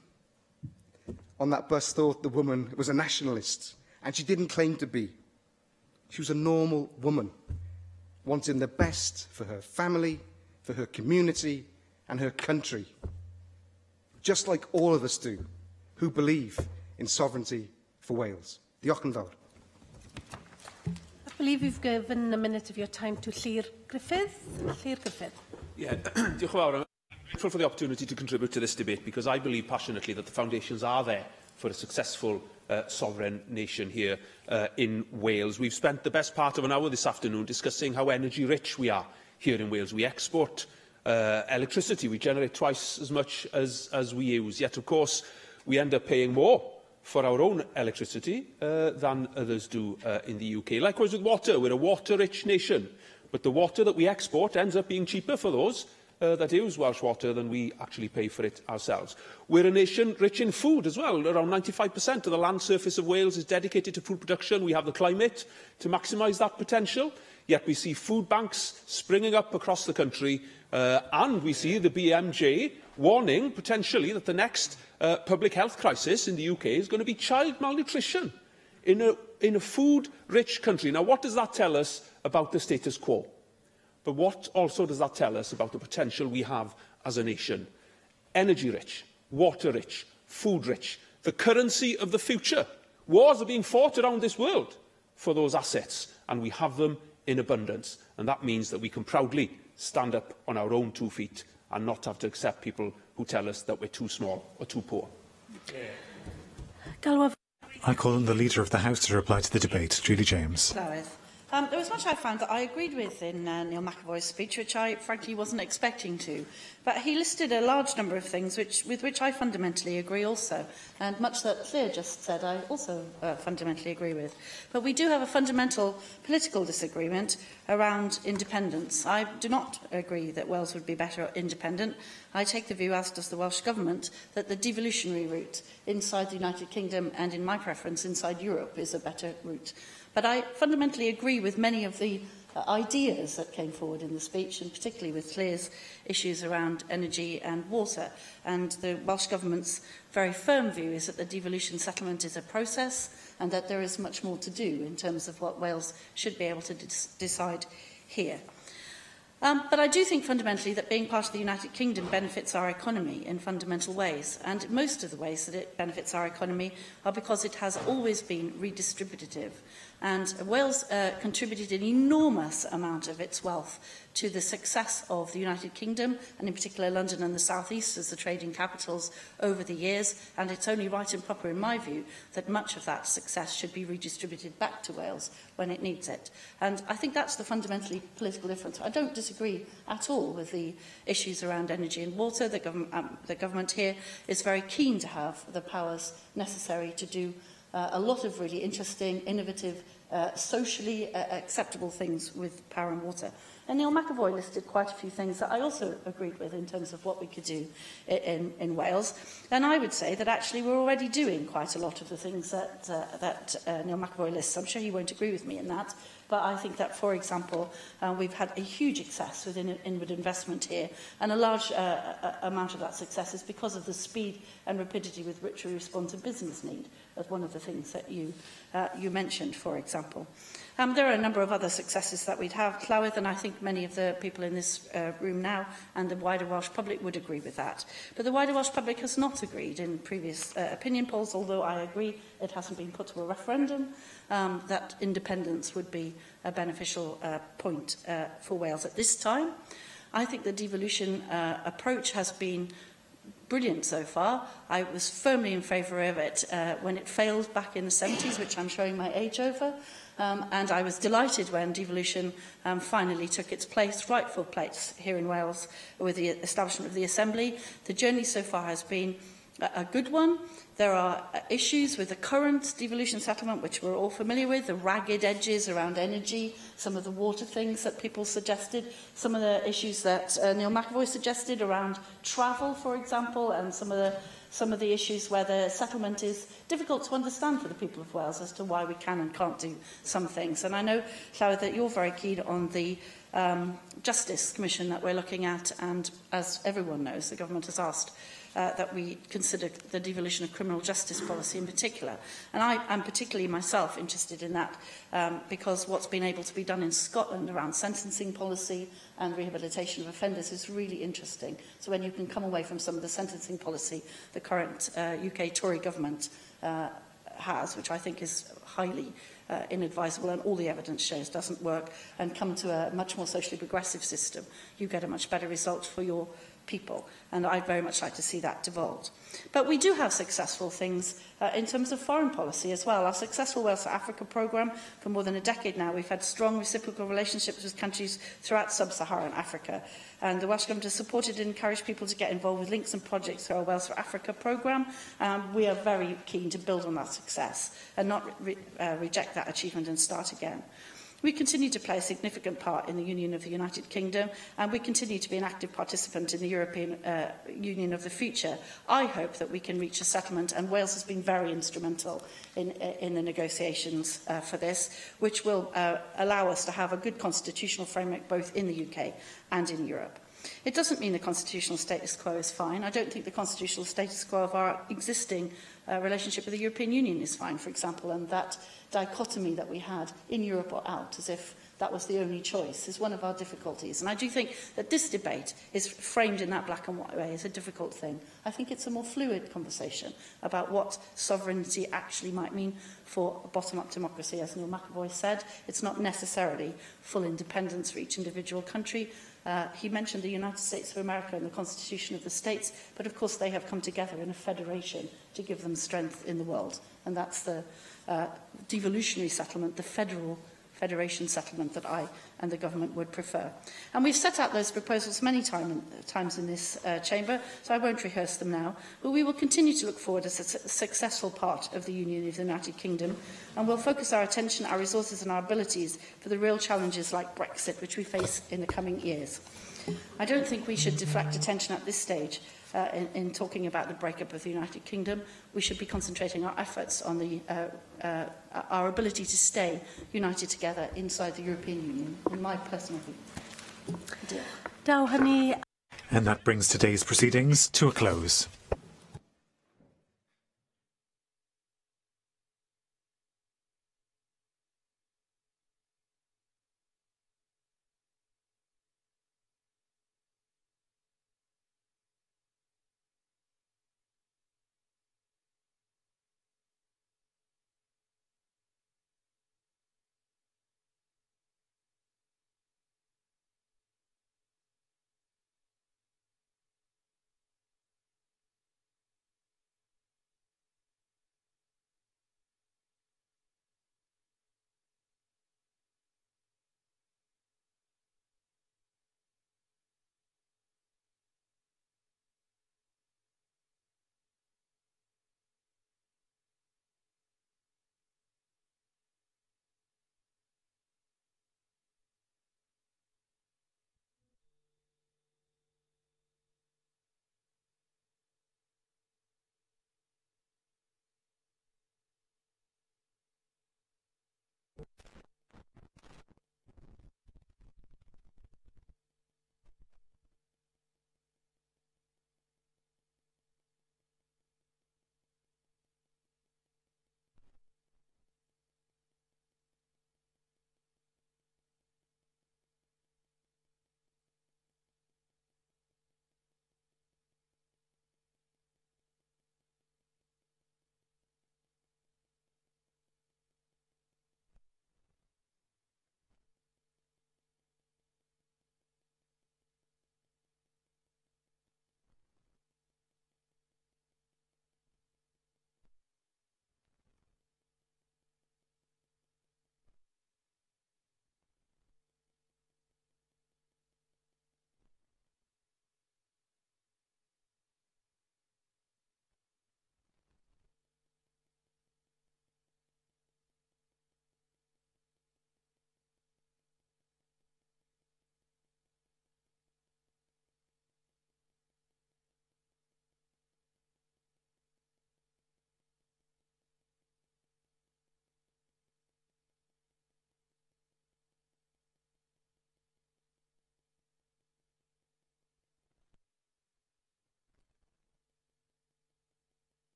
on that bus thought the woman was a nationalist, and she didn't claim to be. She was a normal woman, wanting the best for her family, for her community and her country, just like all of us do, who believe in sovereignty for Wales. Diolch yn fawr. I believe you've given a minute of your time to Llyr Griffith. Llyr Griffith. Yeah, diolch yn fawr. I'm grateful for the opportunity to contribute to this debate because I believe passionately that the foundations are there for a successful sovereign nation here in Wales. We've spent the best part of an hour this afternoon discussing how energy rich we are here in Wales. We export electricity. We generate twice as much as we use. Yet, of course, we end up paying more for our own electricity than others do in the UK. Likewise with water. We're a water-rich nation, but the water that we export ends up being cheaper for those that use Welsh water than we actually pay for it ourselves. We're a nation rich in food as well. Around 95% of the land surface of Wales is dedicated to food production. We have the climate to maximise that potential. Yet we see food banks springing up across the country and we see the BMJ warning potentially that the next public health crisis in the UK is going to be child malnutrition in a food-rich country. Now, what does that tell us about the status quo? But what also does that tell us about the potential we have as a nation? Energy-rich, water-rich, food-rich, the currency of the future. Wars are being fought around this world for those assets, and we have them in abundance. And that means that we can proudly stand up on our own 2 feet and not have to accept people who tell us that we're too small or too poor. I call on the Leader of the House to reply to the debate. Julie James. There was much I found that I agreed with in Neil McAvoy's speech, which I frankly wasn't expecting to. But he listed a large number of things with which I fundamentally agree also. And much that Claire just said, I also fundamentally agree with. But we do have a fundamental political disagreement around independence. I do not agree that Wales would be better independent. I take the view, as does the Welsh Government, that the devolutionary route inside the United Kingdom and, in my preference, inside Europe is a better route. But I fundamentally agree with many of the ideas that came forward in the speech, and particularly with Claire's issues around energy and water. And the Welsh Government's very firm view is that the devolution settlement is a process and that there is much more to do in terms of what Wales should be able to decide here. But I do think fundamentally that being part of the United Kingdom benefits our economy in fundamental ways. And most of the ways that it benefits our economy are because it has always been redistributive. And Wales contributed an enormous amount of its wealth to the success of the United Kingdom, and in particular London and the South East as the trading capitals over the years. And it's only right and proper, in my view, that much of that success should be redistributed back to Wales when it needs it. And I think that's the fundamentally political difference. I don't disagree at all with the issues around energy and water. The government here is very keen to have the powers necessary to do a lot of really interesting, innovative, socially acceptable things with power and water. And Neil McAvoy listed quite a few things that I also agreed with in terms of what we could do in Wales. And I would say that actually we're already doing quite a lot of the things that Neil McAvoy lists. I'm sure he won't agree with me in that. But I think that, for example, we've had a huge success with inward investment here, and a large amount of that success is because of the speed and rapidity with which we respond to business need, as one of the things that you mentioned, for example. There are a number of other successes that we'd have, Llywydd, and I think many of the people in this room now and the wider Welsh public would agree with that. But the wider Welsh public has not agreed in previous opinion polls, although I agree it hasn't been put to a referendum, that independence would be a beneficial point for Wales at this time. I think the devolution approach has been brilliant so far. I was firmly in favour of it when it failed back in the 70s, which I'm showing my age over. And I was delighted when devolution finally took its rightful place here in Wales with the establishment of the Assembly. The journey so far has been a good one. There are issues with the current devolution settlement, which we're all familiar with, the ragged edges around energy, some of the water things that people suggested, some of the issues that Neil McAvoy suggested around travel, for example, and some of the issues where the settlement is difficult to understand for the people of Wales as to why we can and can't do some things. And I know, Llywydd, that you're very keen on the Justice Commission that we're looking at, and as everyone knows, the government has asked that we consider the devolution of criminal justice policy in particular. And I am particularly myself interested in that because what's been able to be done in Scotland around sentencing policy and rehabilitation of offenders is really interesting. So when you can come away from some of the sentencing policy the current UK Tory government has, which I think is highly inadvisable and all the evidence shows doesn't work, and come to a much more socially progressive system, you get a much better result for your people. And I'd very much like to see that devolved. But we do have successful things in terms of foreign policy as well. Our successful Wales for Africa programme, for more than a decade now, we've had strong reciprocal relationships with countries throughout sub-Saharan Africa. And the Welsh Government has supported and encouraged people to get involved with links and projects through our Wales for Africa programme. We are very keen to build on that success and not reject that achievement and start again. We continue to play a significant part in the Union of the United Kingdom, and we continue to be an active participant in the European Union of the future. I hope that we can reach a settlement, and Wales has been very instrumental in the negotiations for this, which will allow us to have a good constitutional framework both in the UK and in Europe. It doesn't mean the constitutional status quo is fine. I don't think the constitutional status quo of our existing relationship with the European Union is fine, for example, and that dichotomy that we had in Europe or out, as if that was the only choice, is one of our difficulties. And I do think that this debate is framed in that black and white way as a difficult thing. I think it's a more fluid conversation about what sovereignty actually might mean for bottom-up democracy. As Neil McAvoy said, it's not necessarily full independence for each individual country. He mentioned the United States of America and the Constitution of the States, but of course they have come together in a federation to give them strength in the world. And that's the devolutionary settlement, the federation settlement that I and the government would prefer. And we've set out those proposals many times in this chamber, so I won't rehearse them now, but we will continue to look forward as a successful part of the Union of the United Kingdom, and we'll focus our attention, our resources and our abilities for the real challenges like Brexit, which we face in the coming years. I don't think we should deflect attention at this stage in talking about the breakup of the United Kingdom. We should be concentrating our efforts on our ability to stay united together inside the European Union, in my personal view. And that brings today's proceedings to a close.